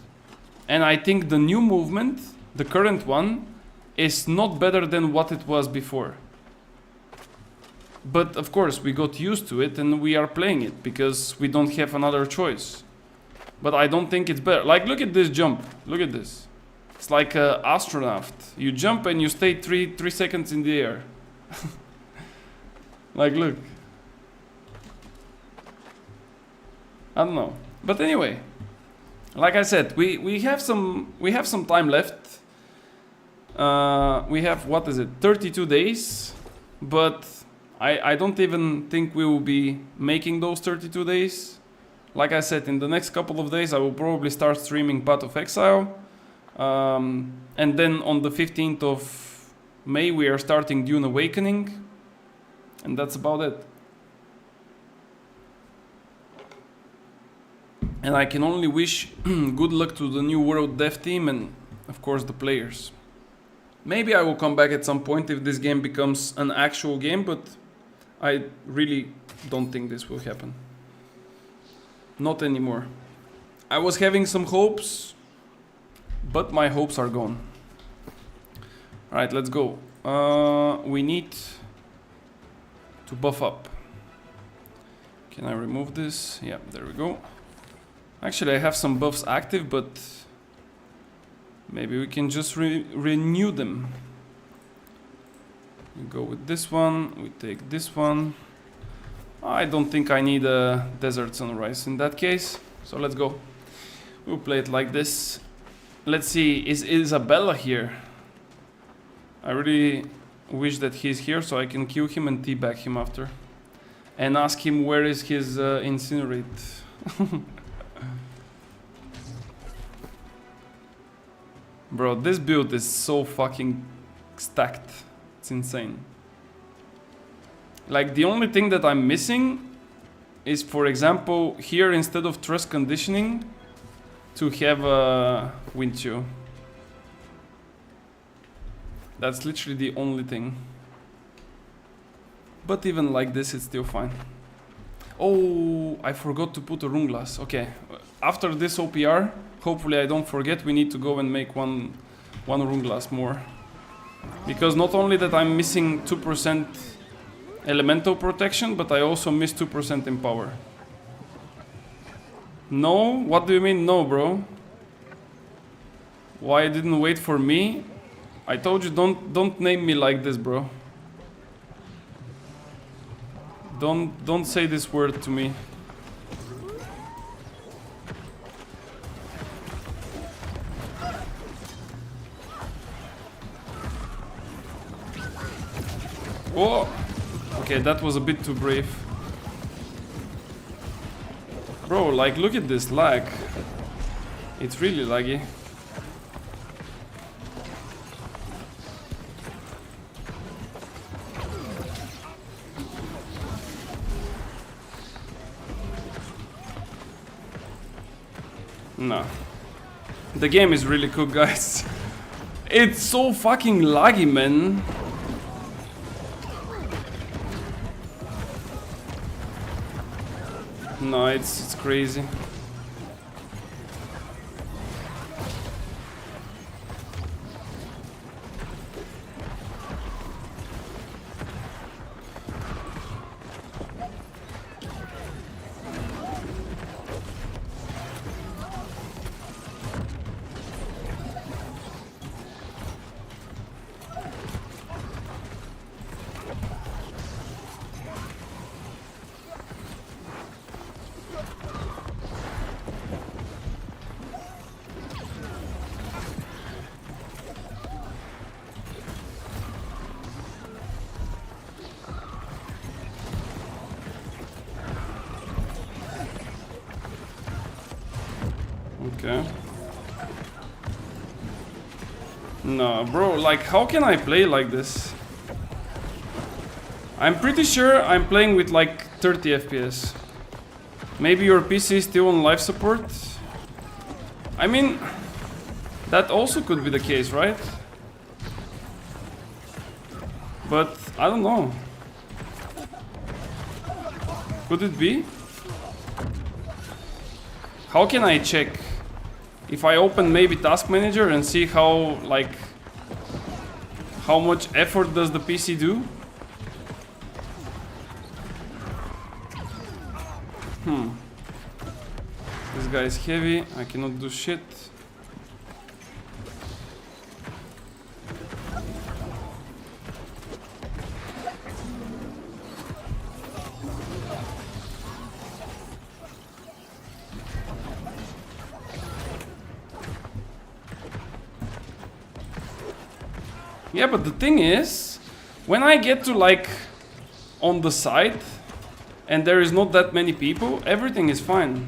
And I think the new movement, the current one, is not better than what it was before. But of course we got used to it and we are playing it because we don't have another choice. But I don't think it's better. Like, look at this jump. Look at this. It's like an astronaut. You jump and you stay 3 seconds in the air. Like, look. I don't know. But anyway, like I said, we have some time left. We have, what is it, 32 days. But I don't even think we will be making those 32 days. Like I said, in the next couple of days I will probably start streaming Path of Exile. And then on the 15th of May we are starting Dune Awakening. And that's about it. And I can only wish good luck to the New World dev team and of course the players. Maybe I will come back at some point if this game becomes an actual game, but I really don't think this will happen. Not anymore. I was having some hopes, but my hopes are gone. Alright, let's go. We need to buff up. Can I remove this? Yeah, there we go. Actually, I have some buffs active, but maybe we can just renew them. We go with this one, we take this one. I don't think I need a Desert Sunrise in that case, so let's go. We'll play it like this. Let's see, is Isabella here? I really wish that he's here so I can kill him and teabag him after. And ask him where is his Incinerate. Bro, this build is so fucking stacked. It's insane. Like, the only thing that I'm missing is, for example, here instead of Trust Conditioning, to have a Wind Chill. That's literally the only thing. But even like this, it's still fine. Oh, I forgot to put a Rune Glass. Okay, after this OPR, hopefully I don't forget, we need to go and make one Rune Glass more. Because not only that I'm missing 2% elemental protection, but I also miss 2% in power. No? What do you mean no, bro? Why didn't wait for me? I told you don't name me like this, bro. Don't say this word to me. Oh! Okay, that was a bit too brave. Bro, like, look at this lag. It's really laggy. No. The game is really cool, guys. It's so fucking laggy, man. No, it's crazy. Okay. No, bro, like, how can I play like this? I'm pretty sure I'm playing with like 30 FPS. Maybe your PC is still on life support? I mean, that also could be the case, right? But I don't know. Could it be? How can I check? If I open maybe Task Manager and see how, like, how much effort does the PC do? This guy is heavy, I cannot do shit. Yeah, but the thing is, when I get to like on the side and there is not that many people, everything is fine.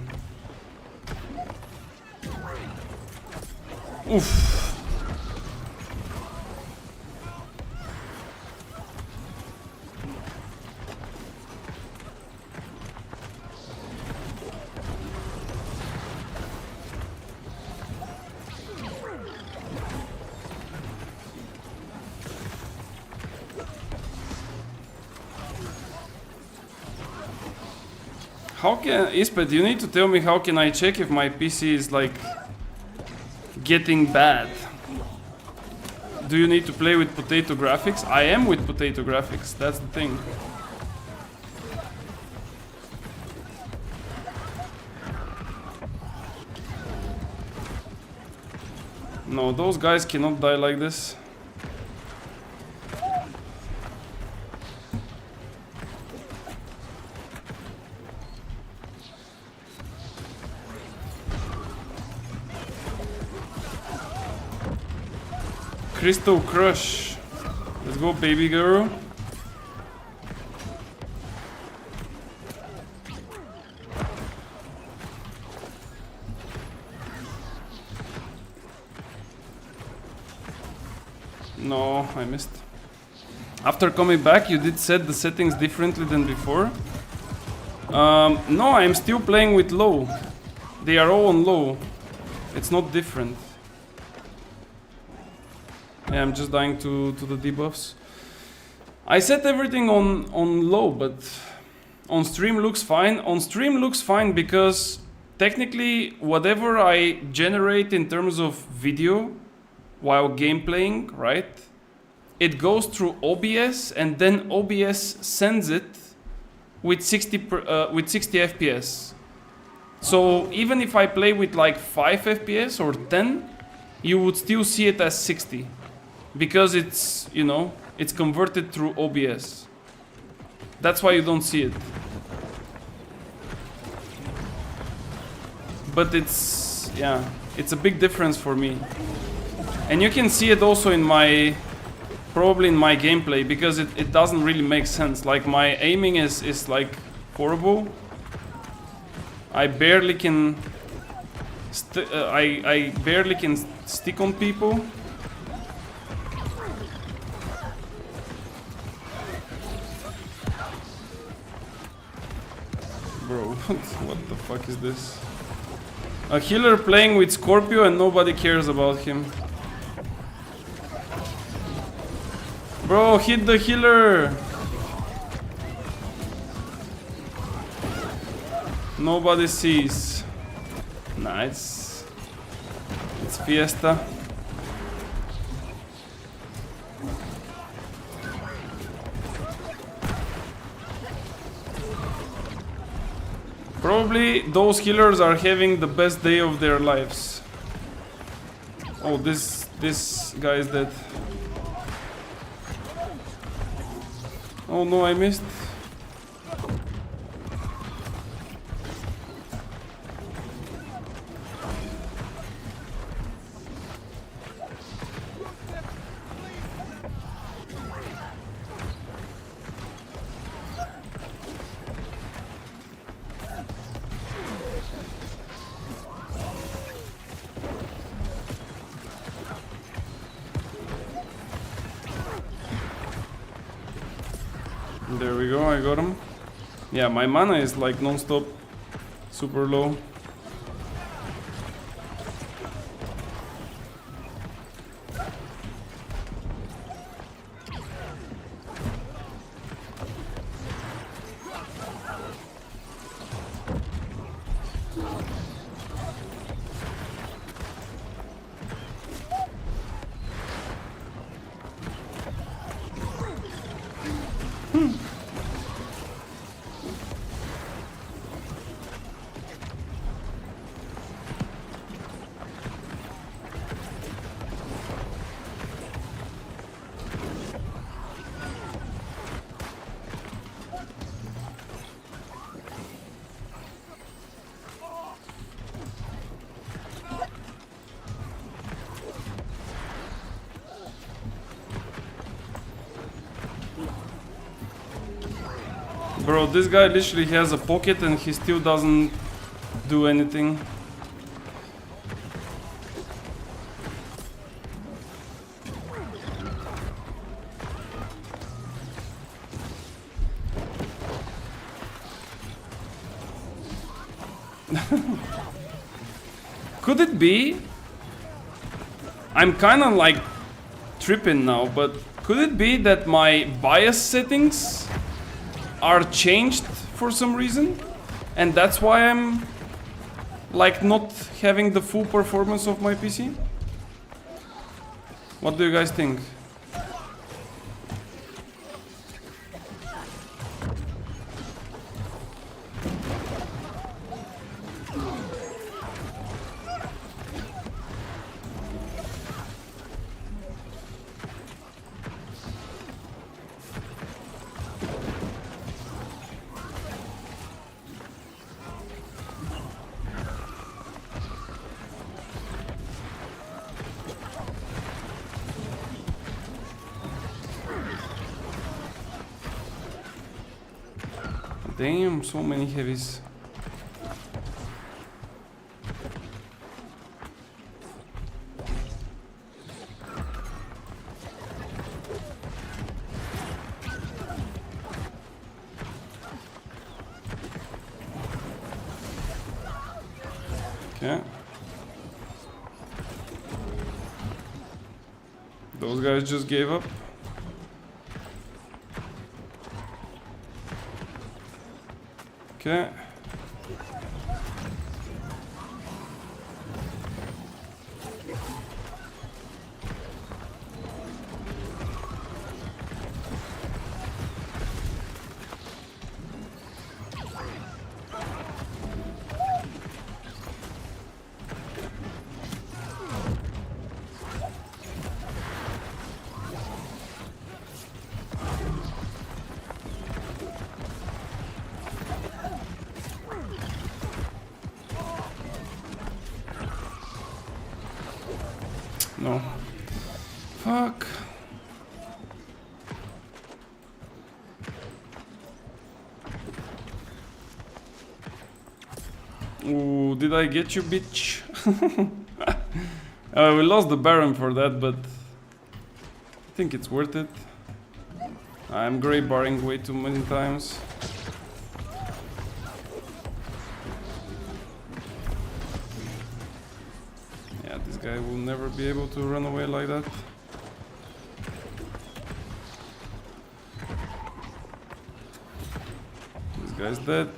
Oof. How can... Ispet, you need to tell me how can I check if my PC is like... getting bad. Do you need to play with potato graphics? I am with potato graphics, that's the thing. No, those guys cannot die like this. Crystal Crush. Let's go, baby girl. No, I missed. After coming back, you did set the settings differently than before. No, I'm still playing with low. They are all on low. It's not different. Yeah, I'm just dying to the debuffs. I set everything on low, but on stream looks fine. On stream looks fine because technically whatever I generate in terms of video while gameplaying, right? It goes through OBS and then OBS sends it with 60 FPS. So even if I play with like 5 FPS or 10, you would still see it as 60. Because it's, you know, it's converted through OBS. That's why you don't see it. But it's, yeah, it's a big difference for me. And you can see it also in my, probably in my gameplay, because it doesn't really make sense. Like my aiming is like horrible. I barely can, I barely can stick on people. Bro, what the fuck is this? A healer playing with Scorpio and nobody cares about him. Bro, hit the healer! Nobody sees. Nah, it's Fiesta. Probably those healers are having the best day of their lives. Oh, this guy is dead. Oh no, I missed. There we go, I got him. Yeah, my mana is like non-stop super low. Bro, this guy literally has a pocket and he still doesn't do anything. Could it be? I'm kinda like tripping now, but could it be that my bias settings are changed for some reason? And that's why I'm like not having the full performance of my PC? What do you guys think? Damn, so many heavies. Okay. Those guys just gave up. Okay. No. Fuck. Ooh, did I get you, bitch? We lost the Baron for that, but I think it's worth it. I'm grey barring way too many times. Yeah, this guy will never be able to run away like that. This guy's dead.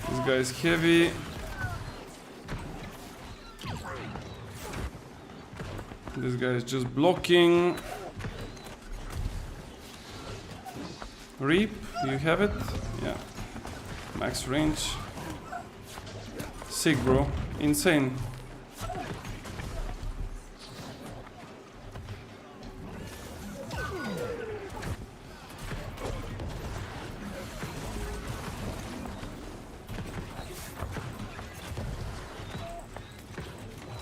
This guy's heavy. This guy is just blocking. Reap, you have it? Yeah. Max range. Sick, bro. Insane.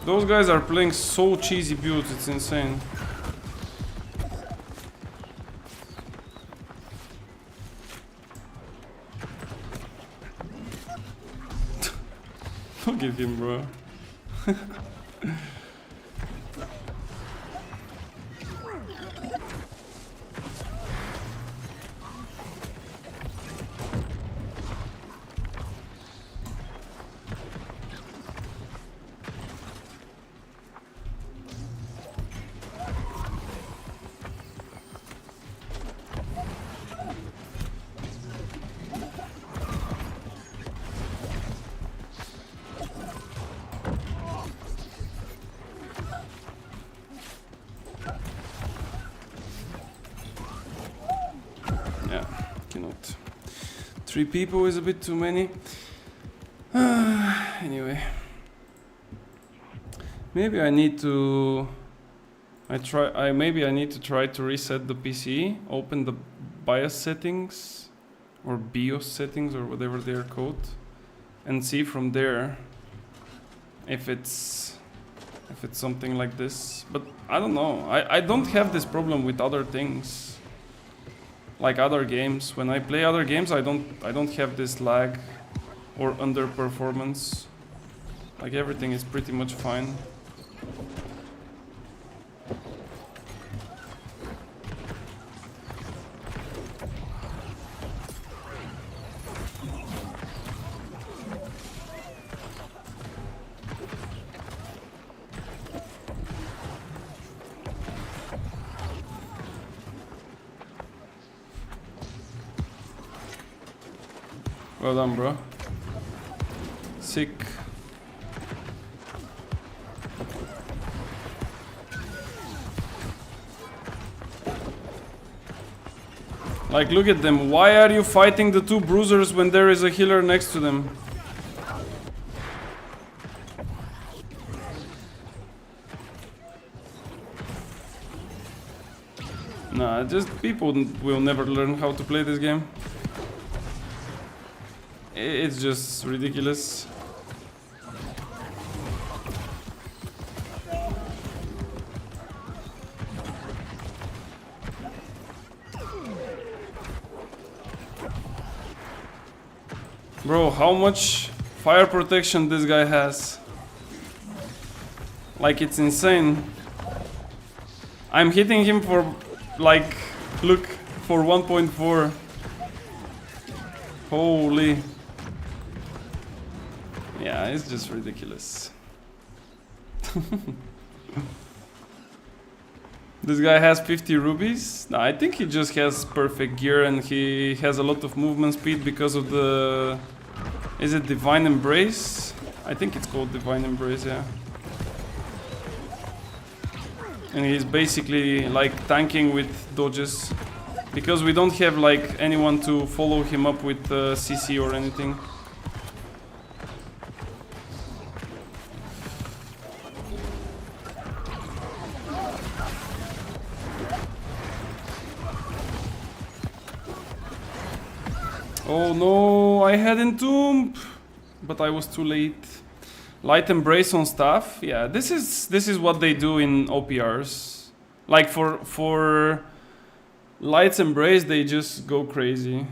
Those guys are playing so cheesy builds, it's insane. Look at him, bro. Yeah, cannot. 3 people is a bit too many. Anyway. Maybe I need to... maybe I need to try to reset the PC, open the BIOS settings, or BIOS settings, or whatever they are called, and see from there if it's something like this. But I don't know. I don't have this problem with other things. Like other games, when I play other games, I don't have this lag or underperformance. Like everything is pretty much fine. Well done, bro. Sick. Like, look at them. Why are you fighting the two bruisers when there is a healer next to them? Nah, just people will never learn how to play this game. It's just ridiculous. Bro, how much fire protection this guy has? Like, it's insane. I'm hitting him for, like, look, for 1.4. Holy. Yeah, it's just ridiculous. This guy has 50 rubies. No, I think he just has perfect gear and he has a lot of movement speed because of the... Is it Divine Embrace? I think it's called Divine Embrace, yeah. And he's basically like tanking with dodges. Because we don't have like anyone to follow him up with CC or anything. Oh no, I had Entomb, but I was too late. Light Embrace on staff, yeah, this is what they do in OPRs. Like for Light's Embrace, they just go crazy.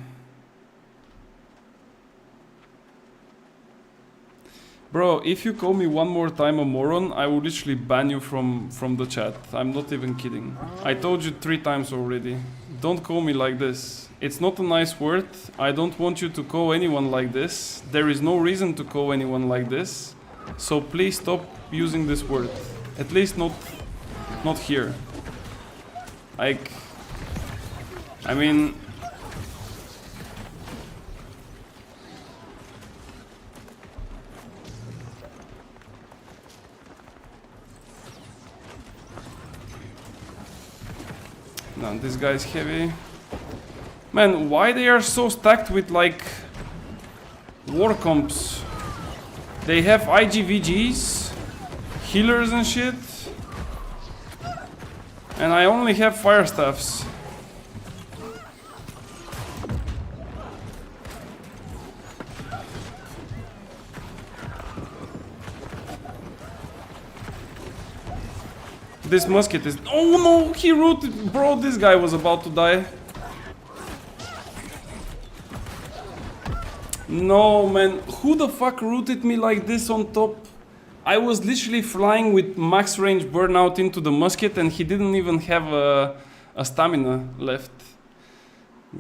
Bro, if you call me one more time a moron, I will literally ban you from the chat. I'm not even kidding. I told you 3 times already. Don't call me like this. It's not a nice word. I don't want you to call anyone like this. There is no reason to call anyone like this. So please stop using this word. At least not here. Like, I mean... No, this guy's heavy. Man, why they are so stacked with like war comps? They have IGVGs, healers and shit. And I only have fire staffs. This musket is... Oh no, he rooted... Bro, this guy was about to die. No, man. Who the fuck rooted me like this on top? I was literally flying with max range burnout into the musket and he didn't even have a stamina left.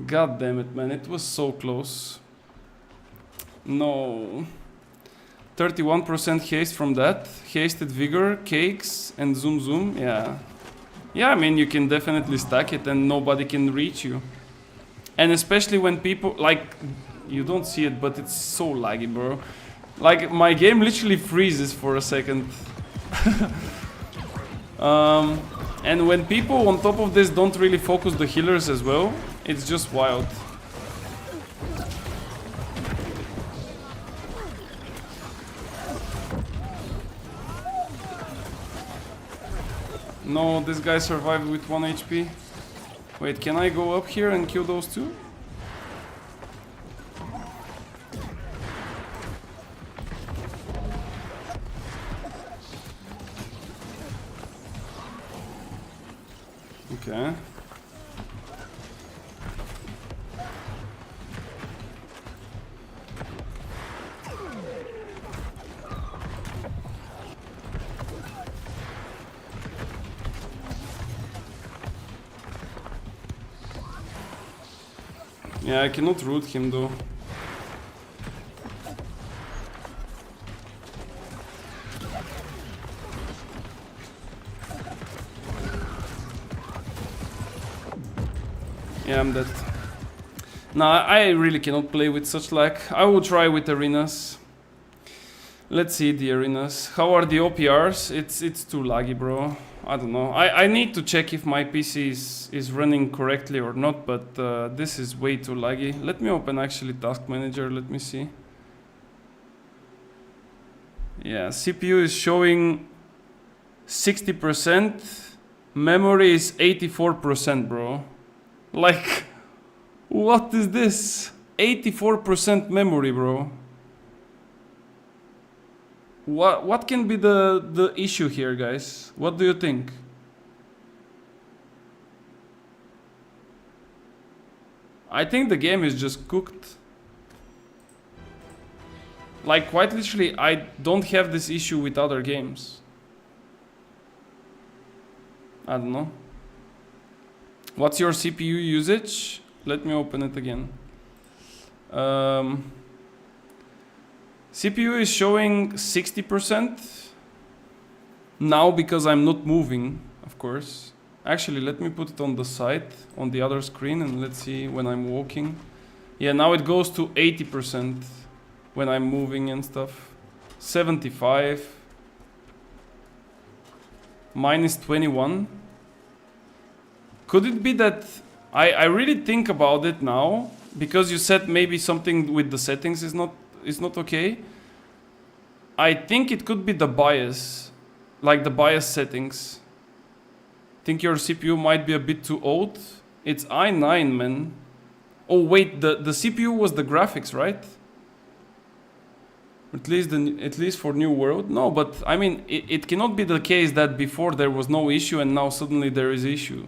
God damn it, man. It was so close. No. 31% haste from that. Hasted vigor, cakes, and zoom zoom. Yeah. Yeah, I mean, you can definitely stack it and nobody can reach you. And especially when people, like, you don't see it, but it's so laggy, bro. Like, my game literally freezes for a second. And when people on top of this don't really focus the healers as well, it's just wild. No, this guy survived with 1 HP. Wait, can I go up here and kill those two? Okay. Yeah, I cannot root him though. Yeah, I'm dead. Nah, I really cannot play with such lag. I will try with arenas. Let's see the arenas. How are the OPRs? It's too laggy, bro. I don't know. I need to check if my PC is running correctly or not, but this is way too laggy. Let me open actually Task Manager. Let me see. Yeah, CPU is showing 60%. Memory is 84%, bro. Like, what is this? 84% memory, bro. What can be the issue here, guys? What do you think? I think the game is just cooked. Like, quite literally, I don't have this issue with other games. I don't know. What's your CPU usage? Let me open it again. CPU is showing 60% now because I'm not moving, of course. Actually, let me put it on the side, on the other screen, and let's see when I'm walking. Yeah, now it goes to 80% when I'm moving and stuff. 75. Minus 21. Could it be that I really think about it now, because you said maybe something with the settings is not okay. I think it could be the BIOS, like the BIOS settings. Think your CPU might be a bit too old. It's i9, man. Oh wait, the CPU was the graphics, right? At least for New World. No, but I mean, it cannot be the case that before there was no issue and now suddenly there is issue.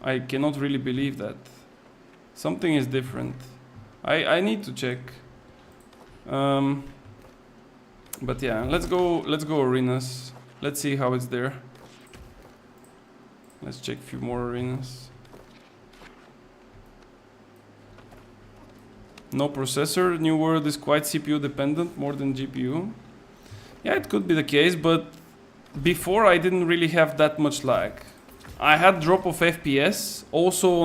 I cannot really believe that. Something is different. I need to check. But yeah, let's go arenas. Let's see how it's there. Let's check a few more arenas. No processor. New World is quite CPU dependent, more than GPU. Yeah, it could be the case, but before I didn't really have that much lag. I had drop of FPS also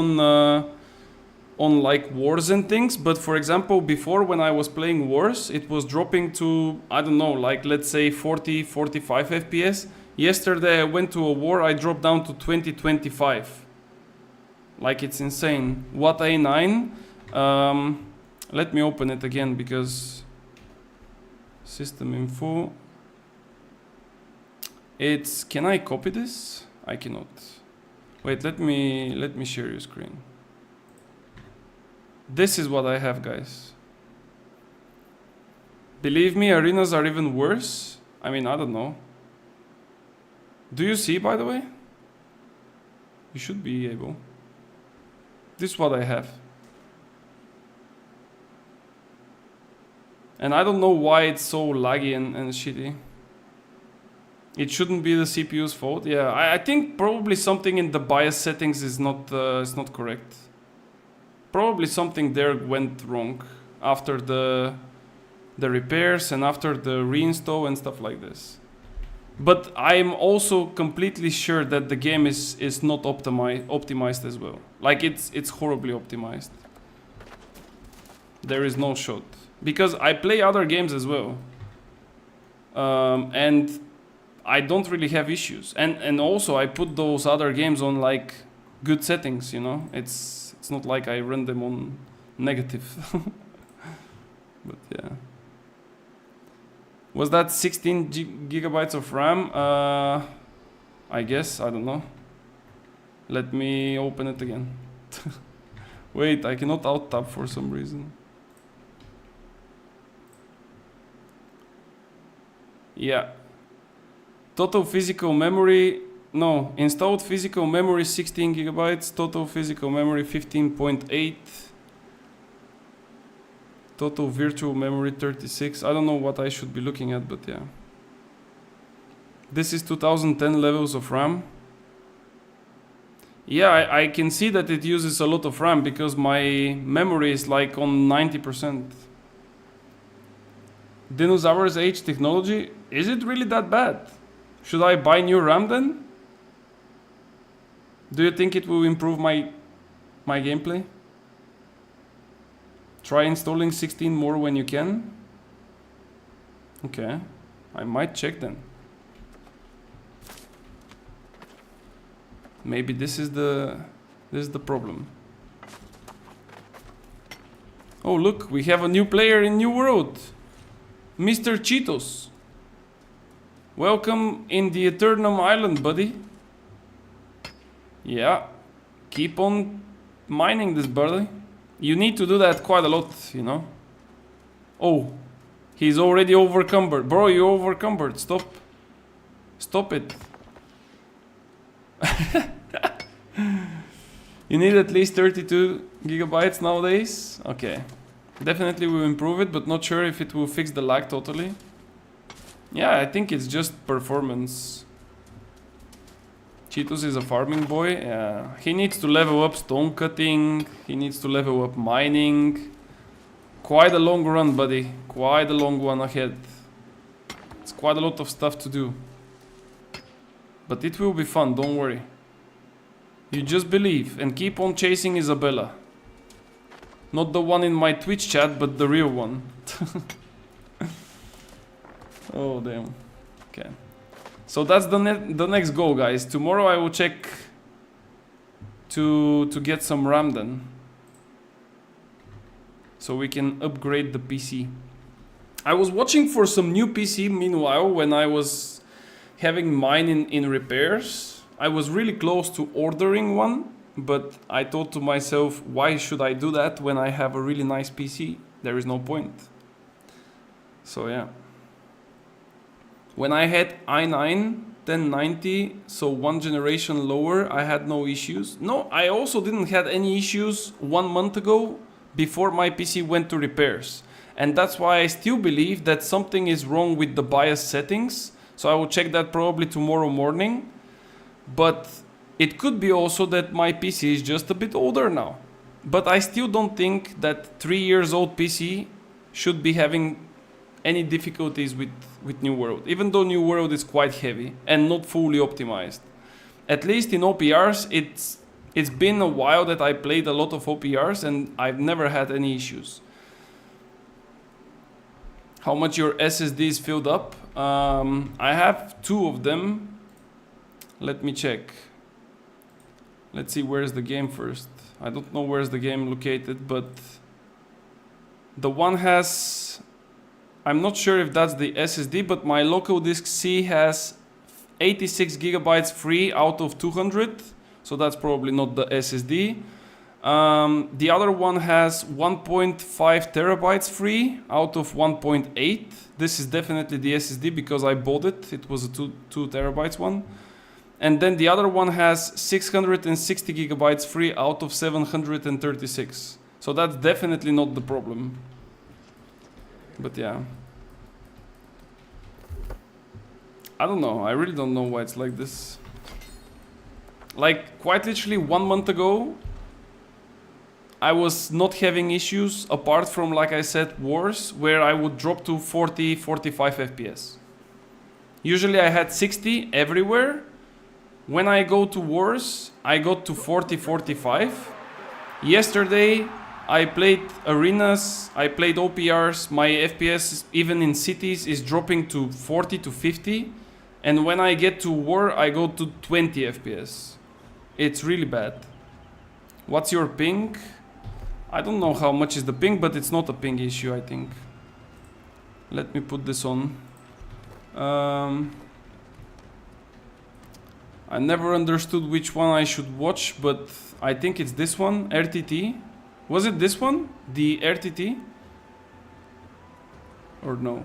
on like wars and things, but for example, before when I was playing wars, it was dropping to, I don't know, like let's say 40, 45 FPS. Yesterday I went to a war, I dropped down to 20, 25. Like, it's insane. What A9? Let me open it again because system info. It's, can I copy this? I cannot. Wait, let me share your screen. This is what I have, guys. Believe me, arenas are even worse. I mean, I don't know. Do you see, by the way? You should be able. This is what I have. And I don't know why it's so laggy and shitty. It shouldn't be the CPU's fault. Yeah, I think probably something in the BIOS settings is not correct. Probably something there went wrong after the repairs and after the reinstall and stuff like this. But I'm also completely sure that the game is not optimized as well. Like, it's horribly optimized. There is no shot. Because I play other games as well. And I don't really have issues. And also I put those other games on like good settings, you know. It's not like I run them on negative. But yeah. Was that 16 gigabytes of RAM? I guess, I don't know. Let me open it again. Wait, I cannot alt tab for some reason. Yeah. Total physical memory, no, installed physical memory 16 gigabytes, total physical memory 15.8. Total virtual memory 36. I don't know what I should be looking at, but yeah. This is 2010 levels of RAM. Yeah, I can see that it uses a lot of RAM because my memory is like on 90%. Dinosaurs Age technology, is it really that bad? Should I buy new RAM then? Do you think it will improve my gameplay? Try installing 16 more when you can. Okay, I might check then. Maybe this is the problem. Oh look, we have a new player in New World, Mr. Cheetos. Welcome in the Eternum Island, buddy. Yeah, keep on mining this, buddy. You need to do that quite a lot, you know. Oh, he's already overcumbered. Bro, you overcumbered. Stop. Stop it. You need at least 32 gigabytes nowadays. Okay. Definitely will improve it, but not sure if it will fix the lag totally. Yeah, I think it's just performance. Cheetos is a farming boy. Yeah. He needs to level up stone cutting. He needs to level up mining. Quite a long run, buddy. Quite a long one ahead. It's quite a lot of stuff to do. But it will be fun, don't worry. You just believe and keep on chasing Isabella. Not the one in my Twitch chat, but the real one. Oh, damn. Okay. So that's the next goal, guys. Tomorrow I will check to get some RAM then. So we can upgrade the PC. I was watching for some new PC meanwhile when I was having mine in repairs. I was really close to ordering one, but I thought to myself, why should I do that when I have a really nice PC? There is no point. So yeah. When I had i9 1090, so one generation lower, I had no issues. No, I also didn't have any issues 1 month ago before my PC went to repairs. And that's why I still believe that something is wrong with the BIOS settings. So I will check that probably tomorrow morning. But it could be also that my PC is just a bit older now. But I still don't think that 3 years old PC should be having any difficulties with New World. Even though New World is quite heavy and not fully optimized. At least in OPRs, it's been a while that I played a lot of OPRs and I've never had any issues. How much your SSD is filled up? I have 2 of them. Let me check. Let's see where's the game first. I don't know where's the game located, but the one has, I'm not sure if that's the SSD, but my local disk C has 86 gigabytes free out of 200, so that's probably not the SSD. The other one has 1.5 terabytes free out of 1.8. This is definitely the SSD because I bought it. It was a 2 terabytes one. And then the other one has 660 gigabytes free out of 736. So that's definitely not the problem. But yeah. I don't know. I really don't know why it's like this. Like, quite literally 1 month ago, I was not having issues apart from, like I said, wars, where I would drop to 40, 45 FPS. Usually I had 60 everywhere. When I go to wars, I got to 40, 45. Yesterday, I played arenas, I played OPRs, my FPS, even in cities, is dropping to 40 to 50. And when I get to war, I go to 20 FPS. It's really bad. What's your ping? I don't know how much is the ping, but it's not a ping issue, I think. Let me put this on. I never understood which one I should watch, but I think it's this one, RTT. Was it this one? The RTT? Or no?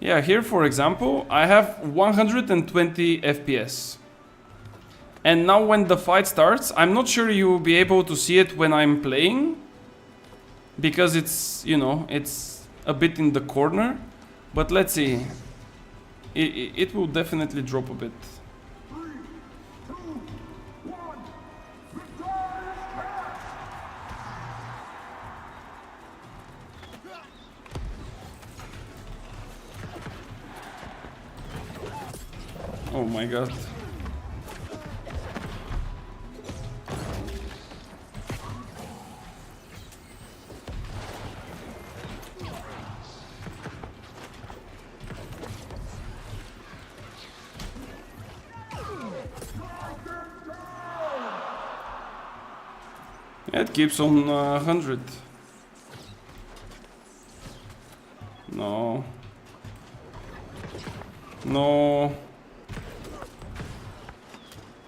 Yeah, here for example, I have 120 FPS. And now when the fight starts, I'm not sure you will be able to see it when I'm playing. Because it's, you know, it's a bit in the corner. But let's see. It will definitely drop a bit. Oh my god. Yeah, it keeps on 100. No. No.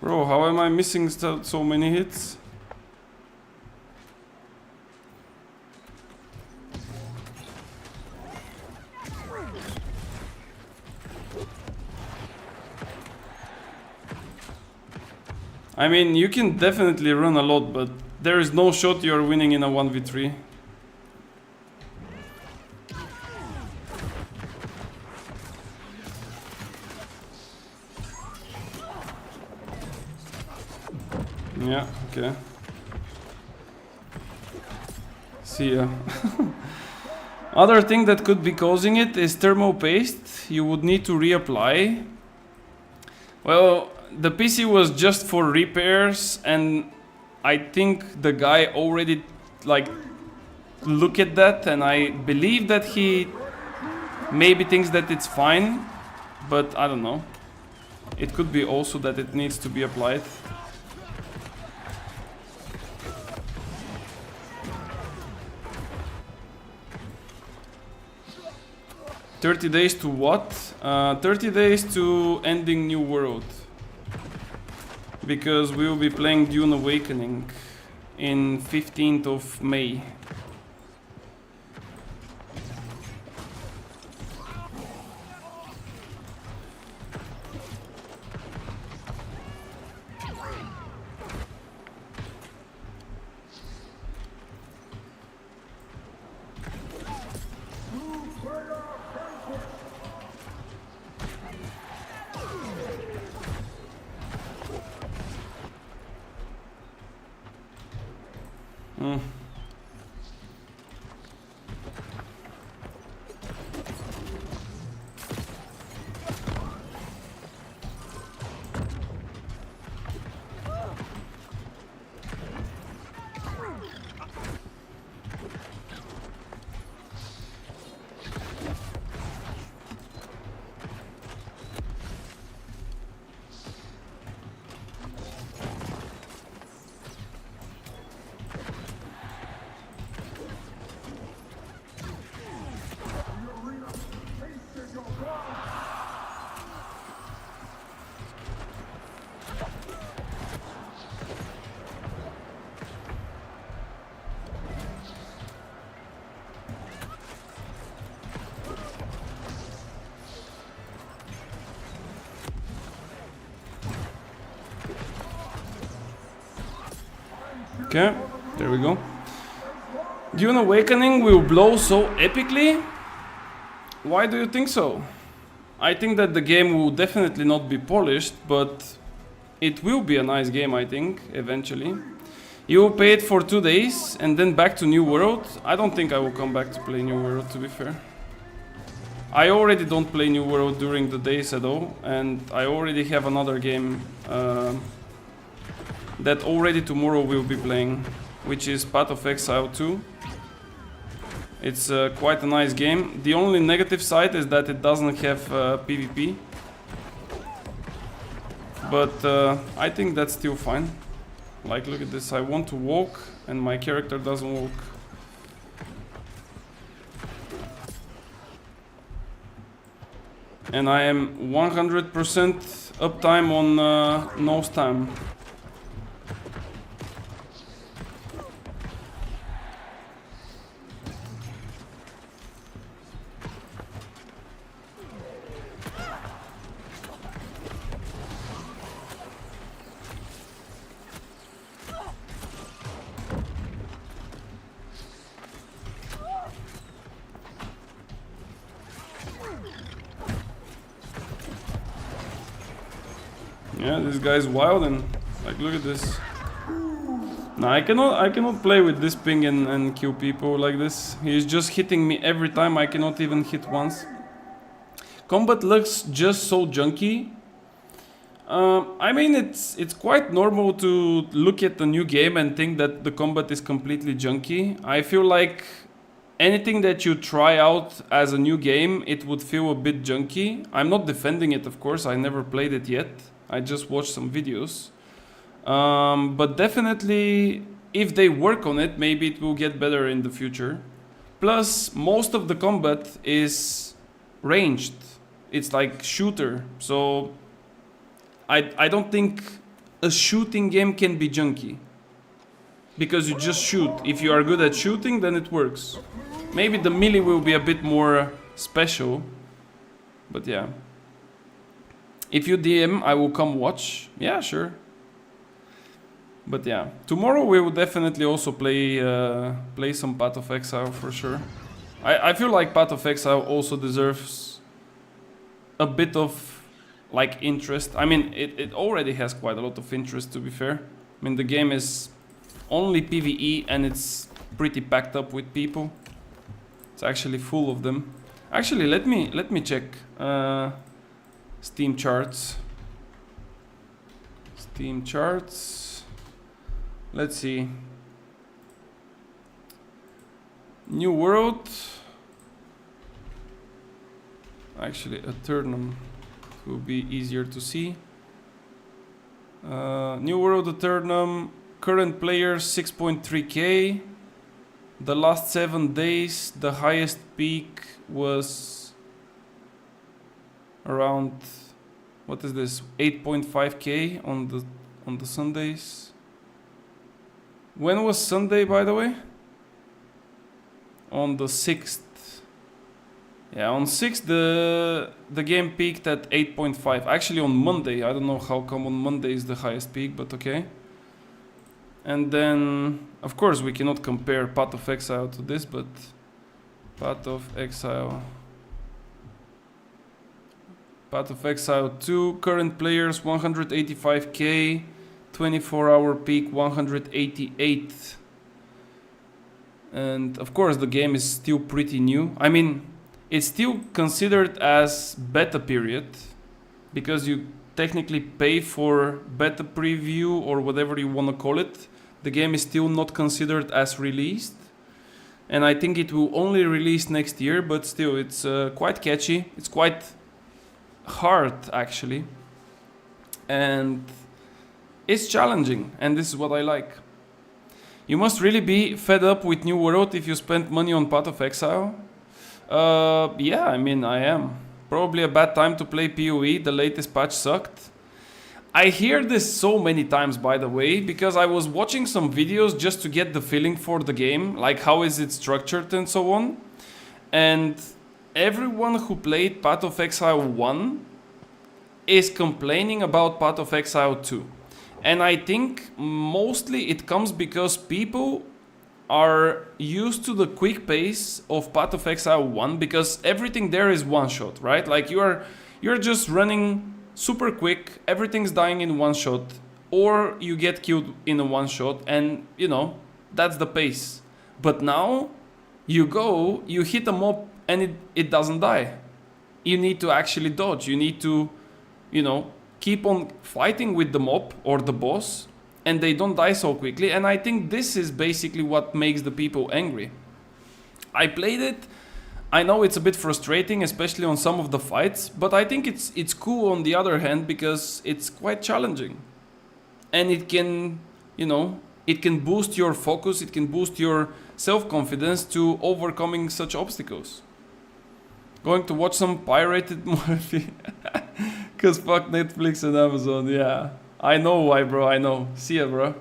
Bro, how am I missing so many hits? I mean, you can definitely run a lot, but there is no shot you're winning in a 1v3. Yeah, okay. See ya. Other thing that could be causing it is thermo paste. You would need to reapply. Well, the PC was just for repairs, and I think the guy already like look at that, and I believe that he maybe thinks that it's fine, but I don't know. It could be also that it needs to be applied. $30 days to what? 30 days to ending New World. Because we will be playing Dune Awakening in 15th of May. Okay, there we go. Dune Awakening will blow so epically? Why do you think so? I think that the game will definitely not be polished, but it will be a nice game, I think, eventually. You pay it for 2 days and then back to New World. I don't think I will come back to play New World, to be fair. I already don't play New World during the days at all, and I already have another game that already tomorrow we'll be playing, which is Path of Exile 2. It's quite a nice game. The only negative side is that it doesn't have PvP. But I think that's still fine. Like, look at this, I want to walk and my character doesn't walk. And I am 100% uptime on nose time. Yeah, this guy's wild, and like, look at this. No, I cannot play with this ping and kill people like this. He's just hitting me every time. I cannot even hit once. Combat looks just so junky. I mean, it's quite normal to look at the new game and think that the combat is completely junky. I feel like anything that you try out as a new game, it would feel a bit junky. I'm not defending it, of course. I never played it yet. I just watched some videos. But definitely if they work on it, maybe it will get better in the future. Plus, most of the combat is ranged. It's like shooter. So I don't think a shooting game can be junky. Because you just shoot. If you are good at shooting, then it works. Maybe the melee will be a bit more special. But yeah. If you DM, I will come watch. Yeah, sure. But yeah, tomorrow we will definitely also play play some Path of Exile for sure. I feel like Path of Exile also deserves a bit of like interest. I mean, it already has quite a lot of interest, to be fair. I mean, the game is only PvE and it's pretty packed up with people. It's actually full of them. Actually, let me check Steam charts. Steam charts. Let's see. New World. Actually, Eternum will be easier to see. New World Eternum. Current players 6.3k. The last 7 days, the highest peak was around, what is this? 8.5k on the Sundays. When was Sunday, by the way? On the 6th. Yeah, on 6th the game peaked at 8.5. Actually on Monday, I don't know how come on Monday is the highest peak, but okay. And then, of course, we cannot compare Path of Exile to this, but Path of Exile 2, current players 185k. 24-hour peak 188, and of course the game is still pretty new. I mean, it's still considered as beta period because you technically pay for beta preview or whatever you want to call it. The game is still not considered as released, and I think it will only release next year, but still it's quite catchy. It's quite hard actually, and it's challenging, and this is what I like. You must really be fed up with New World if you spent money on Path of Exile. Yeah, I mean, I am. Probably a bad time to play PoE, the latest patch sucked. I hear this so many times, by the way, because I was watching some videos just to get the feeling for the game, like how is it structured and so on. And everyone who played Path of Exile 1 is complaining about Path of Exile 2. And I think mostly it comes because people are used to the quick pace of Path of Exile 1 because everything there is one shot, right? Like you're just running super quick, everything's dying in one shot, or you get killed in a one shot, and you know, that's the pace. But now you go, you hit a mob and it doesn't die. You need to actually dodge, you need to, you know, keep on fighting with the mob or the boss, and they don't die so quickly. And I think this is basically what makes the people angry. I played it. I know it's a bit frustrating, especially on some of the fights, but I think it's cool on the other hand because it's quite challenging. And it can, you know, it can boost your focus, it can boost your self-confidence to overcoming such obstacles. Going to watch some pirated movie. Cause fuck Netflix and Amazon, yeah. I know why, bro, I know. See ya, bro.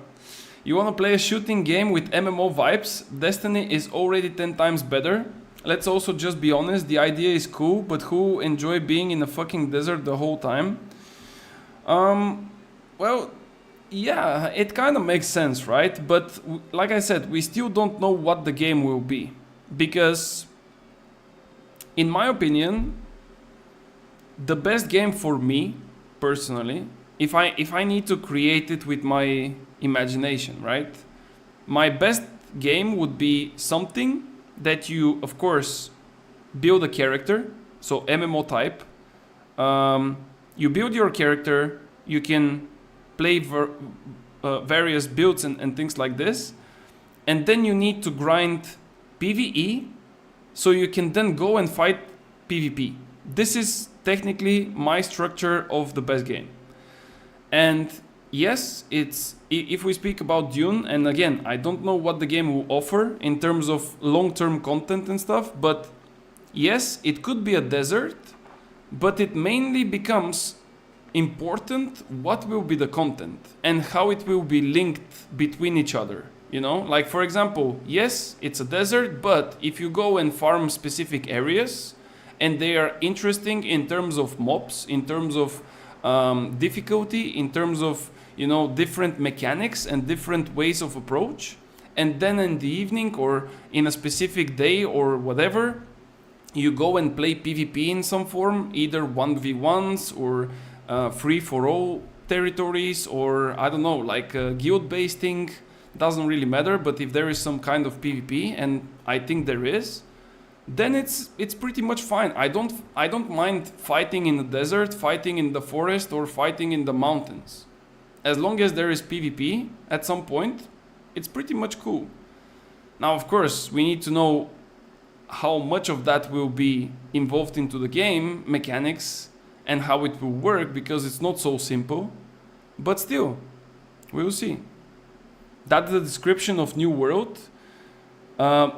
You wanna play a shooting game with MMO vibes? Destiny is already 10 times better. Let's also just be honest, the idea is cool, but who enjoy being in a fucking desert the whole time? Well, yeah, it kind of makes sense, right? But like I said, we still don't know what the game will be. Because, in my opinion, the best game for me, personally, if I need to create it with my imagination, right? My best game would be something that you, of course, build a character, so MMO type. You build your character, you can play various builds and things like this, and then you need to grind PvE, so you can then go and fight PvP. This is technically my structure of the best game. And yes, if we speak about Dune, and again, I don't know what the game will offer in terms of long-term content and stuff, but yes, it could be a desert, but it mainly becomes important what will be the content and how it will be linked between each other. You know, like for example, yes, it's a desert, but if you go and farm specific areas and they are interesting in terms of mobs, in terms of difficulty, in terms of, you know, different mechanics and different ways of approach, and then in the evening or in a specific day or whatever, you go and play PvP in some form, either 1v1s or free-for-all territories, or I don't know, like a guild-based thing. Doesn't really matter, but if there is some kind of PvP, and I think there is, then it's pretty much fine. I don't mind fighting in the desert, fighting in the forest, or fighting in the mountains. As long as there is PvP at some point, it's pretty much cool. Now, of course, we need to know how much of that will be involved into the game mechanics and how it will work, because it's not so simple. But still, we will see. That's the description of New World.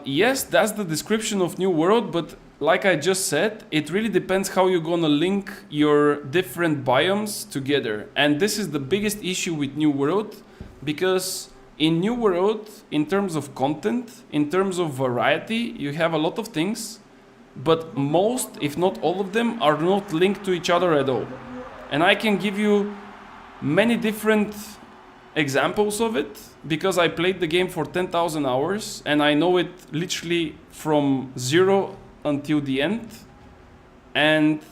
Yes, that's the description of New World, but like I just said, it really depends how you're gonna link your different biomes together. And this is the biggest issue with New World, because in New World, in terms of content, in terms of variety, you have a lot of things, but most, if not all of them, are not linked to each other at all. And I can give you many different examples of it, because I played the game for 10,000 hours and I know it literally from zero until the end. And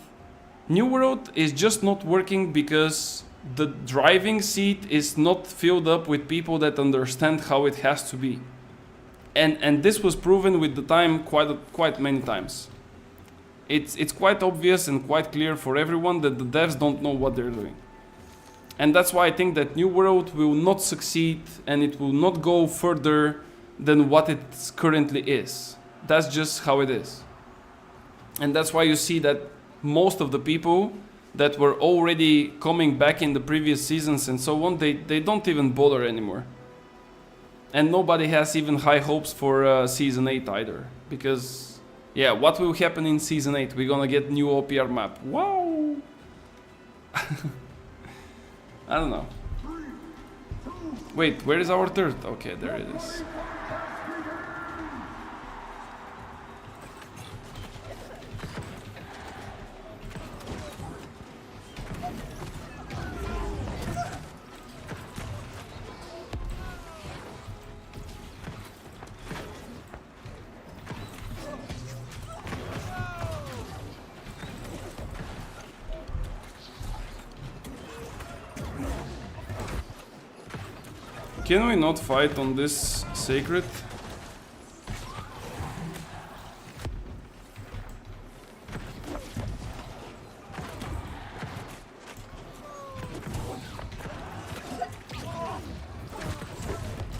New World is just not working because the driving seat is not filled up with people that understand how it has to be. And this was proven with the time quite many times. It's quite obvious and quite clear for everyone that the devs don't know what they're doing. And that's why I think that New World will not succeed and it will not go further than what it currently is. That's just how it is. And that's why you see that most of the people that were already coming back in the previous seasons and so on, they don't even bother anymore. And nobody has even high hopes for Season 8 either. Because, yeah, what will happen in Season 8? We're gonna get new OPR map. Wow! I don't know. Wait, where is our third? Okay, there it is. Can we not fight on this sacred?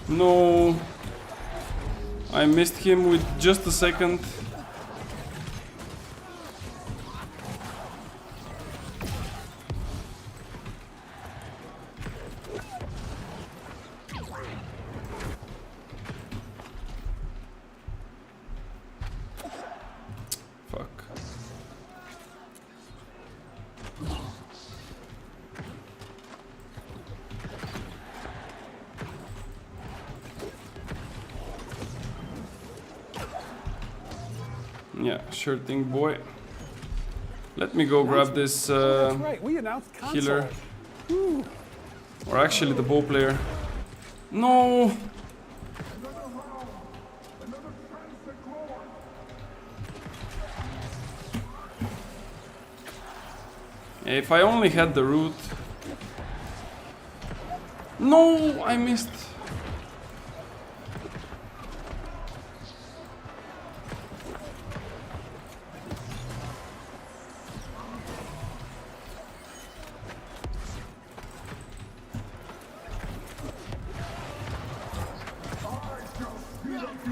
No, I missed him with just a second. Yeah, sure thing, boy. Let me go grab this healer. Or actually the bow player. No! If I only had the root. No, I missed.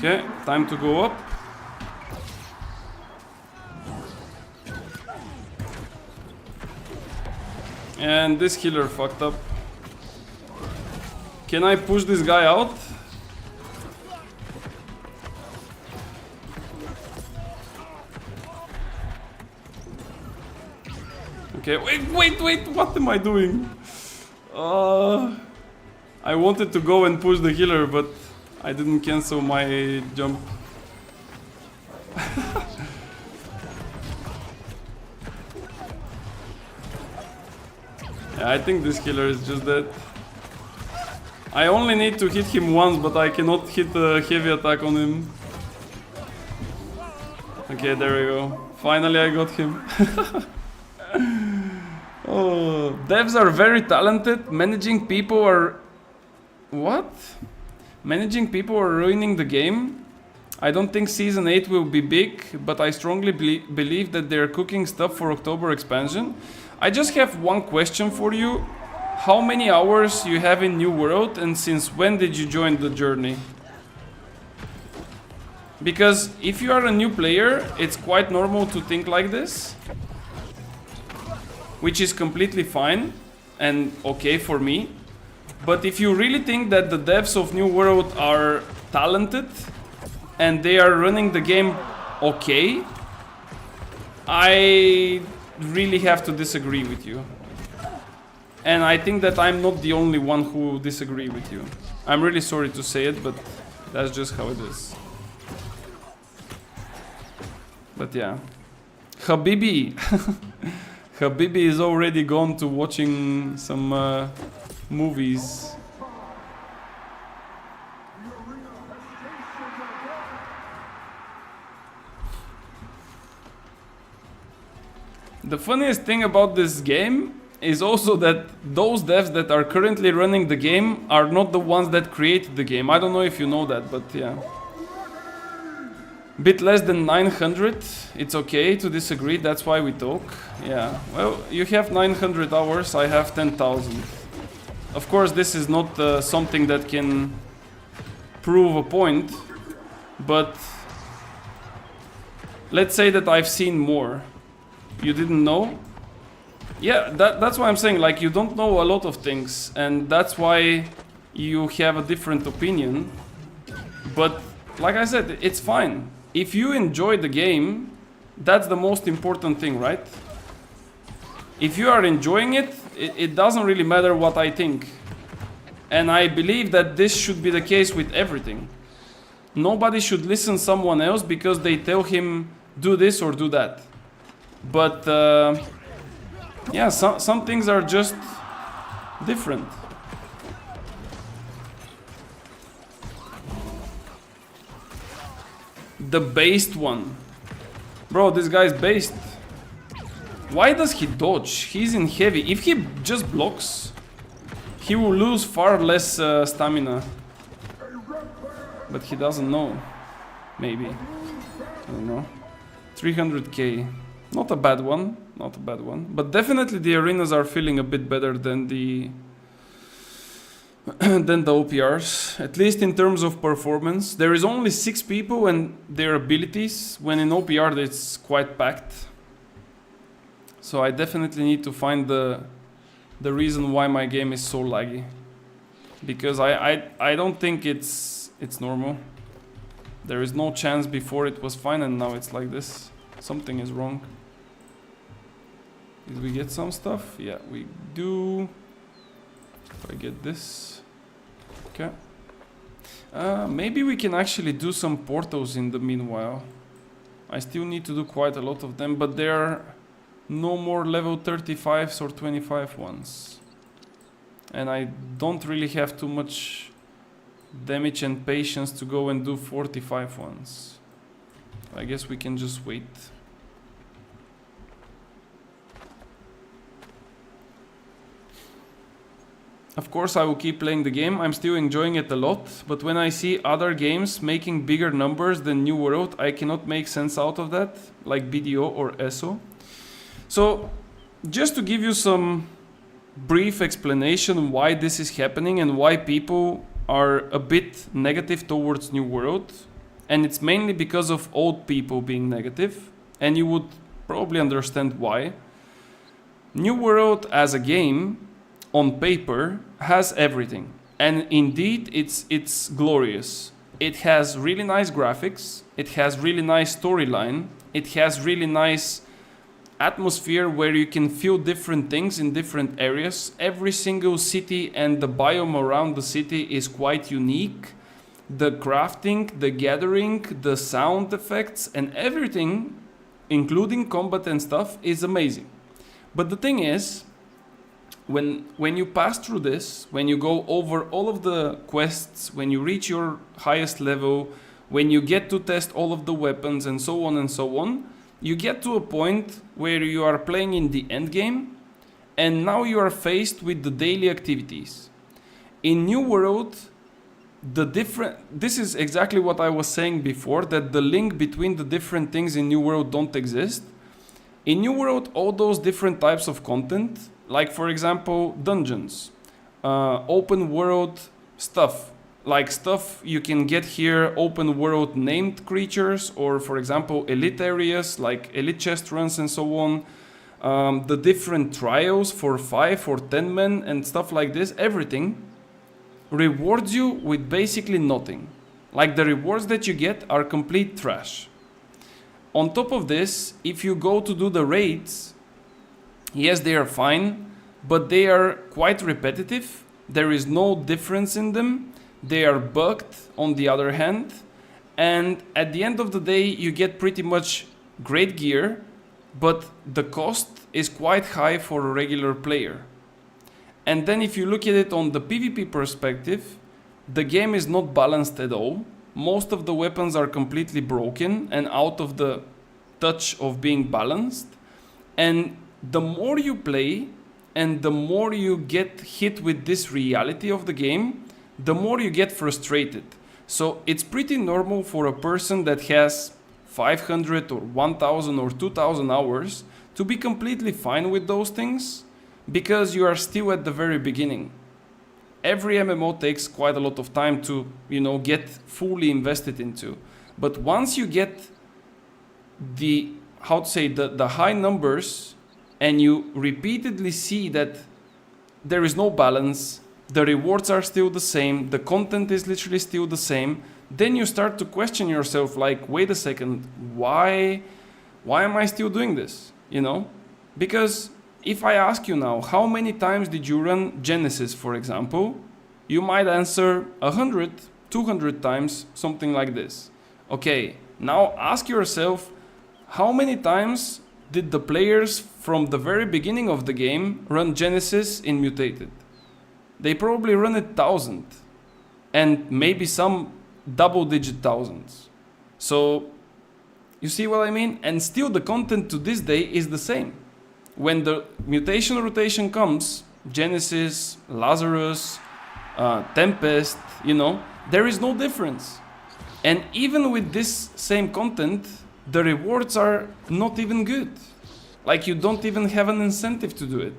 Okay, time to go up. And this healer fucked up. Can I push this guy out? Okay, wait, what am I doing? I wanted to go and push the healer, but I didn't cancel my jump. Yeah, I think this healer is just dead. I only need to hit him once, but I cannot hit a heavy attack on him. Okay, there we go. Finally I got him. Oh, devs are very talented. Managing people are... What? Managing people are ruining the game. I don't think Season 8 will be big, but I strongly believe that they're cooking stuff for October expansion. I just have one question for you. How many hours you have in New World and since when did you join the journey? Because if you are a new player, it's quite normal to think like this. Which is completely fine and okay for me. But if you really think that the devs of New World are talented and they are running the game okay, I really have to disagree with you. And I think that I'm not the only one who disagree with you. I'm really sorry to say it, but that's just how it is. But yeah. Habibi. Habibi is already gone to watching some movies. The funniest thing about this game is also that those devs that are currently running the game are not the ones that created the game. I don't know if you know that, but yeah. Bit less than 900. It's okay to disagree, that's why we talk. Yeah, well, you have 900 hours, I have 10,000. Of course, this is not something that can prove a point, but let's say that I've seen more. You didn't know? Yeah, that's why I'm saying, like, you don't know a lot of things, and that's why you have a different opinion. But, like I said, it's fine. If you enjoy the game, that's the most important thing, right? If you are enjoying it, it doesn't really matter what I think. And I believe that this should be the case with everything. Nobody should listen to someone else because they tell him, do this or do that. But, yeah, some things are just different. The based one. Bro, this guy's based. Why does he dodge? He's in heavy. If he just blocks, he will lose far less stamina. But he doesn't know. Maybe. I don't know. 300k. Not a bad one. Not a bad one. But definitely the arenas are feeling a bit better than the OPRs, at least in terms of performance. There is only 6 people and their abilities, when in OPR it's quite packed. So I definitely need to find the reason why my game is so laggy. Because I don't think it's normal. There is no chance before it was fine and now it's like this. Something is wrong. Did we get some stuff? Yeah, we do. If I get this. Okay. Maybe we can actually do some portals in the meanwhile. I still need to do quite a lot of them, but there are no more level 35s or 25 ones. And I don't really have too much damage and patience to go and do 45 ones. I guess we can just wait. Of course, I will keep playing the game. I'm still enjoying it a lot, but when I see other games making bigger numbers than New World, I cannot make sense out of that, like BDO or ESO. So, just to give you some brief explanation why this is happening and why people are a bit negative towards New World, and it's mainly because of old people being negative, and you would probably understand why. New World as a game, on paper, has everything. and indeed it's glorious. It has really nice graphics, it has really nice storyline, it has really nice atmosphere where you can feel different things in different areas. Every single city and the biome around the city is quite unique. The crafting, the gathering, the sound effects and everything, including combat and stuff, is amazing. But the thing is, when you pass through this, when you go over all of the quests, when you reach your highest level, when you get to test all of the weapons and so on, you get to a point where you are playing in the end game, and now you are faced with the daily activities. In New World, this is exactly what I was saying before, that the link between the different things in New World don't exist. In New World, all those different types of content, like for example dungeons, open world stuff, like stuff you can get here, open world named creatures, or for example elite areas like elite chest runs and so on, the different trials for 5 or 10 men and stuff like this, everything rewards you with basically nothing. Like the rewards that you get are complete trash. On top of this, if you go to do the raids, yes, they are fine, but they are quite repetitive. There is no difference in them. They are bugged on the other hand. And at the end of the day, you get pretty much great gear, but the cost is quite high for a regular player. And then if you look at it on the PvP perspective, the game is not balanced at all. Most of the weapons are completely broken and out of the touch of being balanced. And the more you play and the more you get hit with this reality of the game, the more you get frustrated. So it's pretty normal for a person that has 500 or 1000 or 2000 hours to be completely fine with those things, because you are still at the very beginning. Every MMO takes quite a lot of time to, get fully invested into. But once you get the high numbers and you repeatedly see that there is no balance, the rewards are still the same, the content is literally still the same, then you start to question yourself like, wait a second, why am I still doing this? Because if I ask you now, how many times did you run Genesis, for example, you might answer 100, 200 times, something like this. Okay, now ask yourself, how many times did the players from the very beginning of the game run Genesis in Mutated? They probably run it 1,000, and maybe some double-digit thousands. So, you see what I mean? And still the content to this day is the same. When the mutation rotation comes, Genesis, Lazarus, Tempest, there is no difference. And even with this same content, the rewards are not even good. Like you don't even have an incentive to do it.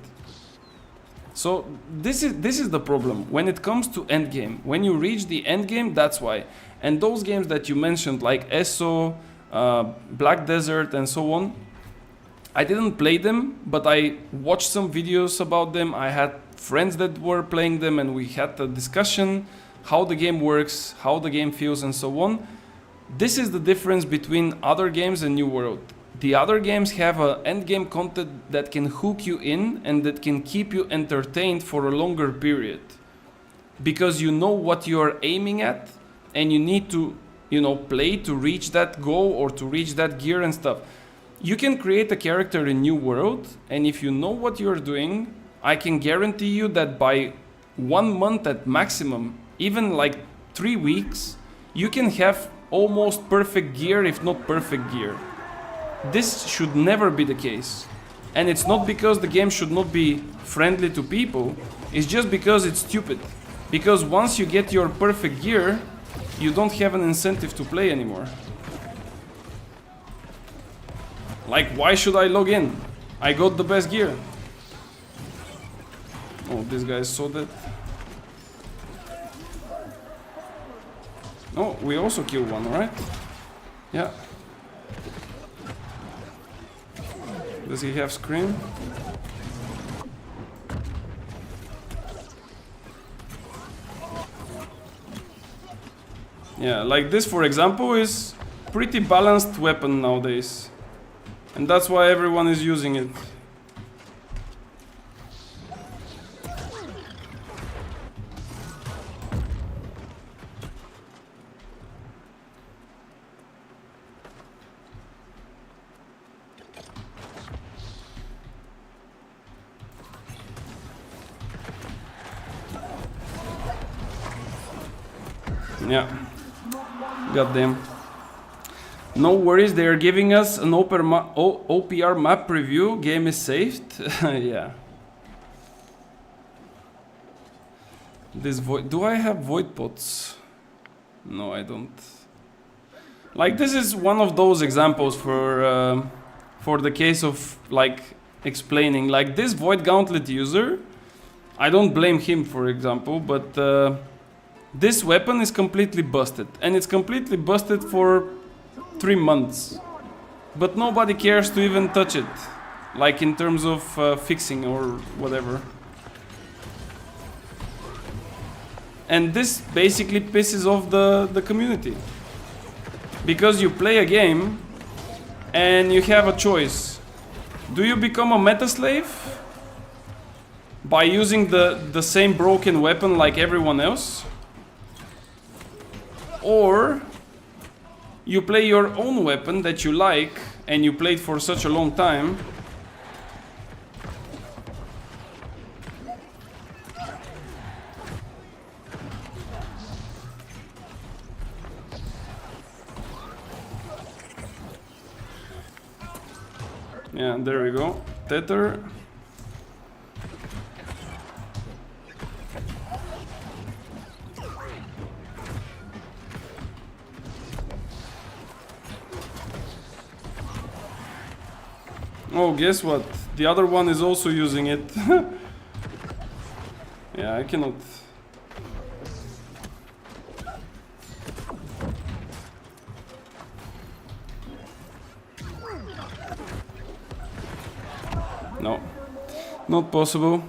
So this is the problem when it comes to endgame. When you reach the endgame, that's why. And those games that you mentioned, like ESO, Black Desert, and so on, I didn't play them, but I watched some videos about them. I had friends that were playing them, and we had a discussion how the game works, how the game feels, and so on. This is the difference between other games and New World. The other games have an endgame content that can hook you in and that can keep you entertained for a longer period. Because you know what you're aiming at, and you need to, play to reach that goal or to reach that gear and stuff. You can create a character in New World, and if you know what you're doing, I can guarantee you that by 1 month at maximum, even like 3 weeks, you can have almost perfect gear, if not perfect gear. This should never be the case. And it's not because the game should not be friendly to people, it's just because it's stupid. Because once you get your perfect gear, you don't have an incentive to play anymore. Like, why should I log in? I got the best gear. Oh, this guy is so dead. Oh, we also killed one, right? Yeah. Does he have scream? Yeah, like this for example is pretty balanced weapon nowadays. And that's why everyone is using it. Yeah. Goddamn. No worries, they are giving us an OPR map preview. Game is saved. Yeah. This void. Do I have void pots? No, I don't. Like this is one of those examples for the case of like explaining. Like this void gauntlet user, I don't blame him for example, but this weapon is completely busted, and it's completely busted for 3 months, but nobody cares to even touch it, like in terms of fixing or whatever. And this basically pisses off the community, because you play a game and you have a choice. Do you become a meta slave by using the same broken weapon like everyone else? Or you play your own weapon that you like and you played for such a long time, yeah, there we go. Tether. Oh, guess what? The other one is also using it. Yeah, I cannot. No, not possible.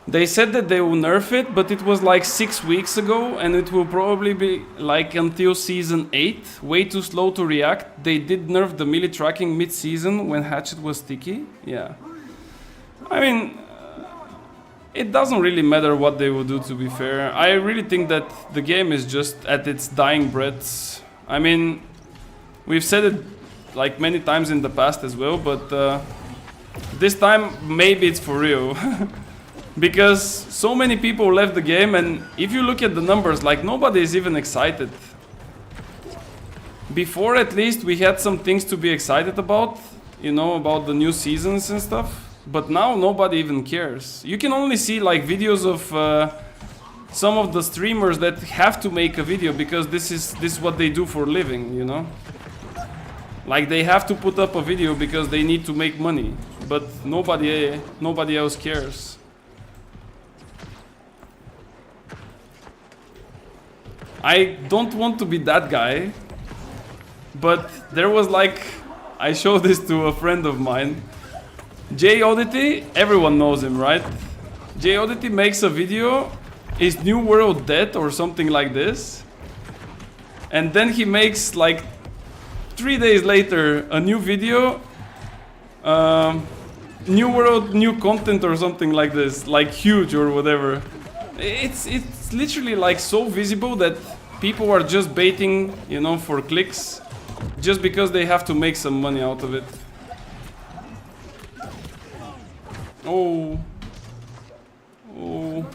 They said that they will nerf it, but it was like 6 weeks ago, and it will probably be like until season 8. Way too slow to react. They did nerf the melee tracking mid-season when Hatchet was sticky. Yeah. I mean, it doesn't really matter what they will do, to be fair. I really think that the game is just at its dying breaths. I mean, we've said it like many times in the past as well, but this time maybe it's for real. Because so many people left the game, and if you look at the numbers, like nobody is even excited. Before at least we had some things to be excited about, you know, about the new seasons and stuff. But now nobody even cares. You can only see like videos of some of the streamers that have to make a video because this is what they do for a living, you know. Like they have to put up a video because they need to make money, but nobody else cares. I don't want to be that guy, but there was like, I showed this to a friend of mine. Jay Oddity, everyone knows him, right? Jay Oddity makes a video, is New World dead or something like this? And then he makes like 3 days later a new video, New World, new content or something like this, like huge or whatever. It's literally like so visible that people are just baiting, you know, for clicks, just because they have to make some money out of it. Oh. Oh.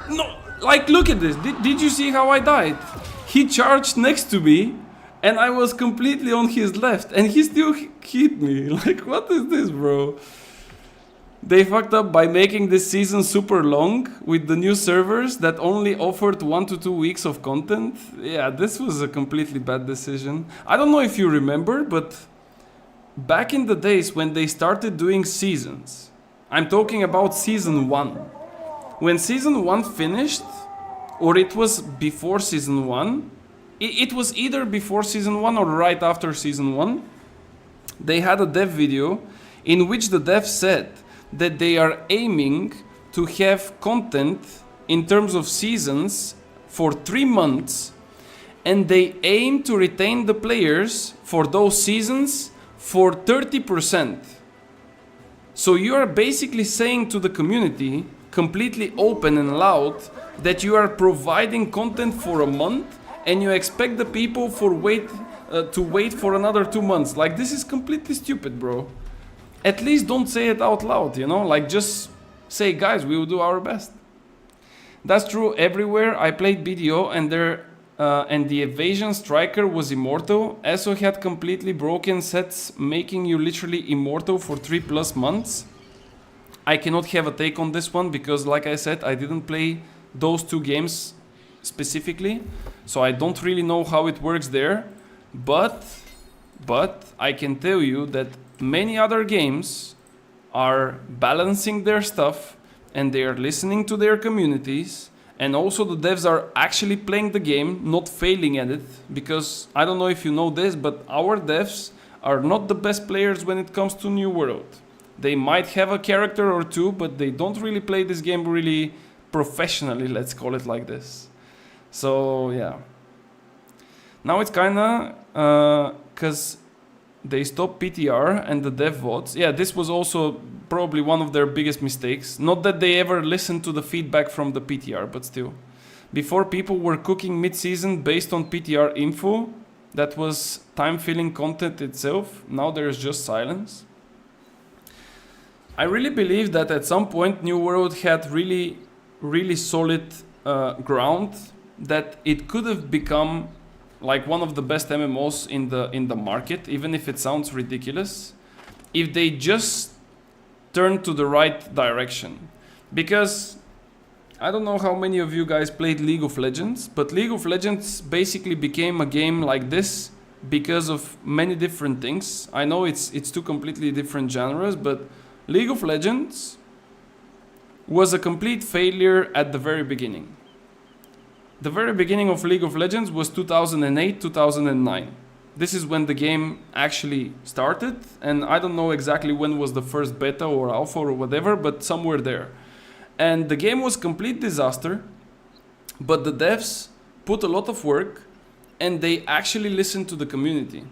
No, like look at this. Did you see how I died? He charged next to me and I was completely on his left and he still hit me. Like, what is this, bro? They fucked up by making this season super long with the new servers that only offered 1 to 2 weeks of content. Yeah, this was a completely bad decision. I don't know if you remember, but back in the days when they started doing seasons, I'm talking about season 1. When season 1 finished, or it was before season 1, it was either before season 1 or right after season 1, they had a dev video in which the dev said that they are aiming to have content in terms of seasons for 3 months, and they aim to retain the players for those seasons for 30%. So you are basically saying to the community, completely open and loud, that you are providing content for a month and you expect the people to wait for another 2 months. Like, this is completely stupid, bro. At least don't say it out loud, you know? Like, just say, guys, we will do our best. That's true everywhere. I played BDO and the evasion striker was immortal. ESO had completely broken sets, making you literally immortal for 3+ months. I cannot have a take on this one because, like I said, I didn't play those 2 games specifically, so I don't really know how it works there. But I can tell you that many other games are balancing their stuff and they are listening to their communities, and also the devs are actually playing the game, not failing at it, because I don't know if you know this, but our devs are not the best players when it comes to New World. They might have a character or 2, but they don't really play this game really professionally, let's call it like this. So yeah. Now it's kinda because they stopped PTR and the dev votes. Yeah, this was also probably one of their biggest mistakes. Not that they ever listened to the feedback from the PTR, but still. Before, people were cooking mid-season based on PTR info. That was time-filling content itself. Now there's just silence. I really believe that at some point New World had really, really solid ground, that it could have become like one of the best MMOs in the market, even if it sounds ridiculous, if they just turn to the right direction. Because I don't know how many of you guys played League of Legends, but League of Legends basically became a game like this because of many different things. I know it's 2 completely different genres, but League of Legends was a complete failure at the very beginning. The very beginning of League of Legends was 2008, 2009. This is when the game actually started, and I don't know exactly when was the first beta or alpha or whatever, but somewhere there. And the game was complete disaster, but the devs put a lot of work and they actually listened to the community.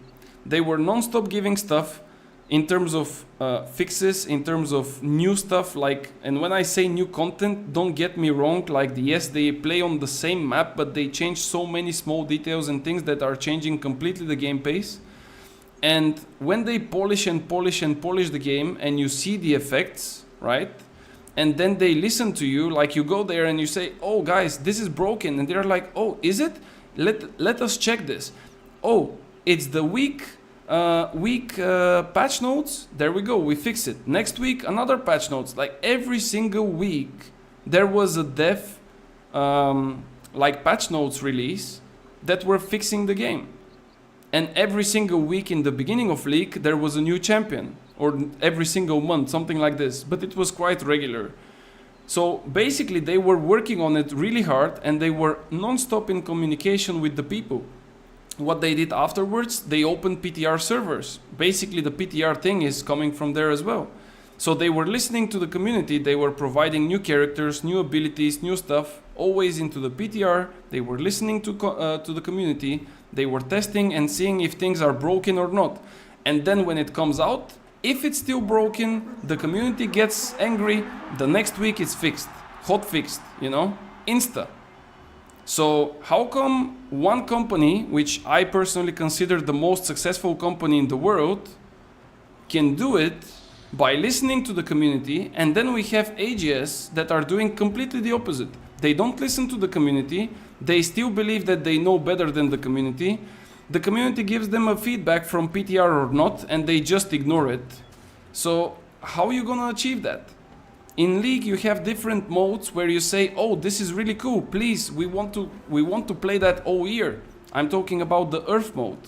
They were non-stop giving stuff in terms of fixes, in terms of new stuff, like, and when I say new content, don't get me wrong, like, yes, they play on the same map, but they change so many small details and things that are changing completely the game pace. And when they polish and polish and polish the game and you see the effects, right? And then they listen to you, like, you go there and you say, oh guys, this is broken, and they're like, oh, is it? Let us check this. Oh, it's the weak patch notes. There we go, we fix it. Next week another patch notes. Like, every single week there was a dev like patch notes release that were fixing the game. And every single week in the beginning of League there was a new champion, or every single month, something like this, but it was quite regular. So basically they were working on it really hard and they were non-stop in communication with the people. What they did afterwards, they opened PTR servers. Basically the PTR thing is coming from there as well. So they were listening to the community, they were providing new characters, new abilities, new stuff, always into the PTR. They were listening to the community, they were testing and seeing if things are broken or not. And then when it comes out, if it's still broken, the community gets angry, the next week it's fixed, hot fixed, you know, insta. So how come one company, which I personally consider the most successful company in the world, can do it by listening to the community, and then we have AGS that are doing completely the opposite. They don't listen to the community, they still believe that they know better than the community. The community gives them a feedback from PTR or not, and they just ignore it. So how are you gonna achieve that? In League you have different modes where you say, oh, this is really cool, please, we want to play that all year. I'm talking about the Earth mode.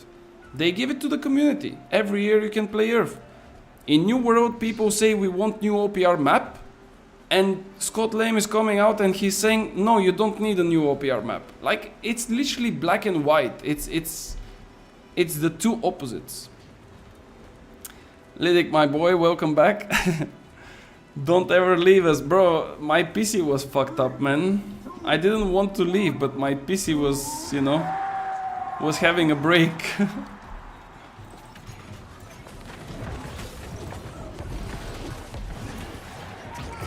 They give it to the community. Every year you can play Earth. In New World people say we want new OPR map, and Scott Lame is coming out and he's saying, no, you don't need a new OPR map. Like, it's literally black and white. It's the two opposites. Lydic, my boy, welcome back. Don't ever leave us, bro. My PC was fucked up, man. I didn't want to leave, but my PC was, you know, was having a break.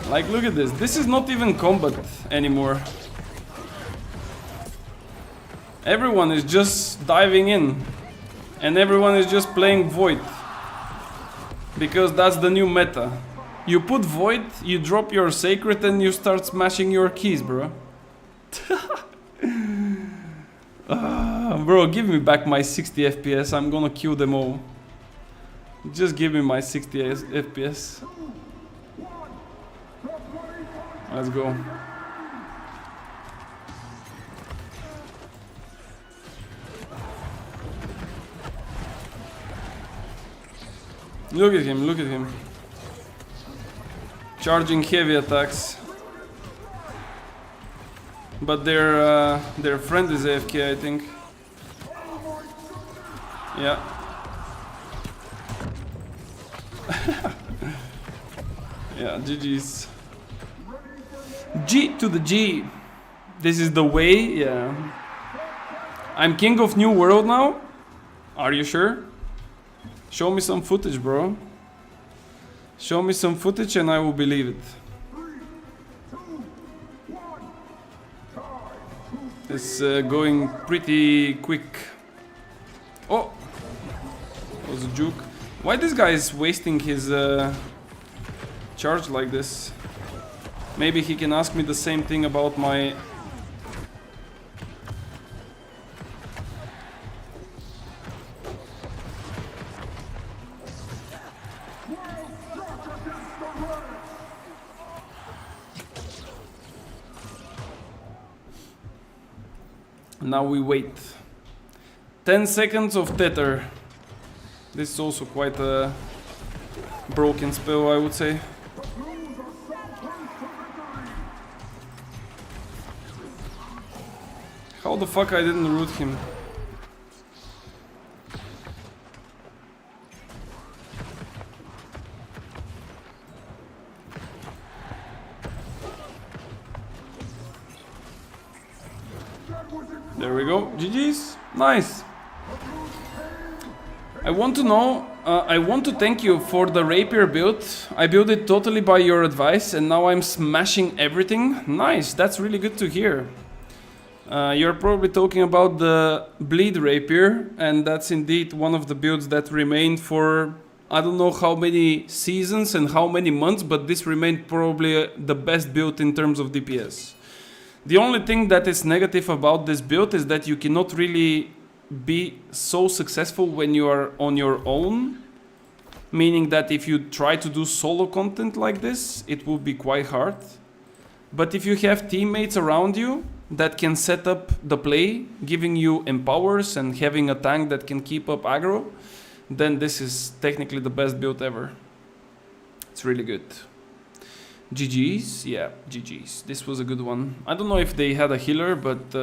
Like, look at this. This is not even combat anymore. Everyone is just diving in. And everyone is just playing Void. Because that's the new meta. You put Void, you drop your Sacred, and you start smashing your keys, bro. Bro, give me back my 60 FPS. I'm gonna kill them all. Just give me my 60 FPS. Let's go. Look at him, look at him. Charging heavy attacks. But their friend is AFK, I think. Yeah. Yeah, GG's. G to the G. This is the way, yeah. I'm king of New World now? Are you sure? Show me some footage, bro. Show me some footage and I will believe it. It's going pretty quick. Oh! That was a juke. Why this guy is wasting his charge like this? Maybe he can ask me the same thing about my... Now we wait. 10 seconds of tether. This is also quite a broken spell, I would say. How the fuck I didn't root him? There we go. GG's. Nice. I want to know, I want to thank you for the rapier build. I built it totally by your advice and now I'm smashing everything. Nice. That's really good to hear. You're probably talking about the bleed rapier, and that's indeed one of the builds that remained for I don't know how many seasons and how many months, but this remained probably the best build in terms of DPS. The only thing that is negative about this build is that you cannot really be so successful when you are on your own, meaning that if you try to do solo content like this, it will be quite hard. But if you have teammates around you that can set up the play, giving you empowers and having a tank that can keep up aggro, then this is technically the best build ever. It's really good. GG's, yeah, GG's. This was a good one. I don't know if they had a healer, but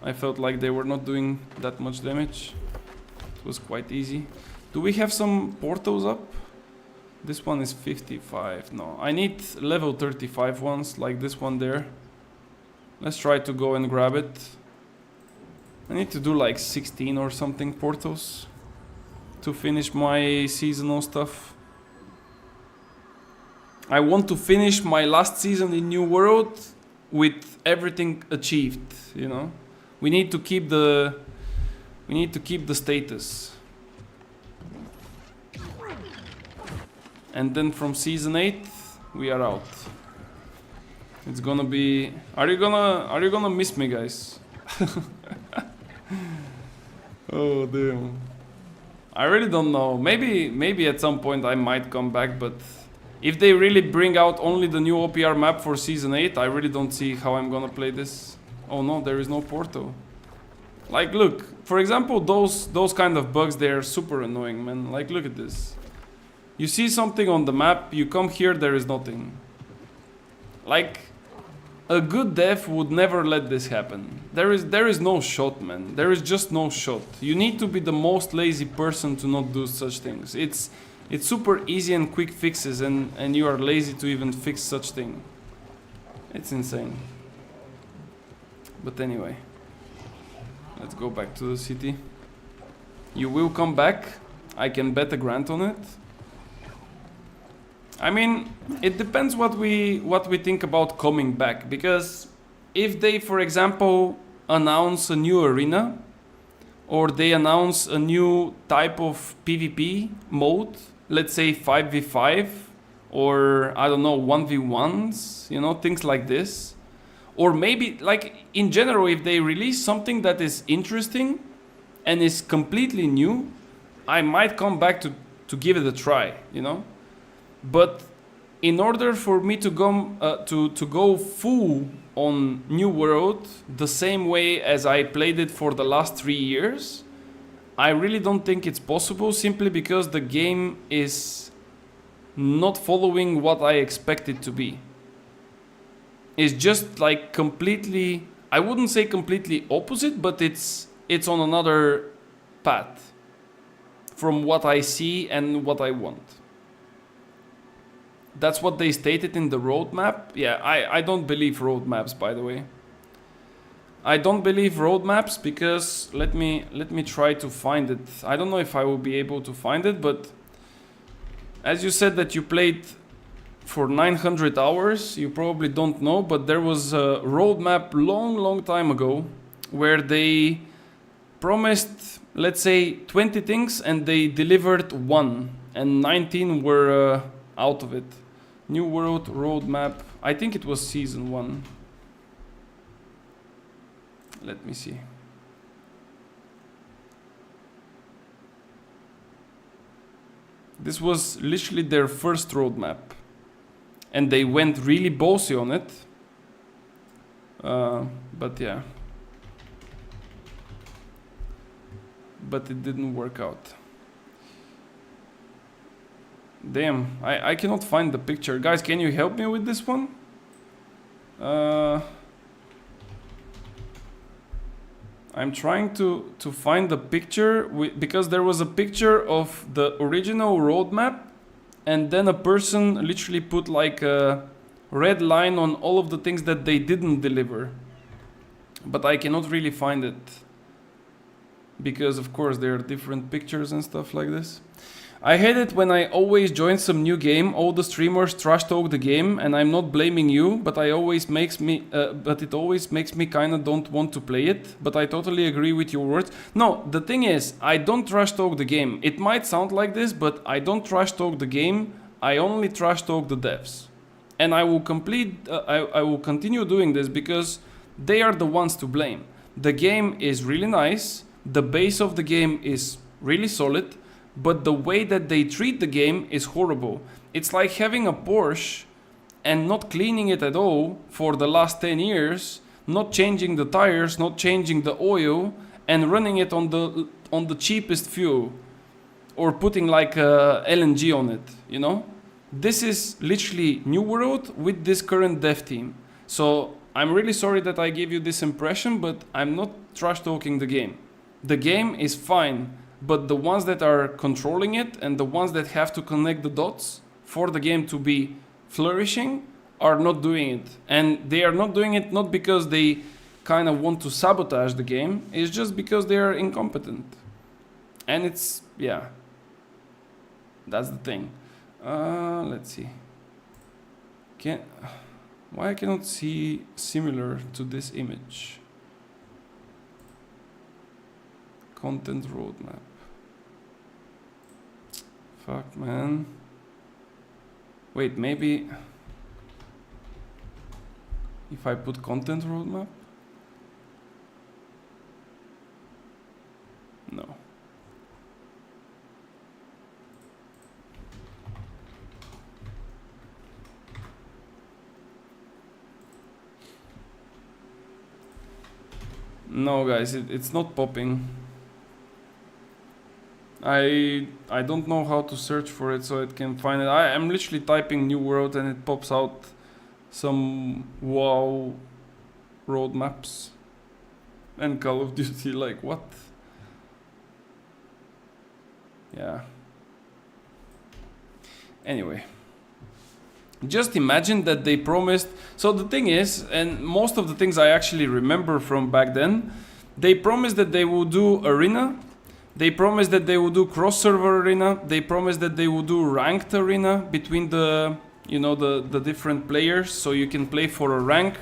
I felt like they were not doing that much damage. It was quite easy. Do we have some portals up? This one is 55. No, I need level 35 ones, like this one there. Let's try to go and grab it. I need to do like 16 or something portals to finish my seasonal stuff. I want to finish my last season in New World with everything achieved, you know. We need to keep the status. And then from season 8 we are out. It's gonna be... Are you gonna miss me, guys? Oh damn. I really don't know. Maybe at some point I might come back, but if they really bring out only the new OPR map for season 8, I really don't see how I'm gonna play this. Oh no, there is no portal. Like, look, for example, those kind of bugs, they're super annoying, man. Like, look at this. You see something on the map, you come here, there is nothing. Like, a good dev would never let this happen. There is no shot, man. There is just no shot. You need to be the most lazy person to not do such things. It's super easy and quick fixes, and you are lazy to even fix such thing. It's insane. But anyway, let's go back to the city. You will come back. I can bet a grand on it. I mean, it depends what we think about coming back, because if they, for example, announce a new arena, or they announce a new type of PvP mode, let's say 5v5, or I don't know, 1v1s, you know, things like this. Or maybe, like, in general, if they release something that is interesting and is completely new, I might come back to give it a try, you know? But in order for me to go full on New World the same way as I played it for the last 3 years, I really don't think it's possible, simply because the game is not following what I expect it to be. It's just like completely, I wouldn't say completely opposite, but it's on another path from what I see and what I want. That's what they stated in the roadmap. Yeah, I don't believe roadmaps, by the way. I don't believe roadmaps because let me try to find it. I don't know if I will be able to find it, but as you said that you played for 900 hours, you probably don't know, but there was a roadmap long time ago where they promised, let's say, 20 things and they delivered 1, and 19 were out of it. New World roadmap, I think it was season 1. Let me see. This was literally their first roadmap, and they went really bossy on it. But yeah. But it didn't work out. Damn, I cannot find the picture. Guys, can you help me with this one? I'm trying to find the picture because there was a picture of the original roadmap, and then a person literally put like a red line on all of the things that they didn't deliver. But I cannot really find it because, of course, there are different pictures and stuff like this. I hate it when I always join some new game, all the streamers trash talk the game, and I'm not blaming you, but it always makes me kinda don't want to play it. But I totally agree with your words. No, the thing is, I don't trash talk the game. It might sound like this, but I don't trash talk the game. I only trash talk the devs, and I will I will continue doing this because they are the ones to blame. The game is really nice. The base of the game is really solid. But the way that they treat the game is horrible. It's like having a Porsche and not cleaning it at all for the last 10 years, not changing the tires, not changing the oil, and running it on the cheapest fuel, or putting like LNG on it, you know? This is literally New World with this current dev team. So I'm really sorry that I gave you this impression, but I'm not trash talking the game. The game is fine. But the ones that are controlling it and the ones that have to connect the dots for the game to be flourishing are not doing it. And they are not doing it not because they kind of want to sabotage the game. It's just because they are incompetent. And it's, yeah. That's the thing. Let's see. Why I cannot see similar to this image? Content roadmap. Fuck, man. Wait, maybe if I put content roadmap? No. No, guys, it's not popping. I don't know how to search for it so it can find it. I'm literally typing New World and it pops out some WoW roadmaps and Call of Duty. Like, what? Yeah. Anyway, just imagine that they promised. So the thing is, and most of the things I actually remember from back then, they promised that they will do arena, they promised that they will do cross-server arena, they promised that they will do ranked arena between the, you know, the different players, so you can play for a rank.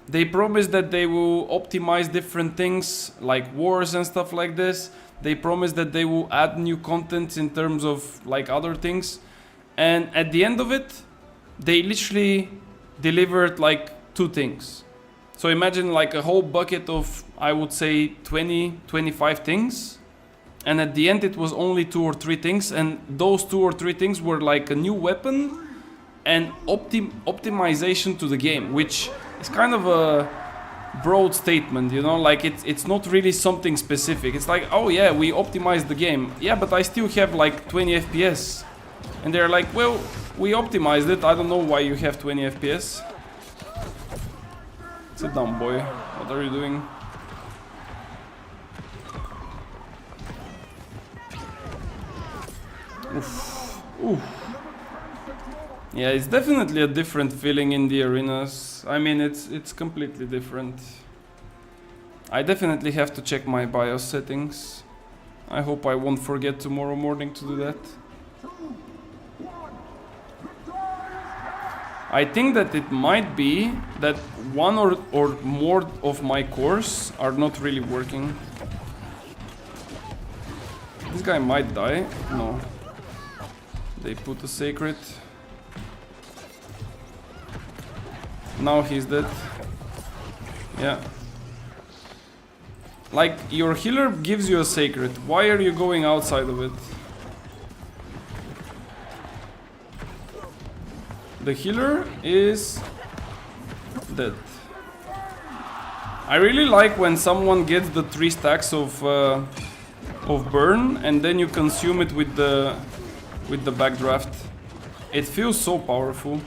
They promised that they will optimize different things like wars and stuff like this. They promised that they will add new content in terms of like other things. And at the end of it, they literally delivered like 2 things. So imagine like a whole bucket of, I would say 20, 25 things. And at the end it was only 2 or 3 things. And those 2 or 3 things were like a new weapon and optimization to the game, which is kind of a broad statement, you know, like it's not really something specific. It's like, oh yeah, we optimized the game. Yeah, but I still have like 20 FPS. And they're like, well, we optimized it. I don't know why you have 20 FPS. Sit down, boy. What are you doing? Oof. Oof. Yeah, it's definitely a different feeling in the arenas. I mean, it's completely different. I definitely have to check my BIOS settings. I hope I won't forget tomorrow morning to do that. I think that it might be that one or more of my cores are not really working. This guy might die. No. They put a sacred. Now he's dead. Yeah. Like, your healer gives you a sacred. Why are you going outside of it? The healer is dead. I really like when someone gets the 3 stacks of burn and then you consume it with the backdraft. It feels so powerful.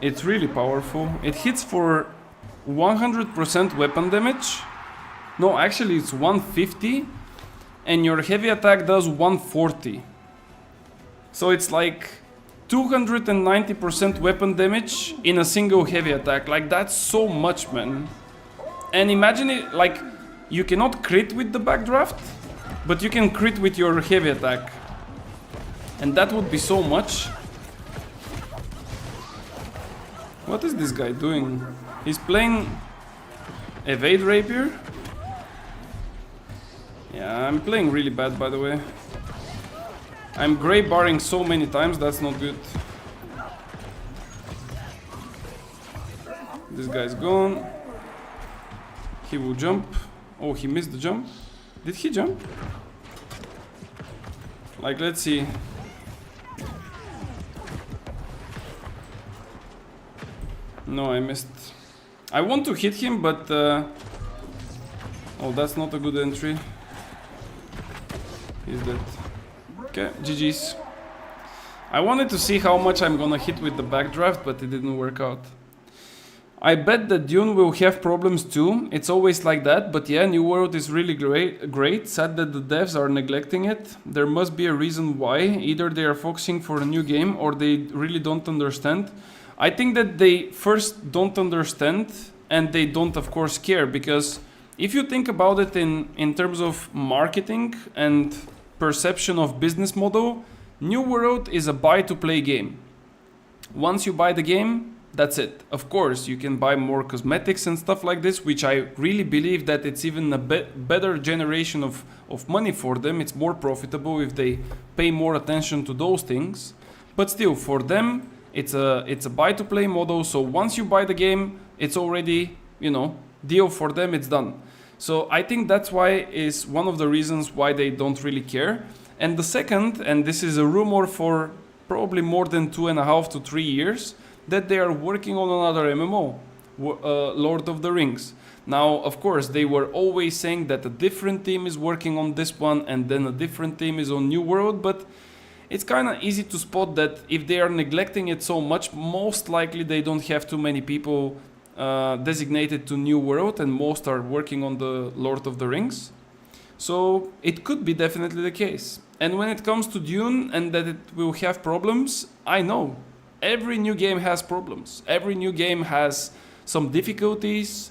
It's really powerful. It hits for 100% weapon damage. No, actually it's 150. And your heavy attack does 140. So it's like 290% weapon damage in a single heavy attack. Like, that's so much, man. And imagine it, like, you cannot crit with the backdraft, but you can crit with your heavy attack. And that would be so much. What is this guy doing? He's playing Evade Rapier? Yeah, I'm playing really bad, by the way. I'm grey barring so many times, that's not good. This guy's gone. He will jump. Oh, he missed the jump. Did he jump? Like, let's see. No, I missed. I want to hit him, but... Oh, that's not a good entry. He's dead. Okay, GG's. I wanted to see how much I'm gonna hit with the backdraft, but it didn't work out. I bet that Dune will have problems too. It's always like that, but yeah, New World is really great. Sad that the devs are neglecting it. There must be a reason why. Either they are focusing for a new game or they really don't understand. I think that they first don't understand and they don't, of course, care, because if you think about it in terms of marketing and perception of business model, New World is a buy-to-play game. Once you buy the game, that's it. Of course, you can buy more cosmetics and stuff like this, which I really believe that it's even a better generation of money for them. It's more profitable if they pay more attention to those things. But still, for them, it's a buy-to-play model. So once you buy the game, it's already, you know, deal for them, it's done. So I think that's why is one of the reasons why they don't really care. And the second, and this is a rumor for probably more than 2.5 to 3 years, that they are working on another MMO, Lord of the Rings. Now, of course, they were always saying that a different team is working on this one and then a different team is on New World, but it's kind of easy to spot that if they are neglecting it so much, most likely they don't have too many people designated to New World, and most are working on the Lord of the Rings. So it could be definitely the case. And when it comes to Dune and that it will have problems, I know. Every new game has problems. Every new game has some difficulties.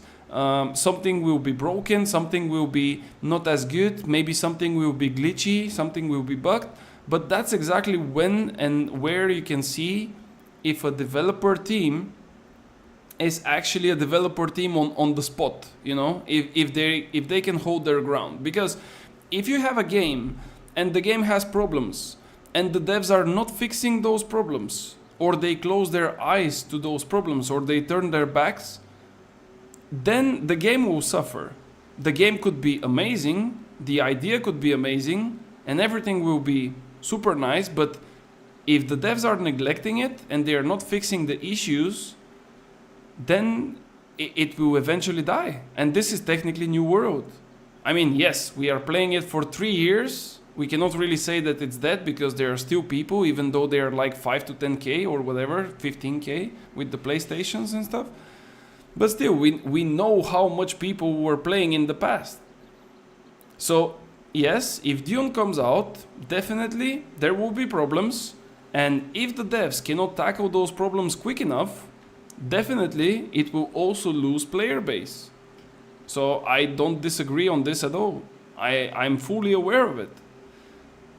Something will be broken, something will be not as good, maybe something will be glitchy, something will be bugged. But that's exactly when and where you can see if a developer team is actually a developer team on the spot, you know, if they can hold their ground. Because if you have a game and the game has problems and the devs are not fixing those problems, or they close their eyes to those problems, or they turn their backs, then the game will suffer. The game could be amazing, the idea could be amazing, and everything will be super nice, but if the devs are neglecting it and they are not fixing the issues, then it will eventually die. And this is technically New World. I mean, yes, we are playing it for 3 years. We cannot really say that it's dead because there are still people, even though they are like 5 to 10k or whatever, 15k with the PlayStations and stuff. But still, we know how much people were playing in the past. So, yes, if Dune comes out, definitely there will be problems. And if the devs cannot tackle those problems quick enough, definitely it will also lose player base. So I don't disagree on this at all. I'm fully aware of it.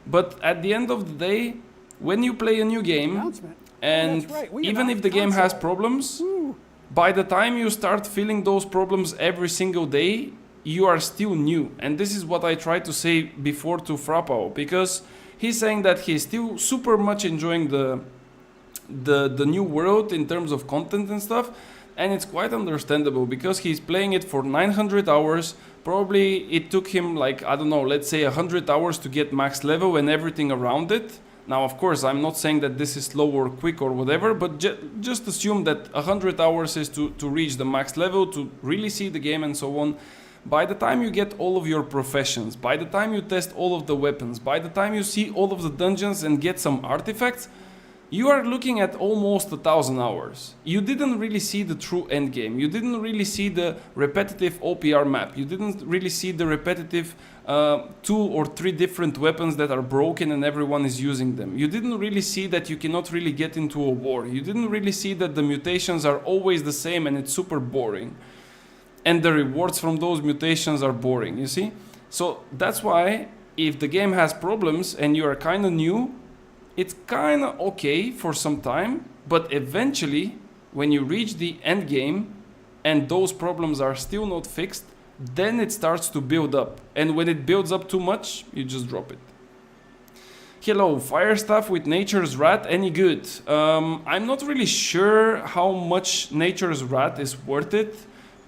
But at the end of the day, when you play a new game, and even if the game has problems, by the time you start feeling those problems every single day, you are still new. And this is what I tried to say before to Frappao, because he's saying that he's still super much enjoying the new world in terms of content and stuff. And it's quite understandable because he's playing it for 900 hours. Probably it took him like, I don't know, let's say 100 hours to get max level and everything around it. Now, of course, I'm not saying that this is slow or quick or whatever, but just assume that 100 hours is to reach the max level, to really see the game and so on. By the time you get all of your professions, by the time you test all of the weapons, by the time you see all of the dungeons and get some artifacts, you are looking at almost 1,000 hours. You didn't really see the true end game. You didn't really see the repetitive OPR map. You didn't really see the repetitive 2 or 3 different weapons that are broken and everyone is using them. You didn't really see that you cannot really get into a war. You didn't really see that the mutations are always the same and it's super boring. And the rewards from those mutations are boring, you see? So that's why if the game has problems and you are kind of new, it's kind of okay for some time, but eventually when you reach the end game and those problems are still not fixed, then it starts to build up. And when it builds up too much, you just drop it. Hello, fire stuff with Nature's Wrath, any good? I'm not really sure how much Nature's Wrath is worth it,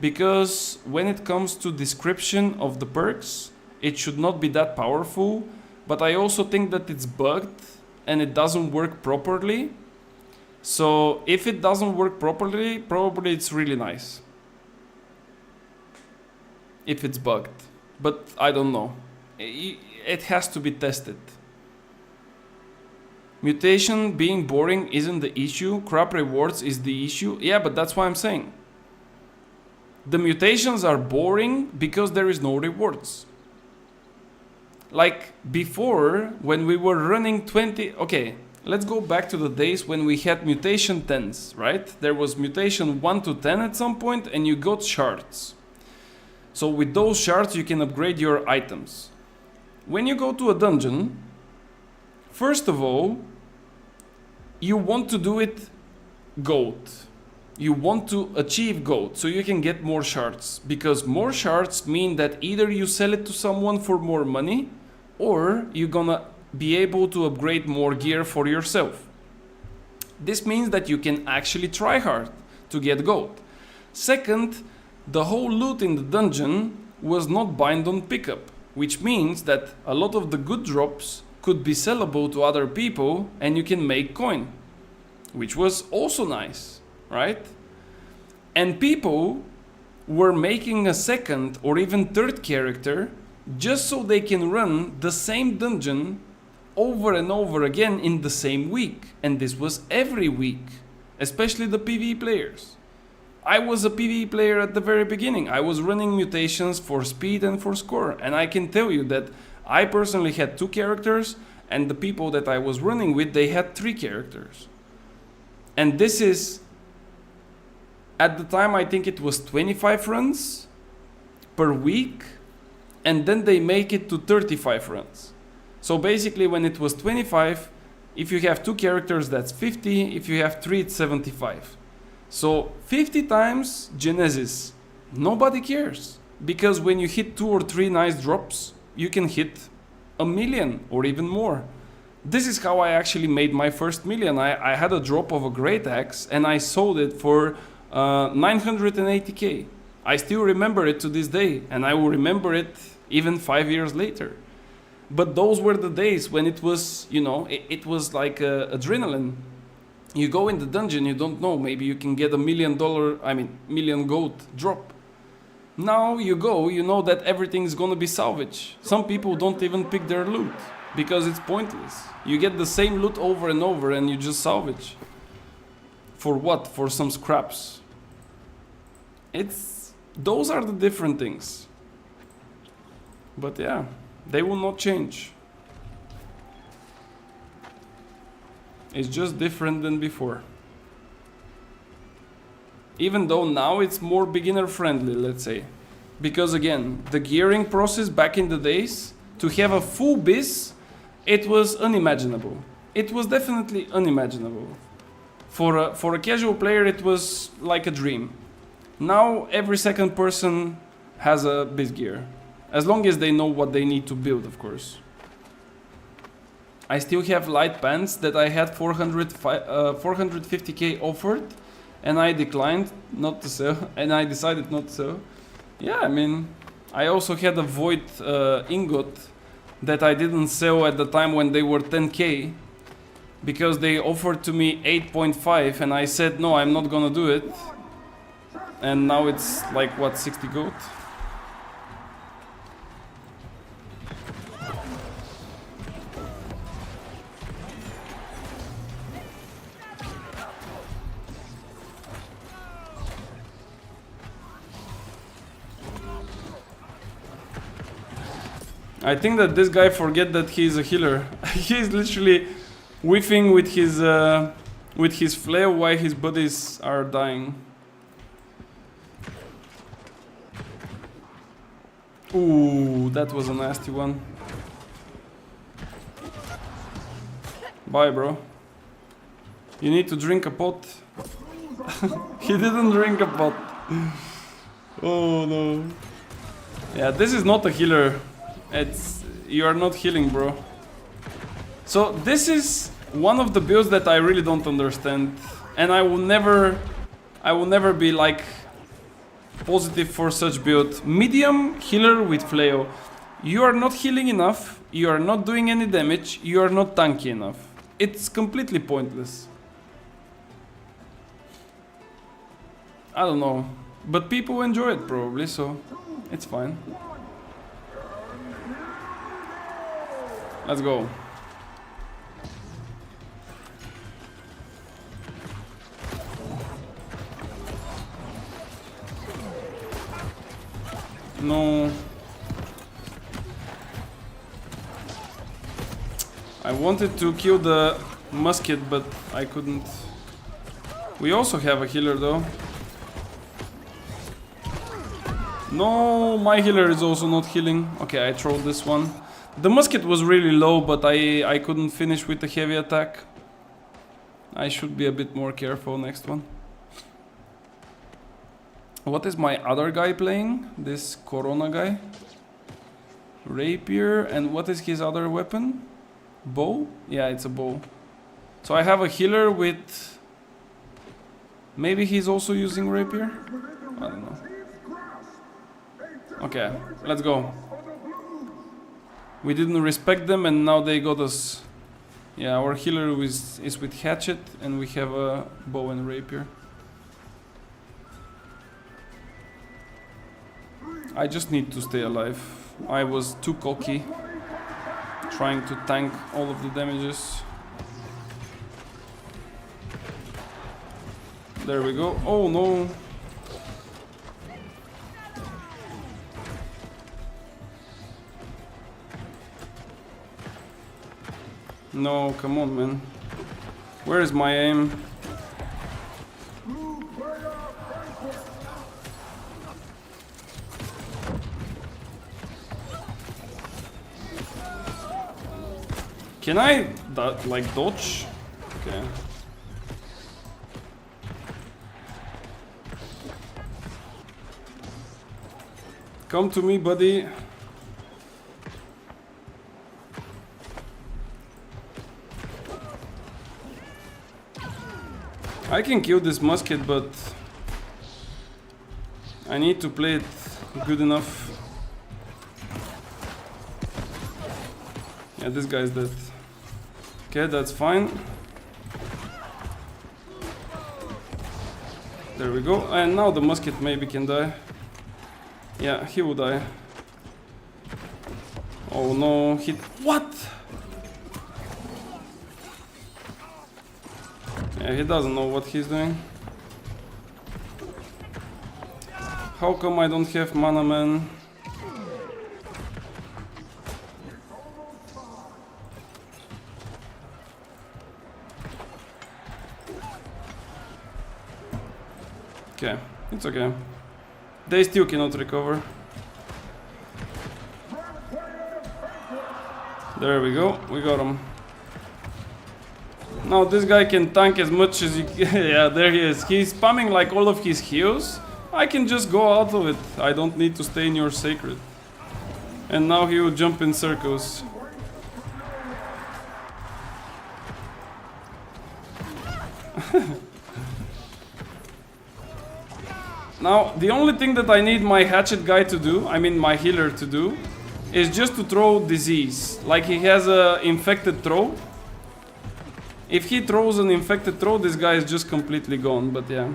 because when it comes to description of the perks, it should not be that powerful, but I also think that it's bugged and it doesn't work properly. So if it doesn't work properly, probably it's really nice. If it's bugged. But I don't know. It has to be tested. Mutation being boring isn't the issue. Crap rewards is the issue. Yeah, but that's what I'm saying. The mutations are boring because there is no rewards. Like before, when we were running 20... Okay, let's go back to the days when we had mutation 10s, right? There was mutation 1 to 10 at some point and you got shards. So with those shards you can upgrade your items. When you go to a dungeon, first of all, you want to do it gold. You want to achieve gold so you can get more shards. Because more shards mean that either you sell it to someone for more money, or you're gonna be able to upgrade more gear for yourself. This means that you can actually try hard to get gold. Second, the whole loot in the dungeon was not bind on pickup, which means that a lot of the good drops could be sellable to other people and you can make coin, which was also nice, right? And people were making a second or even third character just so they can run the same dungeon over and over again in the same week. And this was every week, especially the PvE players. I was a PvE player at the very beginning. I was running mutations for speed and for score. And I can tell you that I personally had 2 characters, and the people that I was running with, they had 3 characters. And this is, at the time, I think it was 25 runs per week, and then they make it to 35 runs. So basically, when it was 25, if you have 2 characters, that's 50. If you have 3, it's 75. So 50 times Genesis. Nobody cares. Because when you hit 2 or 3 nice drops, you can hit 1 million or even more. This is how I actually made my first million. I had a drop of a great axe and I sold it for 980k. I still remember it to this day, and I will remember it even 5 years later. But those were the days when it was, you know, it was like adrenaline. You go in the dungeon, you don't know, maybe you can get $1 million gold drop. Now you go, you know that everything's gonna be salvage. Some people don't even pick their loot because it's pointless. You get the same loot over and over and you just salvage. For what? For some scraps. Those are the different things. But yeah, they will not change. It's just different than before. Even though now it's more beginner friendly, let's say. Because again, the gearing process back in the days, to have a full bis, it was unimaginable. It was definitely unimaginable. For a casual player, it was like a dream. Now every second person has a bis gear. As long as they know what they need to build, of course. I still have light pants that I had 450k offered, and I declined not to sell, and I decided not to sell. Yeah, I mean, I also had a void ingot that I didn't sell at the time when they were 10k, because they offered to me 8.5, and I said no, I'm not gonna do it. And now it's like what, 60 gold? I think that this guy forget that he's a healer. He's literally whiffing with his flail while his buddies are dying. Ooh, that was a nasty one. Bye, bro. You need to drink a pot. He didn't drink a pot. Oh no. Yeah, this is not a healer. You are not healing, bro. So this is one of the builds that I really don't understand, and I will never be like positive for such build. Medium healer with flail. You are not healing enough. You are not doing any damage. You are not tanky enough. It's completely pointless. I don't know, but people enjoy it probably, so it's fine. Let's go. No. I wanted to kill the musket, but I couldn't. We also have a healer though. No, my healer is also not healing. Okay, I trolled this one. The musket was really low, but I couldn't finish with the heavy attack. I should be a bit more careful next one. What is my other guy playing? This Corona guy? Rapier, and what is his other weapon? Bow? Yeah, it's a bow. So I have a healer with... Maybe he's also using rapier? I don't know. Okay, let's go. We didn't respect them and now they got us. Yeah, our healer is with hatchet and we have a bow and rapier. I just need to stay alive. I was too cocky, trying to tank all of the damages. There we go. Oh no. No, come on, man. Where is my aim? Can I, like, dodge? Okay. Come to me, buddy. I can kill this musket, but I need to play it good enough. Yeah, this guy's dead. Okay, that's fine. There we go. And now the musket maybe can die. Yeah, he will die. Oh no, he... What? Yeah, he doesn't know what he's doing. How come I don't have mana, man? Okay, it's okay. They still cannot recover. There we go, we got him. Now this guy can tank as much as he can. Yeah, there he is. He's spamming like all of his heals. I can just go out of it. I don't need to stay in your sacred. And now he will jump in circles. Now, the only thing that I need my hatchet guy to do, I mean my healer to do, is just to throw disease. Like he has a infected throw. If he throws an infected throw, this guy is just completely gone, but yeah.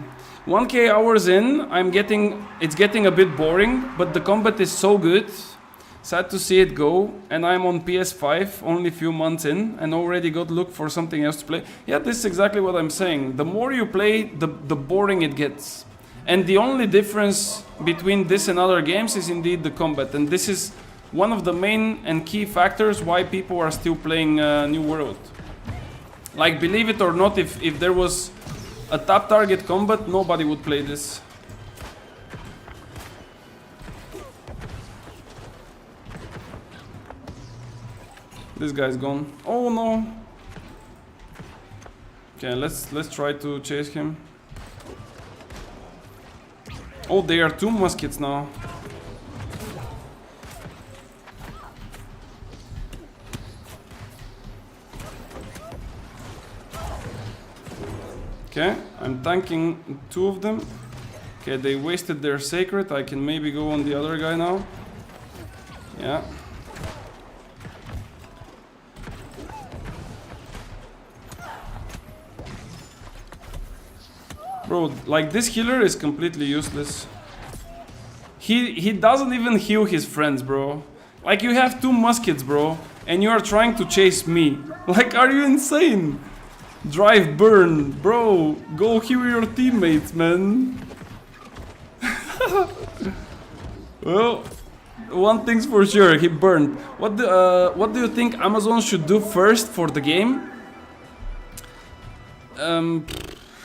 1k hours in, it's getting a bit boring, but the combat is so good. Sad to see it go, and I'm on PS5, only a few months in, and already got look for something else to play. Yeah, this is exactly what I'm saying. The more you play, the boring it gets. And the only difference between this and other games is indeed the combat, and this is one of the main and key factors why people are still playing New World. Like, believe it or not, if there was a tap target combat, nobody would play this. This guy's gone. Oh no. Okay, let's try to chase him. Oh, there are two muskets now. Okay, I'm tanking two of them. Okay, they wasted their sacred. I can maybe go on the other guy now. Yeah. Bro, like this healer is completely useless. He doesn't even heal his friends, bro. Like you have two muskets, bro, and you are trying to chase me. Like, are you insane? Drive burn, bro. Go heal your teammates, man. Well, one thing's for sure, he burned. What do you think Amazon should do first for the game?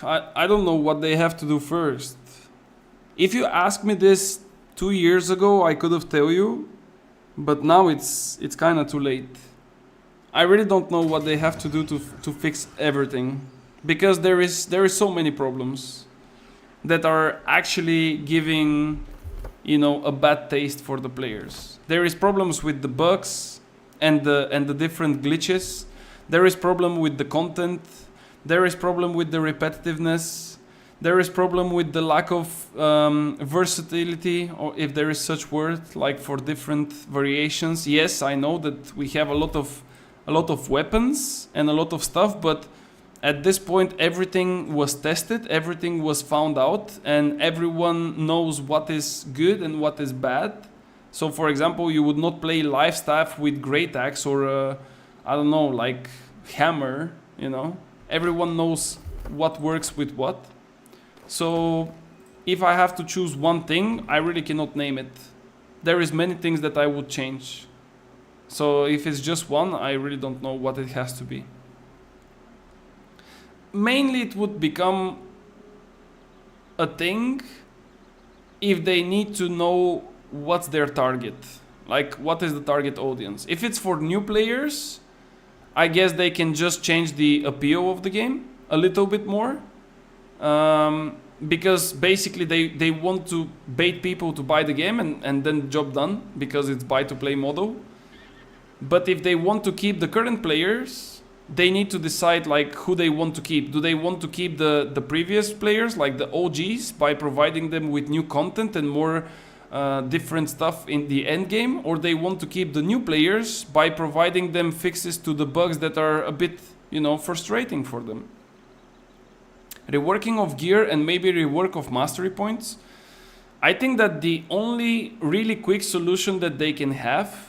I don't know what they have to do first. If you asked me this 2 years ago, I could have tell you, but now it's kind of too late. I really don't know what they have to do to fix everything, because there is so many problems that are actually giving, you know, a bad taste for the players. There is problems with the bugs and the different glitches. There is problem with the content. There is problem with the repetitiveness. There is problem with the lack of versatility, or if there is such word, like for different variations. Yes, I know that we have a lot of weapons and a lot of stuff, but at this point everything was tested, everything was found out, and everyone knows what is good and what is bad. So for example, you would not play life staff with great axe or I don't know, like hammer, you know. Everyone knows what works with what. So if I have to choose one thing, I really cannot name it. There is many things that I would change. So if it's just one, I really don't know what it has to be. Mainly it would become a thing if they need to know what's their target. Like, what is the target audience? If it's for new players, I guess they can just change the appeal of the game a little bit more. Because basically they want to bait people to buy the game and then job done, because it's buy to play model. But if they want to keep the current players, they need to decide like who they want to keep. Do they want to keep the previous players, like the OGs, by providing them with new content and more different stuff in the end game, or they want to keep the new players by providing them fixes to the bugs that are a bit, you know, frustrating for them. Reworking of gear and maybe rework of mastery points. I think that the only really quick solution that they can have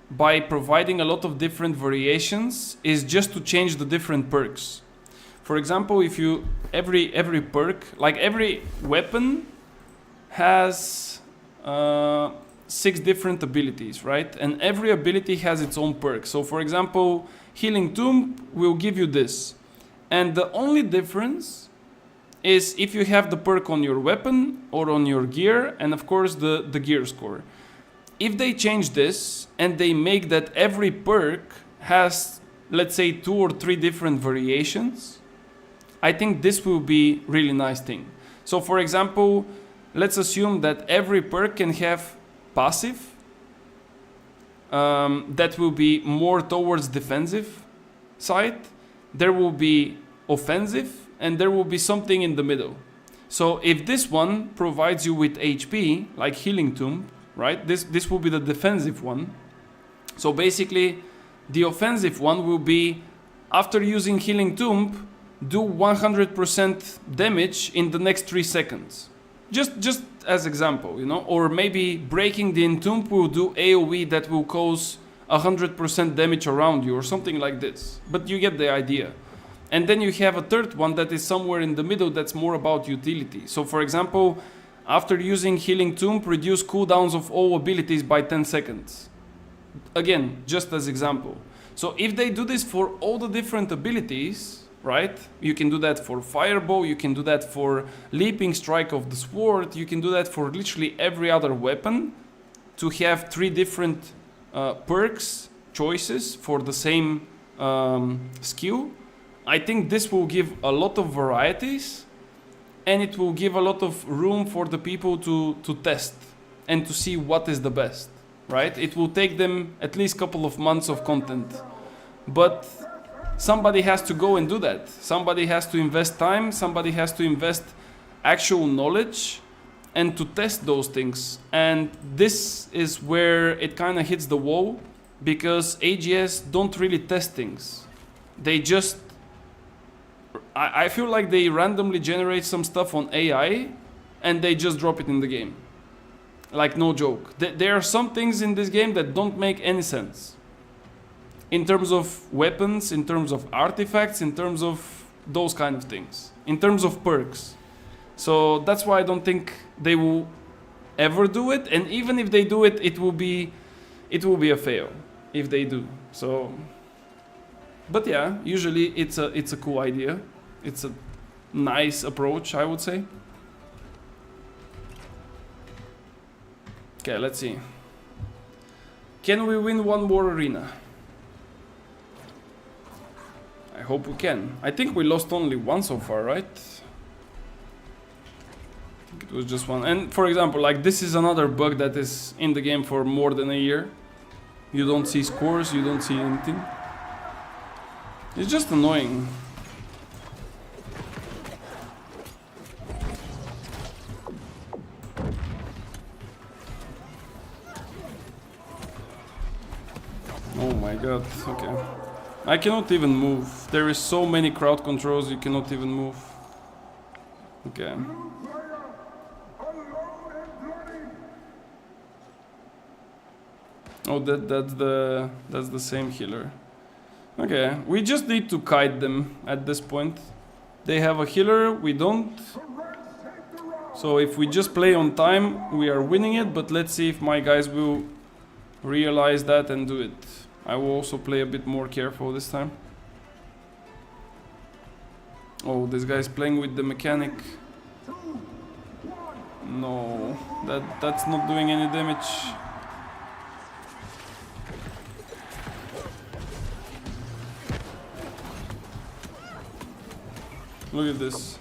by providing a lot of different variations is just to change the different perks. For example, if you every perk, like every weapon has 6 different abilities, right? And every ability has its own perk. So for example, Healing Tomb will give you this. And the only difference is if you have the perk on your weapon or on your gear, and of course the gear score. If they change this and they make that every perk has, let's say, 2 or 3 different variations, I think this will be really nice thing. So for example, let's assume that every perk can have passive that will be more towards defensive side. There will be offensive, and there will be something in the middle. So if this one provides you with HP, like Healing Tomb, right? This will be the defensive one. So basically, the offensive one will be, after using Healing Tomb, do 100% damage in the next 3 seconds. Just as example, you know? Or maybe breaking the Entomb will do AoE that will cause 100% damage around you, or something like this. But you get the idea. And then you have a third one that is somewhere in the middle that's more about utility. So for example, after using Healing Tomb, reduce cooldowns of all abilities by 10 seconds. Again, just as example. So if they do this for all the different abilities, right? You can do that for Fireball, you can do that for Leaping Strike of the Sword, you can do that for literally every other weapon, to have 3 different perks, choices for the same skill. I think this will give a lot of varieties, and it will give a lot of room for the people to test and to see what is the best, right? It will take them at least a couple of months of content, but somebody has to go and do that. Somebody has to invest time, somebody has to invest actual knowledge and to test those things. And this is where it kind of hits the wall, because AGS don't really test things. They just, I feel like they randomly generate some stuff on AI and they just drop it in the game. Like, no joke. There are some things in this game that don't make any sense. In terms of weapons, in terms of artifacts, in terms of those kind of things. In terms of perks. So that's why I don't think they will ever do it. And even if they do it, it will be a fail if they do. So, but yeah, usually it's a cool idea. It's a nice approach, I would say. Okay, let's see. Can we win one more arena? I hope we can. I think we lost only one so far, right? I think it was just one. And for example, like, this is another bug that is in the game for more than a year. You don't see scores, you don't see anything. It's just annoying. Oh my god, okay. I cannot even move. There is so many crowd controls, you cannot even move. Okay. Oh, that's the same healer. Okay, we just need to kite them at this point. They have a healer, we don't. So if we just play on time, we are winning it, but let's see if my guys will realize that and do it. I will also play a bit more careful this time. Oh, this guy's playing with the mechanic. No, that's not doing any damage. Look at this.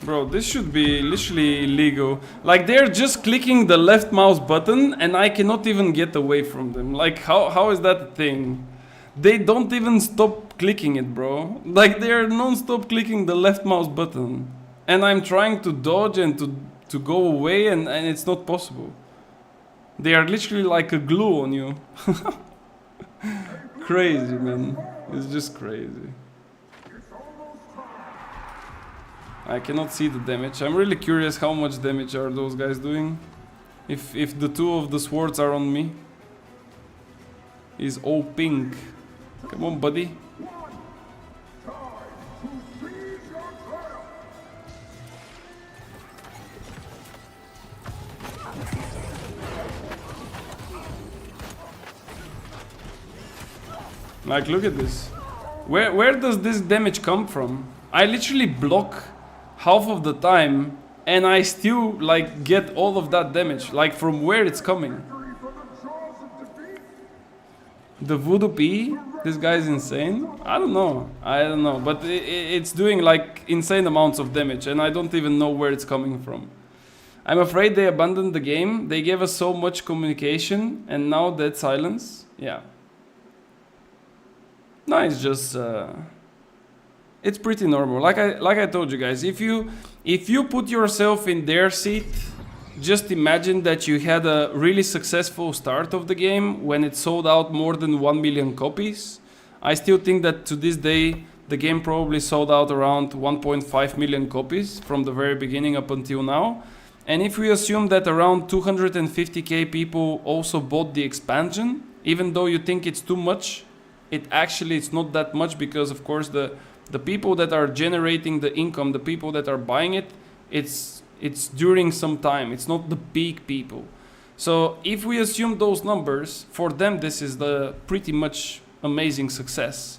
Bro, this should be literally illegal. Like, they're just clicking the left mouse button and I cannot even get away from them. Like, how is that a thing? They don't even stop clicking it, bro. Like, they're non-stop clicking the left mouse button. And I'm trying to dodge and to go away and it's not possible. They are literally like a glue on you. Crazy, man. It's just crazy. I cannot see the damage. I'm really curious how much damage are those guys doing. If the two of the swords are on me. He's all pink. Come on, buddy. Like, look at this. Where does this damage come from? I literally block half of the time and I still like get all of that damage. Like, from where it's coming. The Voodoo P, this guy's insane. I don't know, but it's doing like insane amounts of damage and I don't even know where it's coming from. I'm afraid they abandoned the game. They gave us so much communication and now dead silence. Yeah. No, it's just it's pretty normal. Like I told you guys, if you put yourself in their seat, just imagine that you had a really successful start of the game when it sold out more than 1 million copies. I still think that to this day the game probably sold out around 1.5 million copies from the very beginning up until now. And if we assume that around 250k people also bought the expansion, even though you think it's too much, it's not that much, because of course the people that are generating the income, the people that are buying it, it's during some time. It's not the peak people. So if we assume those numbers, for them this is the pretty much amazing success.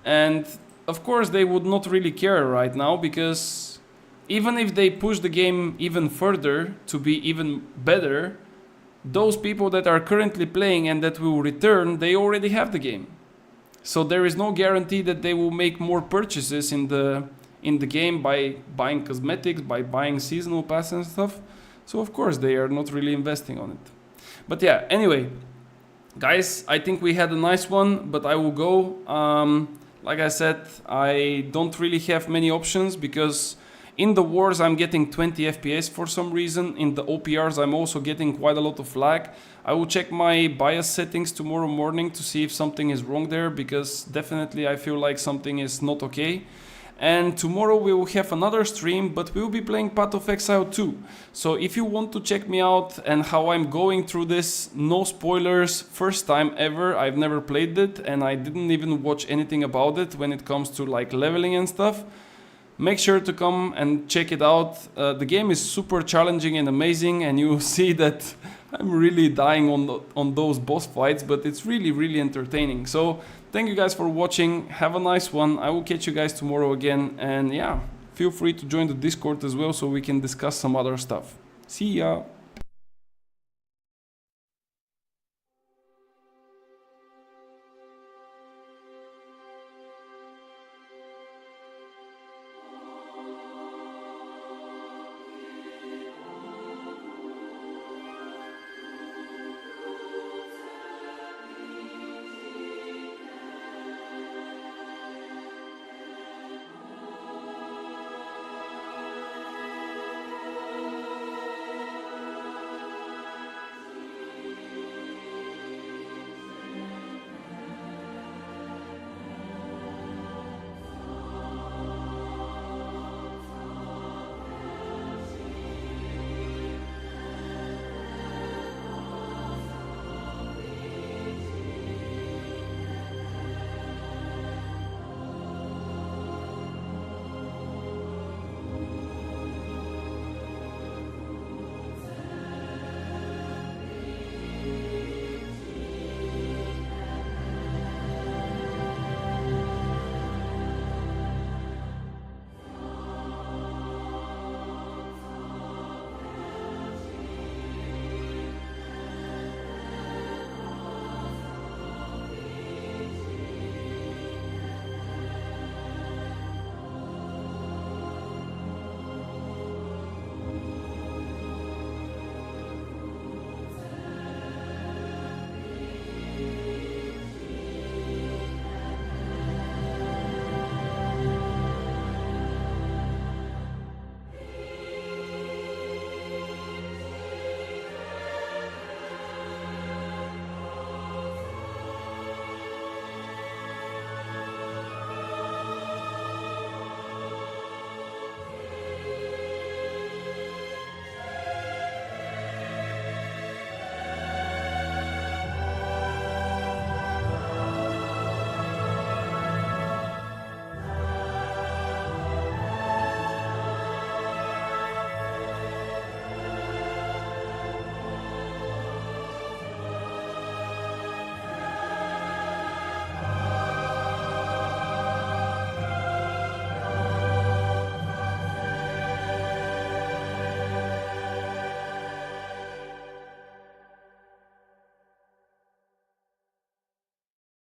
And of course they would not really care right now, because even if they push the game even further to be even better, those people that are currently playing and that will return, they already have the game. So there is no guarantee that they will make more purchases in the game by buying cosmetics, by buying seasonal pass and stuff. So of course they are not really investing on it. But yeah, anyway, guys, I think we had a nice one, but I will go. Like I said, I don't really have many options, because in the wars I'm getting 20 FPS for some reason. In the OPRs I'm also getting quite a lot of lag. I will check my BIOS settings tomorrow morning to see if something is wrong there, because definitely I feel like something is not okay. And tomorrow we will have another stream, but we will be playing Path of Exile 2. So if you want to check me out and how I'm going through this, no spoilers, first time ever, I've never played it and I didn't even watch anything about it when it comes to like leveling and stuff. Make sure to come and check it out. The game is super challenging and amazing, and you'll see that I'm really dying on those boss fights, but it's really entertaining. So thank you guys for watching. Have a nice one. I will catch you guys tomorrow again, and yeah, feel free to join the Discord as well so we can discuss some other stuff. See ya!